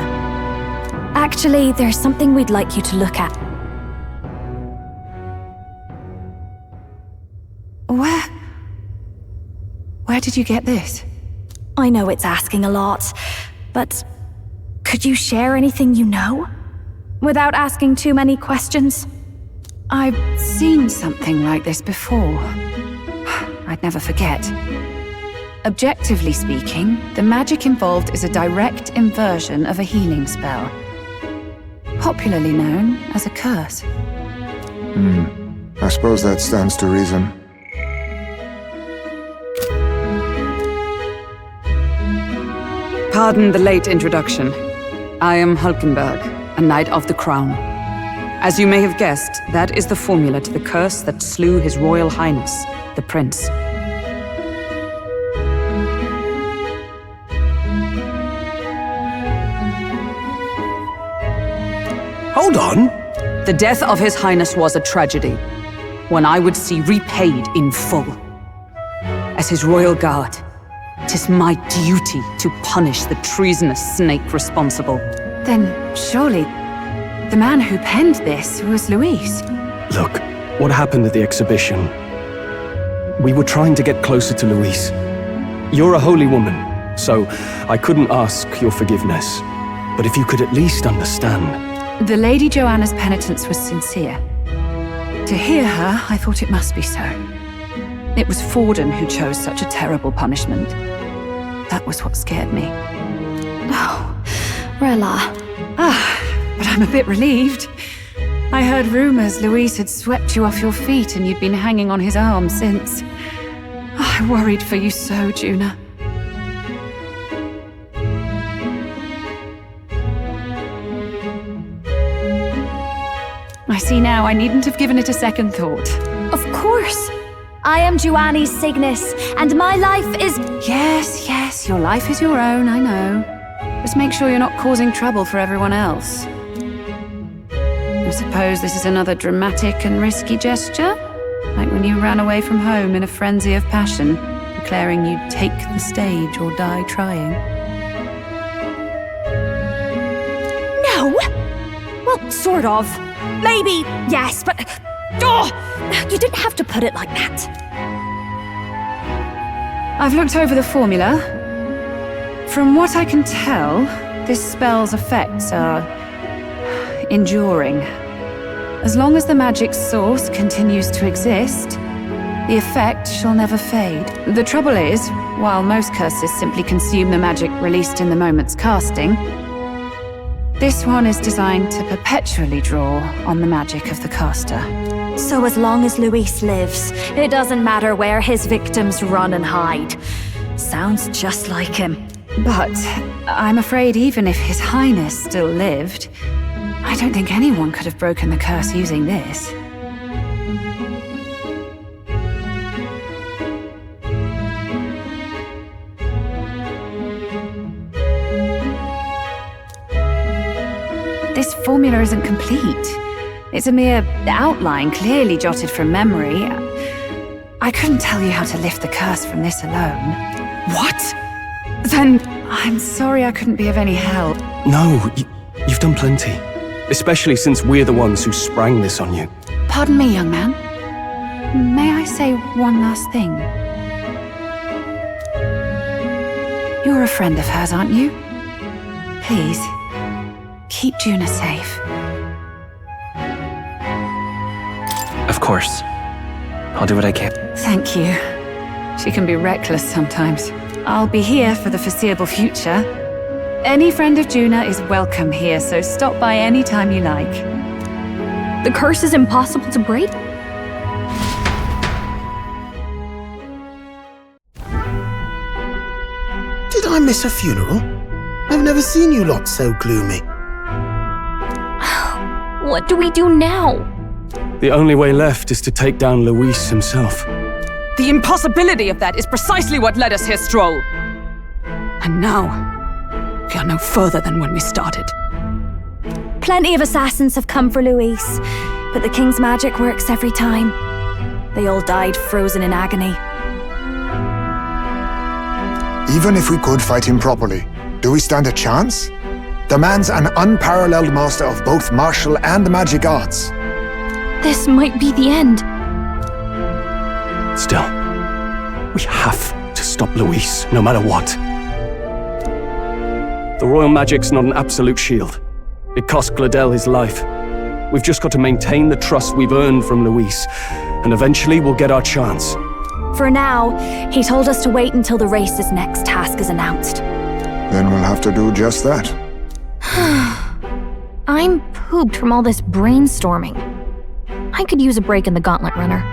Actually, there's something we'd like you to look at. Where did you get this? I know it's asking a lot, but could you share anything you know? Without asking too many questions? I've seen something like this before. I'd never forget. Objectively speaking, the magic involved is a direct inversion of a healing spell. Popularly known as a curse. I suppose that stands to reason. Pardon the late introduction. I am Hulkenberg, a Knight of the Crown. As you may have guessed, that is the formula to the curse that slew His Royal Highness, the Prince. Hold on! The death of His Highness was a tragedy, one I would see repaid in full. As His Royal Guard, 'tis my duty to punish the treasonous snake responsible. Then, surely, the man who penned this was Luis. Look, what happened at the exhibition? We were trying to get closer to Luis. You're a holy woman, so I couldn't ask your forgiveness. But if you could at least understand. The Lady Joanna's penitence was sincere. To hear her, I thought it must be so. It was Forden who chose such a terrible punishment. That was what scared me. Oh, Rella. But I'm a bit relieved. I heard rumors Luis had swept you off your feet and you'd been hanging on his arm since. I worried for you so, Juna. I see now I needn't have given it a second thought. Of course. I am Juani's Cygnus, and my life is... Yes, your life is your own, I know. Just make sure you're not causing trouble for everyone else. I suppose this is another dramatic and risky gesture? Like when you ran away from home in a frenzy of passion? declaring you'd take the stage or die trying. No! Well, sort of. Maybe, yes, but... Oh, you didn't have to put it like that. I've looked over the formula. From what I can tell, this spell's effects are enduring. As long as the magic source continues to exist, the effect shall never fade. The trouble is, while most curses simply consume the magic released in the moment's casting, this one is designed to perpetually draw on the magic of the caster. So as long as Luis lives, it doesn't matter where his victims run and hide. Sounds just like him. But I'm afraid even if His Highness still lived, I don't think anyone could have broken the curse using this. This formula isn't complete. It's a mere outline, clearly jotted from memory. I couldn't tell you how to lift the curse from this alone. What? Then I'm sorry I couldn't be of any help. No, you've done plenty. Especially since we're the ones who sprang this on you. Pardon me, young man. May I say one last thing? You're a friend of hers, aren't you? Please, keep Juna safe. Of course. I'll do what I can. Thank you. She can be reckless sometimes. I'll be here for the foreseeable future. Any friend of Juna is welcome here, so stop by any time you like. The curse is impossible to break? Did I miss a funeral? I've never seen you lot so gloomy. What do we do now? The only way left is to take down Luis himself. The impossibility of that is precisely what led us here, Stroll. And now, we are no further than when we started. Plenty of assassins have come for Luis, but the king's magic works every time. They all died frozen in agony. Even if we could fight him properly, do we stand a chance? The man's an unparalleled master of both martial and magic arts. This might be the end. Still, we have to stop Luis, no matter what. The royal magic's not an absolute shield. It cost Gladel his life. We've just got to maintain the trust we've earned from Luis, and eventually we'll get our chance. For now, he told us to wait until the race's next task is announced. Then we'll have to do just that. I'm pooped from all this brainstorming. I could use a break in the gauntlet runner.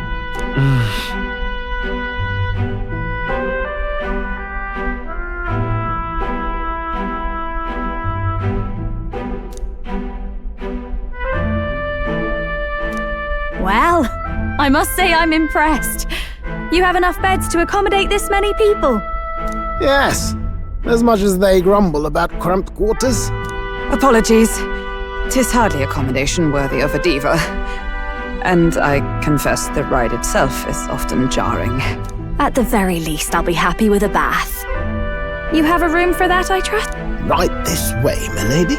Well, I must say I'm impressed. You have enough beds to accommodate this many people? Yes, as much as they grumble about cramped quarters. Apologies. 'Tis hardly accommodation worthy of a diva. And I confess the ride itself is often jarring. At the very least, I'll be happy with a bath. You have a room for that, I trust? Right this way, milady.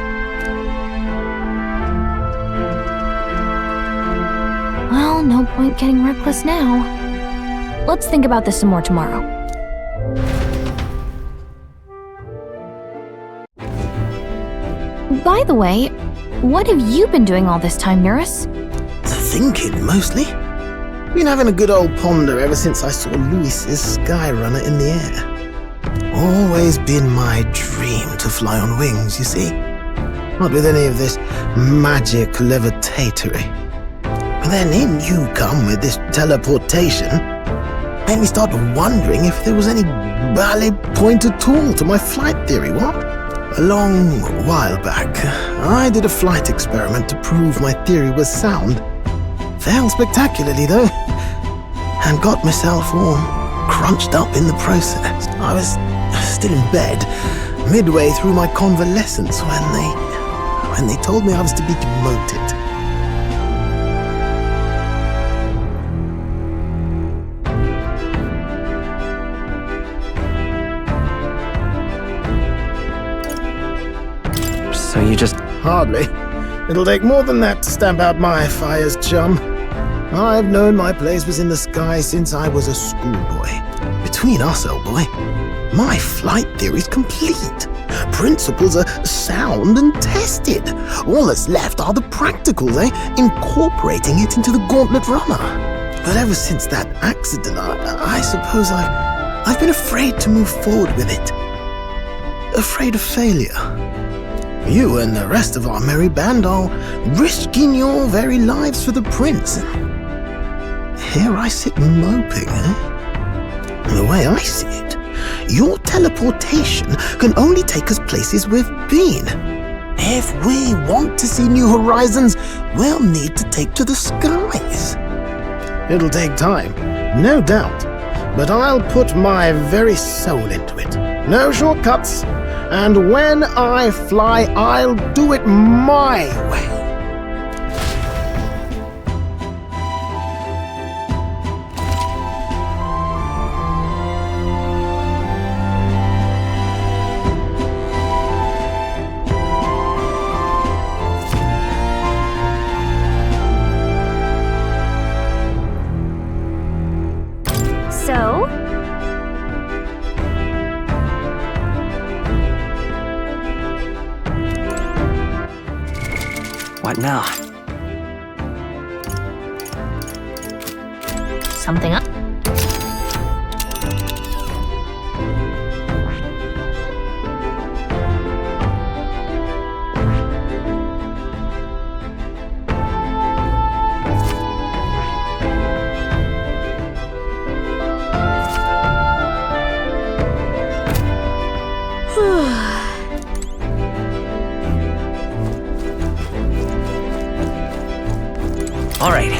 Well, no point getting reckless now. Let's think about this some more tomorrow. By the way, what have you been doing all this time, Eurus? Thinking, mostly. Been having a good old ponder ever since I saw Luis's Skyrunner in the air. Always been my dream to fly on wings, you see. Not with any of this magic levitatory. But then in you come with this teleportation. Made me start wondering if there was any valid point at all to my flight theory, what? A long while back, I did a flight experiment to prove my theory was sound. Failed spectacularly, though, and got myself all crunched up in the process. I was still in bed, midway through my convalescence, when they told me I was to be demoted. So you just... Hardly. It'll take more than that to stamp out my fires, chum. I've known my place was in the sky since I was a schoolboy. Between us, old boy, my flight theory's complete. Principles are sound and tested. All that's left are the practicals, incorporating it into the Gauntlet Runner. But ever since that accident, I suppose I've been afraid to move forward with it. Afraid of failure. You and the rest of our merry band are risking your very lives for the prince. Here I sit moping, The way I see it, your teleportation can only take us places we've been. If we want to see new horizons, we'll need to take to the skies. It'll take time, no doubt, but I'll put my very soul into it. No shortcuts. And when I fly, I'll do it my way. So? What now? Something up? All right.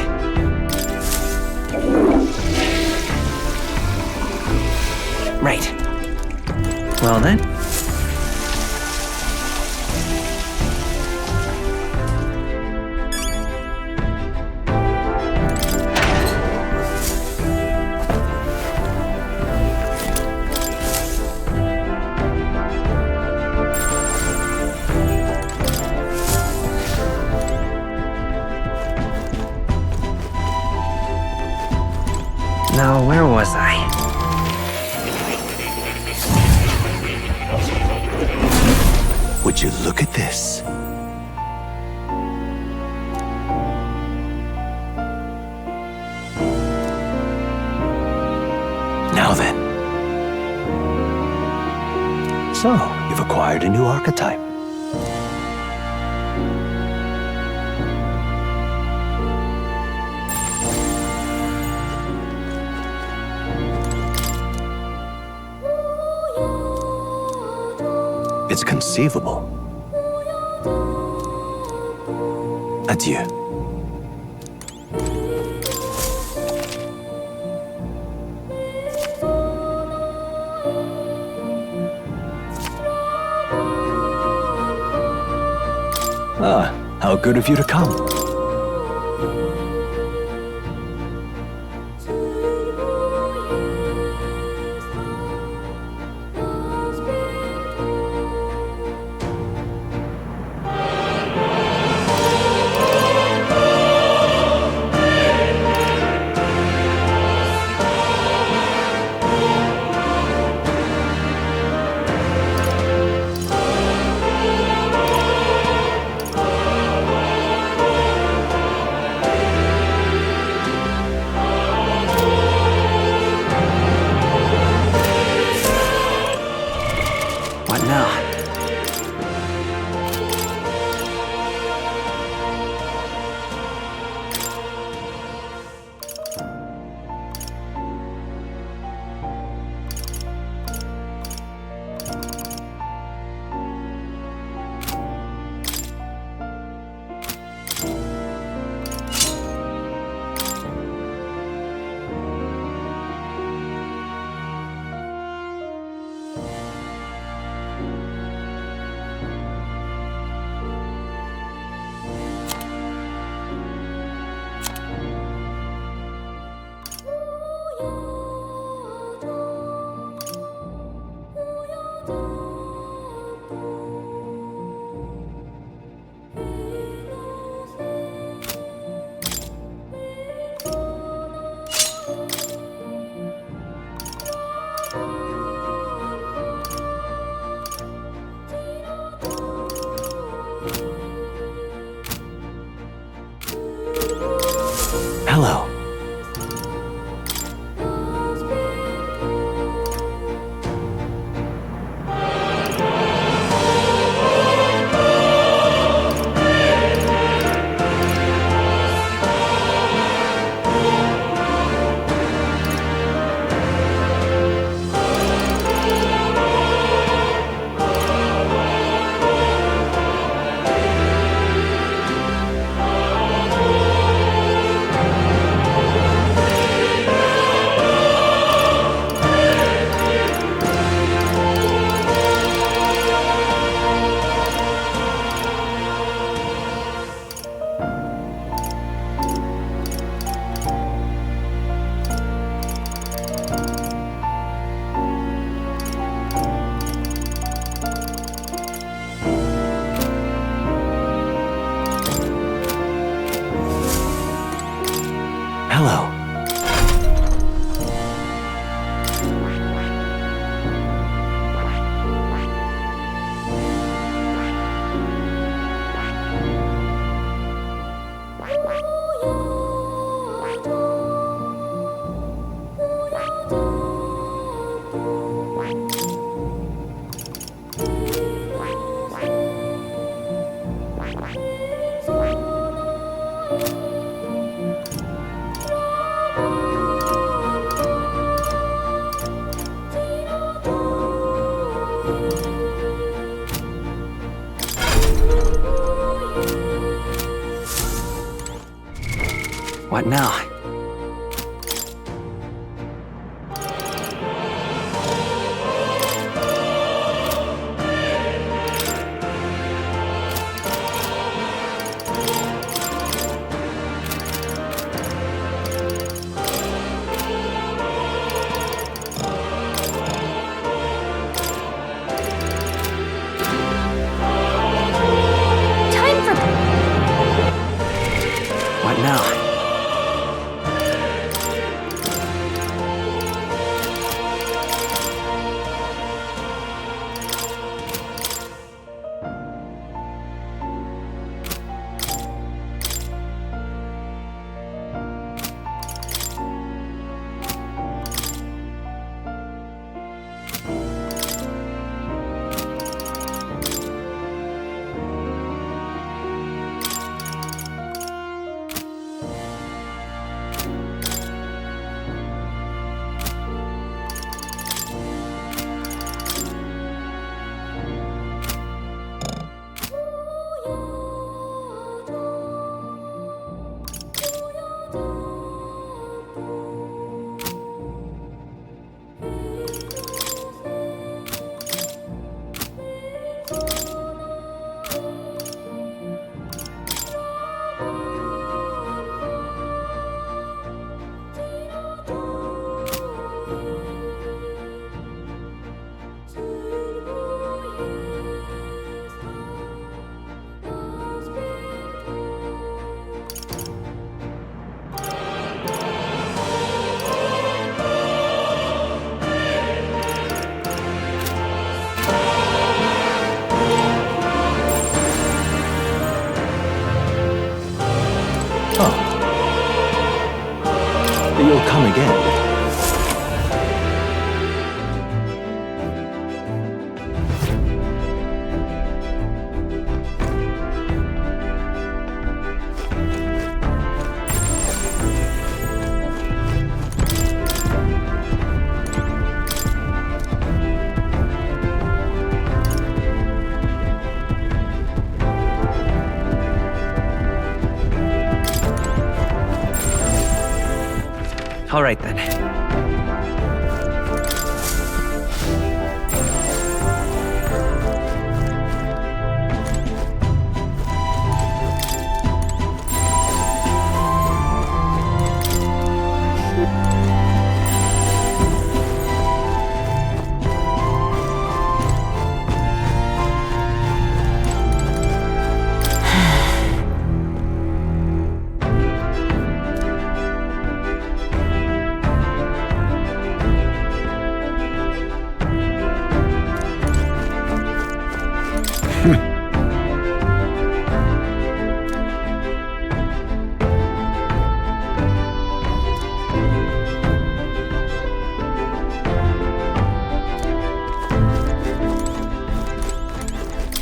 Right. Well then. Now, where was I? Would you look at this? Now then. So, you've acquired a new archetype. It's conceivable. Adieu. Ah, how good of you to come. What now? What now? You'll come again. All right then.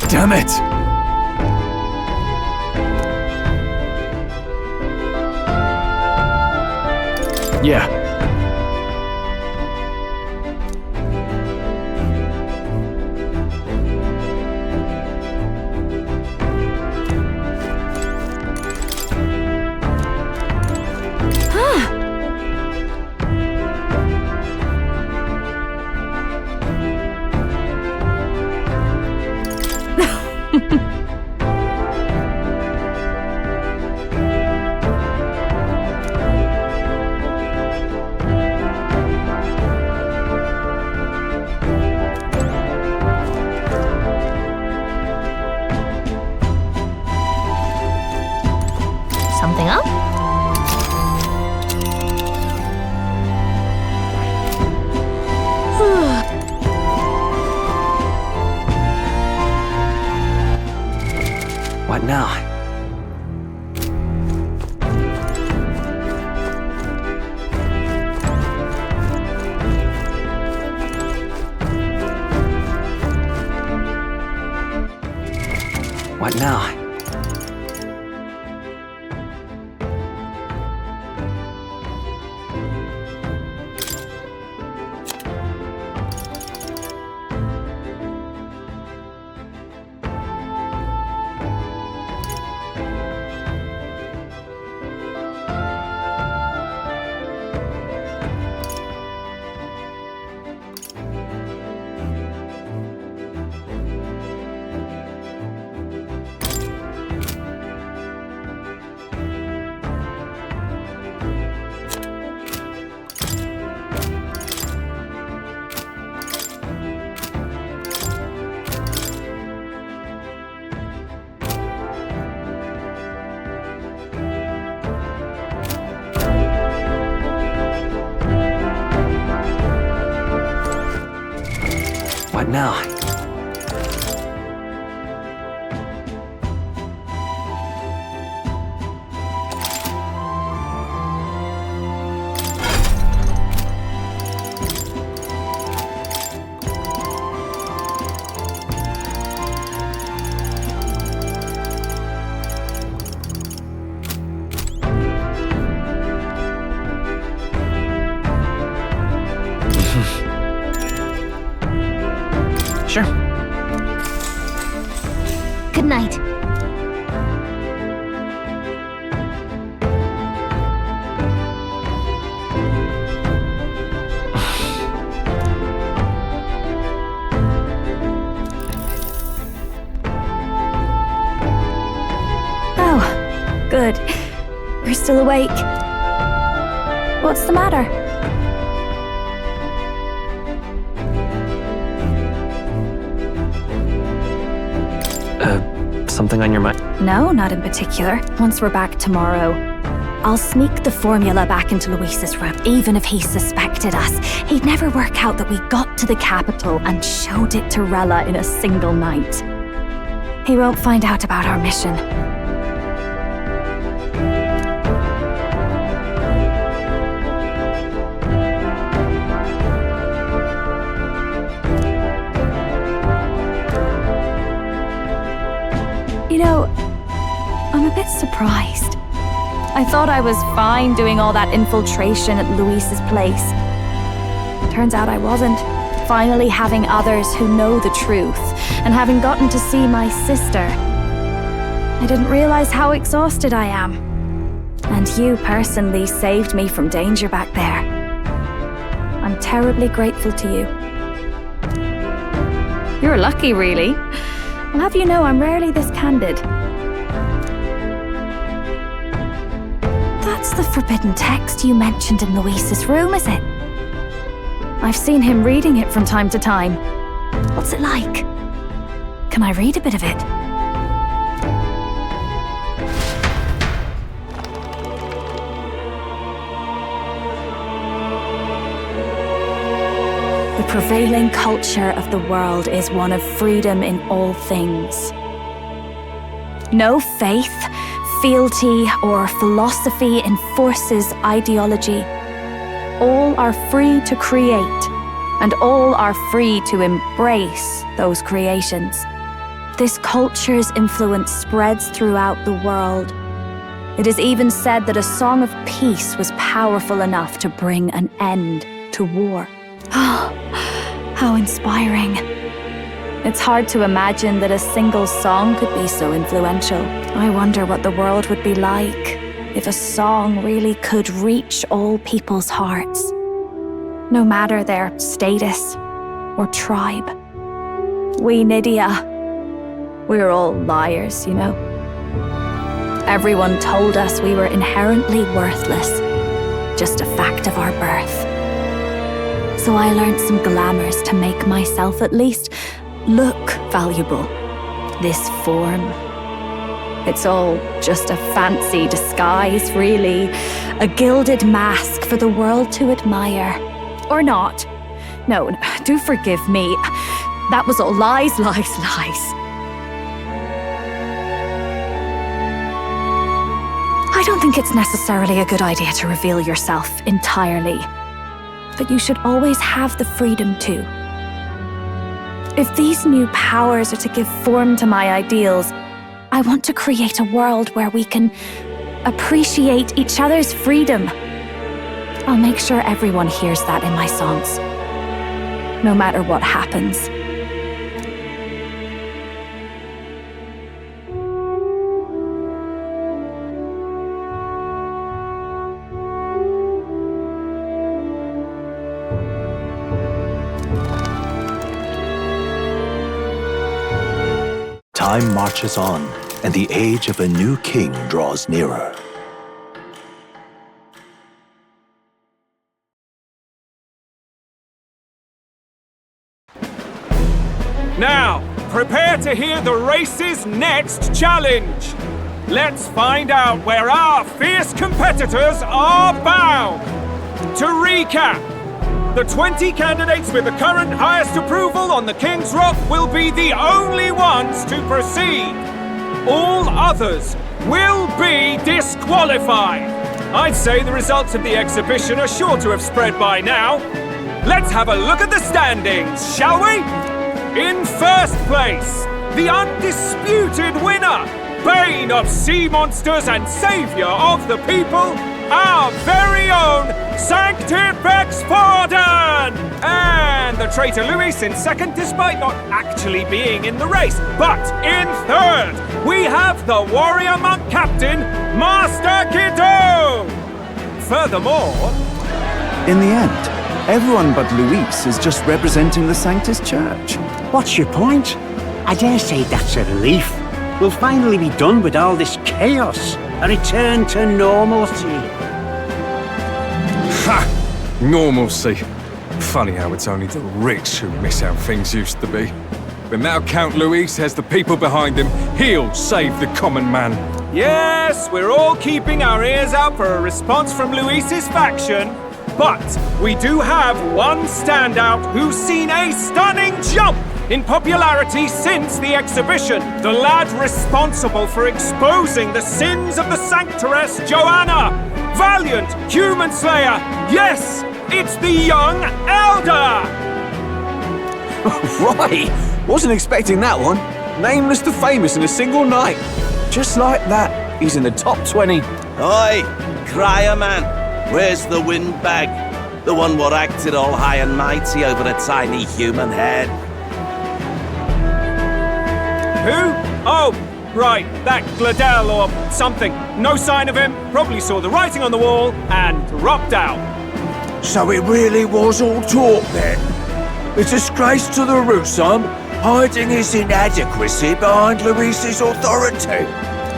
Damn it! Yeah. Something up? What now? What now? What now? Sure. Good night. Oh, good. You're still awake. What's the matter? Something on your mind? No, not in particular. Once we're back tomorrow, I'll sneak the formula back into Luis's room. Even if he suspected us, he'd never work out that we got to the capital and showed it to Rella in a single night. He won't find out about our mission. You know, I'm a bit surprised. I thought I was fine doing all that infiltration at Luis's place. Turns out I wasn't. Finally having others who know the truth, and having gotten to see my sister, I didn't realize how exhausted I am. And you personally saved me from danger back there. I'm terribly grateful to you. You're lucky, really. I'll have you know I'm rarely this candid. That's the forbidden text you mentioned in Luis's room, is it? I've seen him reading it from time to time. What's it like? Can I read a bit of it? The prevailing culture of the world is one of freedom in all things. No faith, fealty, or philosophy enforces ideology. All are free to create, and all are free to embrace those creations. This culture's influence spreads throughout the world. It is even said that a song of peace was powerful enough to bring an end to war. Oh, how inspiring. It's hard to imagine that a single song could be so influential. I wonder what the world would be like if a song really could reach all people's hearts, no matter their status or tribe. We Nydia, we're all liars, you know. Everyone told us we were inherently worthless, just a fact of our birth. So I learned some glamours to make myself at least look valuable. This form, it's all just a fancy disguise, really. A gilded mask for the world to admire. Or not. No, do forgive me. That was all lies, lies, lies. I don't think it's necessarily a good idea to reveal yourself entirely. But you should always have the freedom to. If these new powers are to give form to my ideals, I want to create a world where we can appreciate each other's freedom. I'll make sure everyone hears that in my songs, no matter what happens. Time marches on, and the age of a new king draws nearer. Now, prepare to hear the race's next challenge. Let's find out where our fierce competitors are bound. To recap, The 20 candidates with the current highest approval on the King's Rock will be the only ones to proceed. All others will be disqualified. I'd say the results of the exhibition are sure to have spread by now. Let's have a look at the standings, shall we? In first place, the undisputed winner, bane of sea monsters and savior of the people, our very own Sanctifex Forden! And the traitor Luis in second, despite not actually being in the race. But in third, we have the warrior monk captain, Master Kiddo! Furthermore... In the end, everyone but Luis is just representing the Sanctus Church. What's your point? I dare say that's a relief. We'll finally be done with all this chaos. A return to normalcy. Ha! Normalcy. Funny how it's only the rich who miss how things used to be. But now Count Luis has the people behind him. He'll save the common man. Yes, we're all keeping our ears out for a response from Luis's faction. But we do have one standout who's seen a stunning jump in popularity since the exhibition. The lad responsible for exposing the sins of the Sanctoress Joanna. Valiant human slayer. Yes, it's the young elder. Right. Wasn't expecting that one. Nameless to famous in a single night. Just like that, he's in the top 20. Oi, crier man. Where's the windbag? The one what acted all high and mighty over a tiny human head. Who? Oh, right, that Gladel or something. No sign of him, probably saw the writing on the wall and dropped out. So it really was all talk then? A disgrace to the Rusum, hiding his inadequacy behind Luis's authority.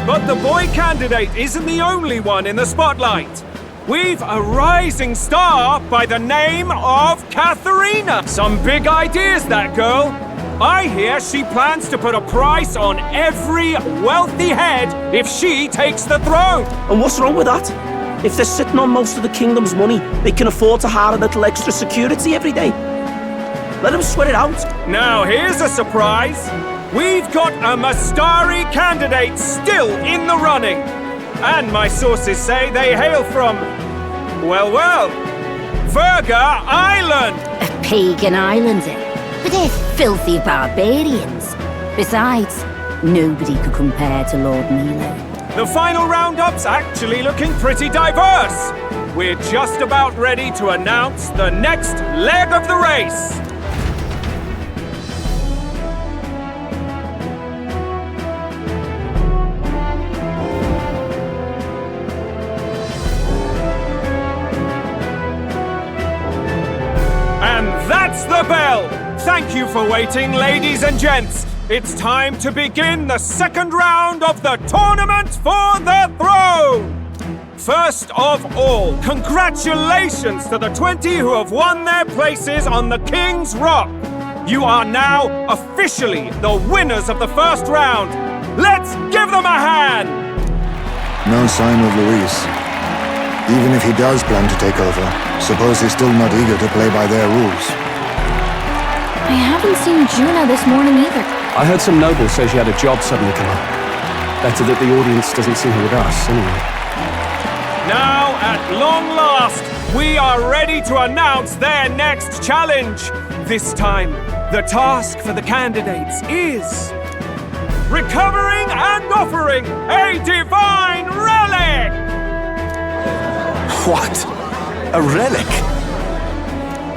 But the boy candidate isn't the only one in the spotlight. We've a rising star by the name of Katharina. Some big ideas, that girl. I hear she plans to put a price on every wealthy head if she takes the throne. And what's wrong with that? If they're sitting on most of the kingdom's money, they can afford to hire a little extra security every day. Let them sweat it out. Now here's a surprise. We've got a Mastari candidate still in the running. And my sources say they hail from, well, Verga Island. A pagan island, eh? But they're filthy barbarians. Besides, nobody could compare to Lord Milo. The final roundup's actually looking pretty diverse. We're just about ready to announce the next leg of the race. And that's the bell! Thank you for waiting, ladies and gents. It's time to begin the second round of the tournament for the throne! First of all, congratulations to the 20 who have won their places on the King's Rock. You are now officially the winners of the first round. Let's give them a hand! No sign of Luis. Even if he does plan to take over, suppose he's still not eager to play by their rules. I haven't seen Juna this morning either. I heard some nobles say she had a job suddenly come up. Better that the audience doesn't see her with us, anyway. Now, at long last, we are ready to announce their next challenge. This time, the task for the candidates is recovering and offering a divine relic! What? A relic?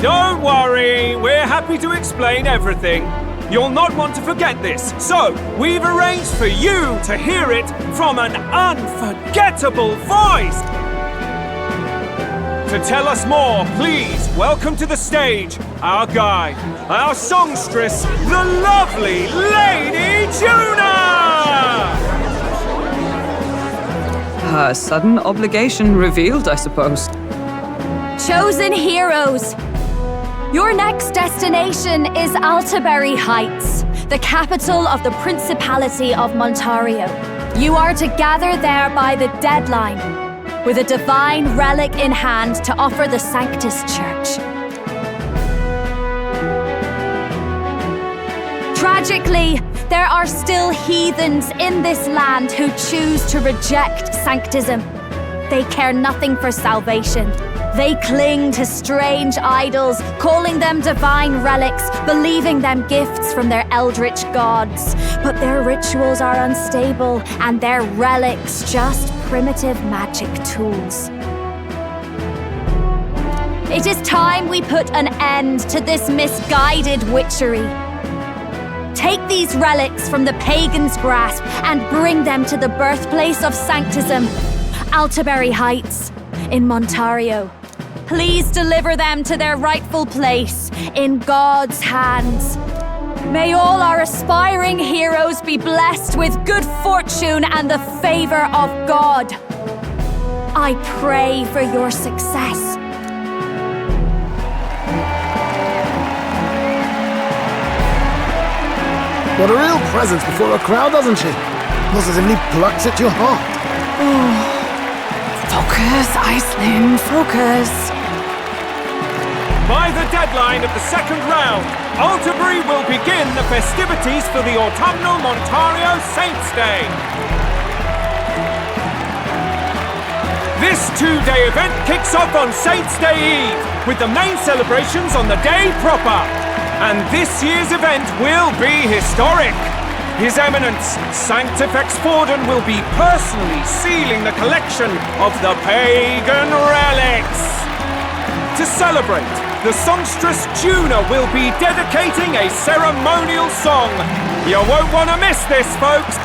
Don't worry, we're happy to explain everything. You'll not want to forget this, so we've arranged for you to hear it from an unforgettable voice. To tell us more, please welcome to the stage our guide, our songstress, the lovely Lady Juna! Her sudden obligation revealed, I suppose. Chosen heroes! Your next destination is Altaberry Heights, the capital of the Principality of Montario. You are to gather there by the deadline, with a divine relic in hand to offer the Sanctus Church. Tragically, there are still heathens in this land who choose to reject sanctism. They care nothing for salvation. They cling to strange idols, calling them divine relics, believing them gifts from their eldritch gods. But their rituals are unstable, and their relics just primitive magic tools. It is time we put an end to this misguided witchery. Take these relics from the pagan's grasp and bring them to the birthplace of sanctism, Altaberry Heights, in Montario. Please deliver them to their rightful place, in God's hands. May all our aspiring heroes be blessed with good fortune and the favor of God. I pray for your success. What a real presence before a crowd, doesn't she? Positively plucks at your heart. Oh. Focus, Iceland, focus. By the deadline of the second round, Altaberry will begin the festivities for the autumnal Montario Saints' Day. This two-day event kicks off on Saints' Day Eve, with the main celebrations on the day proper. And this year's event will be historic. His Eminence, Sanctifex Forden, will be personally sealing the collection of the pagan relics. To celebrate, the songstress Juna will be dedicating a ceremonial song. You won't want to miss this, folks.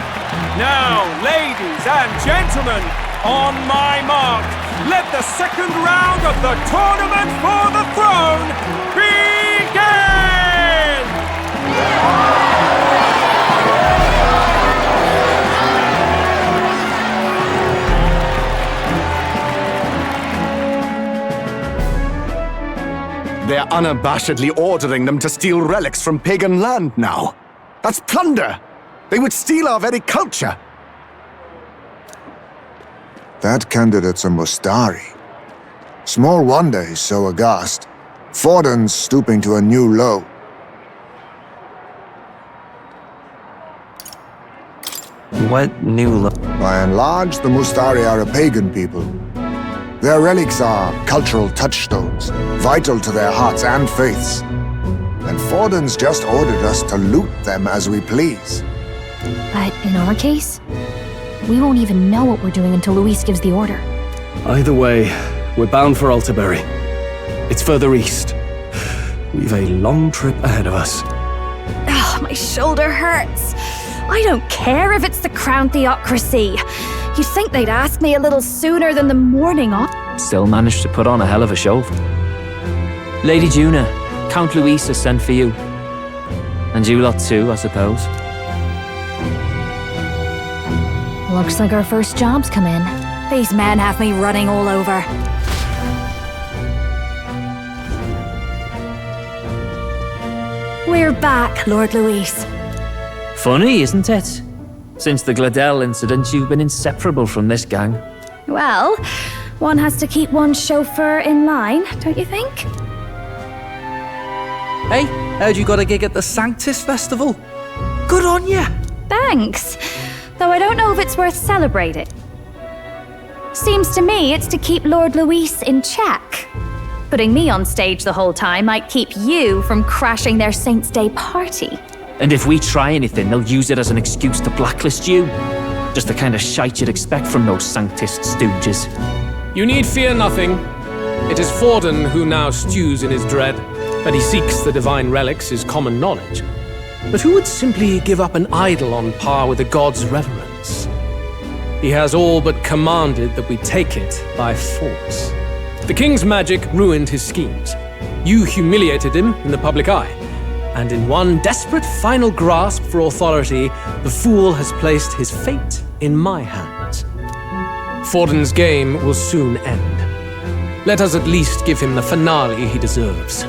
Now, ladies and gentlemen, on my mark, let the second round of the Tournament for the Throne begin! They're unabashedly ordering them to steal relics from pagan land now. That's plunder! They would steal our very culture! That candidate's a Mustari. Small wonder he's so aghast. Forden's stooping to a new low. What new low? By and large, the Mustari are a pagan people. Their relics are cultural touchstones, vital to their hearts and faiths. And Forden's just ordered us to loot them as we please. But in our case, we won't even know what we're doing until Luis gives the order. Either way, we're bound for Altaberry. It's further east. We've a long trip ahead of us. Oh, my shoulder hurts. I don't care if it's the Crown Theocracy. You'd think they'd ask me a little sooner than the morning off. Still managed to put on a hell of a show. Lady Juna, Count Luis has sent for you. And you lot too, I suppose. Looks like our first job's come in. These men have me running all over. We're back, Lord Luis. Funny, isn't it? Since the Gladel incident, you've been inseparable from this gang. Well, one has to keep one's chauffeur in line, don't you think? Hey, heard you got a gig at the Sanctis Festival? Good on ya! Thanks. Though I don't know if it's worth celebrating. Seems to me it's to keep Lord Luis in check. Putting me on stage the whole time might keep you from crashing their Saints' Day party. And if we try anything, they'll use it as an excuse to blacklist you. Just the kind of shite you'd expect from those Sanctist stooges. You need fear nothing. It is Forden who now stews in his dread. That he seeks the divine relics is common knowledge. But who would simply give up an idol on par with a god's reverence? He has all but commanded that we take it by force. The king's magic ruined his schemes. You humiliated him in the public eye. And in one desperate final grasp for authority, the fool has placed his fate in my hands. Forden's game will soon end. Let us at least give him the finale he deserves.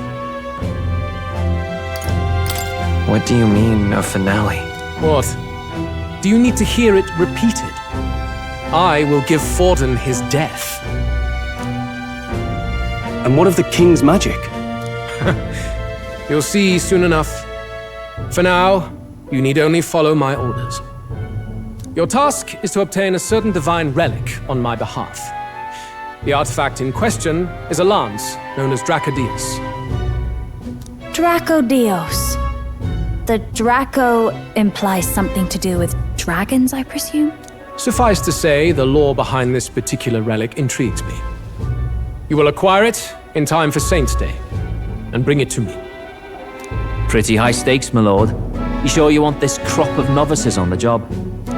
What do you mean, a finale? What? Do you need to hear it repeated? I will give Forden his death. And what of the king's magic? You'll see soon enough. For now, You need only follow my orders. Your task is to obtain a certain divine relic on my behalf. The artifact in question is a lance known as Dracodios. Dracodios. The Draco implies something to do with dragons, I presume? Suffice to say, the lore behind this particular relic intrigues me. You will acquire it in time for Saint's Day, and bring it to me. Pretty high stakes, my lord. You sure you want this crop of novices on the job?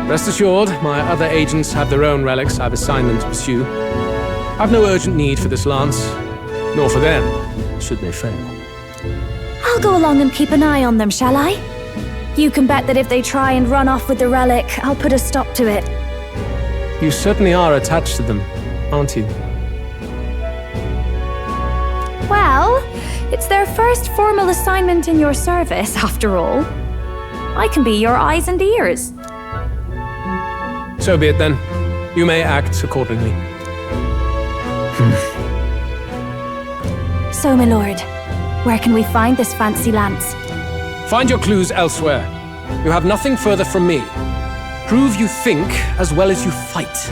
Rest assured, my other agents have their own relics I've assigned them to pursue. I've no urgent need for this lance, nor for them, should they fail. I'll go along and keep an eye on them, shall I? You can bet that if they try and run off with the relic, I'll put a stop to it. You certainly are attached to them, aren't you? Well, it's their first formal assignment in your service, after all. I can be your eyes and ears. So be it then. You may act accordingly. So, my lord, where can we find this fancy lance? Find your clues elsewhere. You have nothing further from me. Prove you think as well as you fight.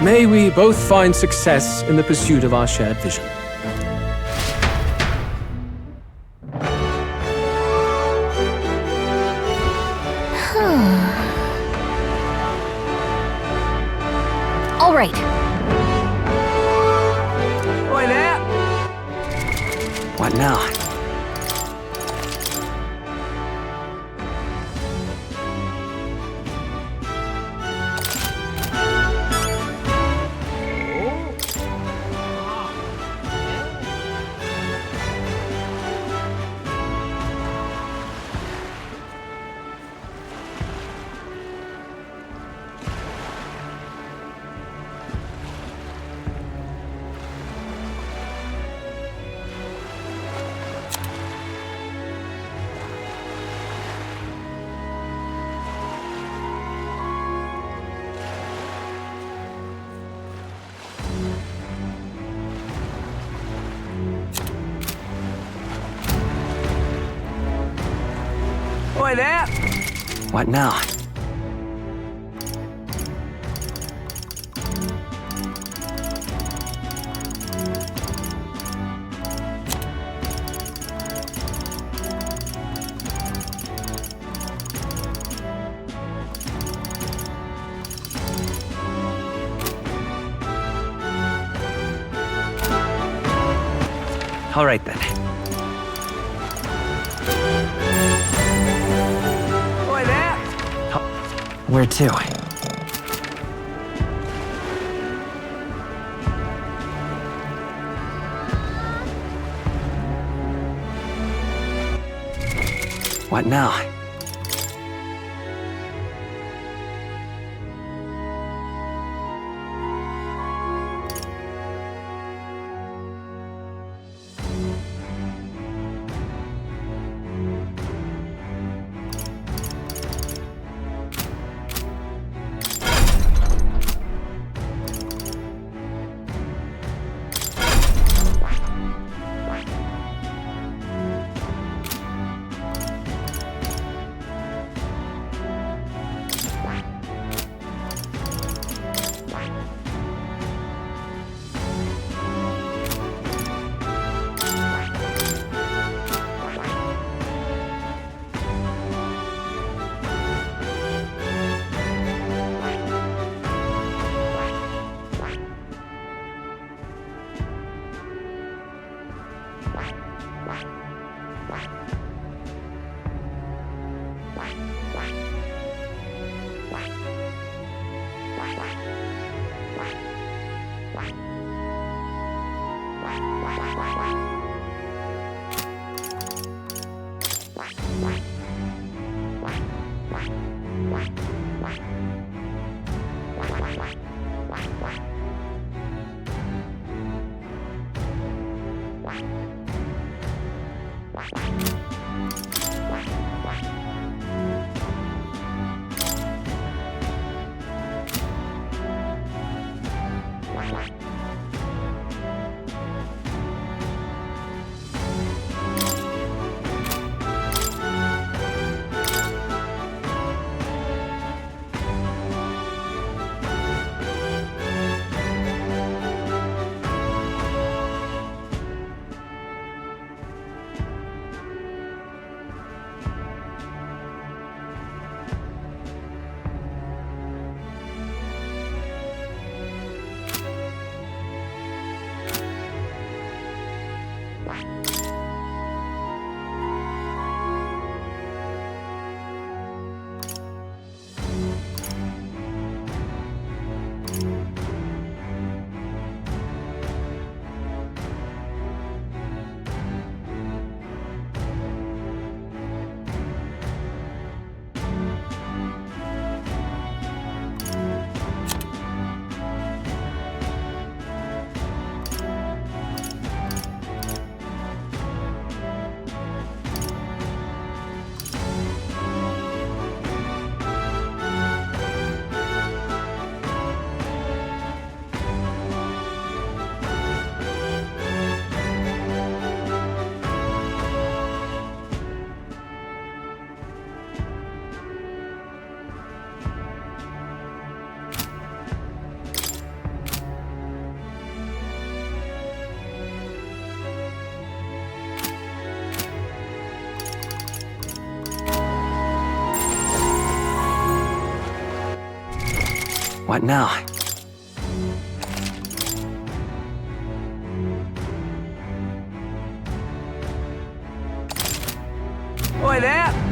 May we both find success in the pursuit of our shared vision. All right. Oi there! What now? Oi there! What now? All right then. Oi there! Where to? What now? What now? Oi there!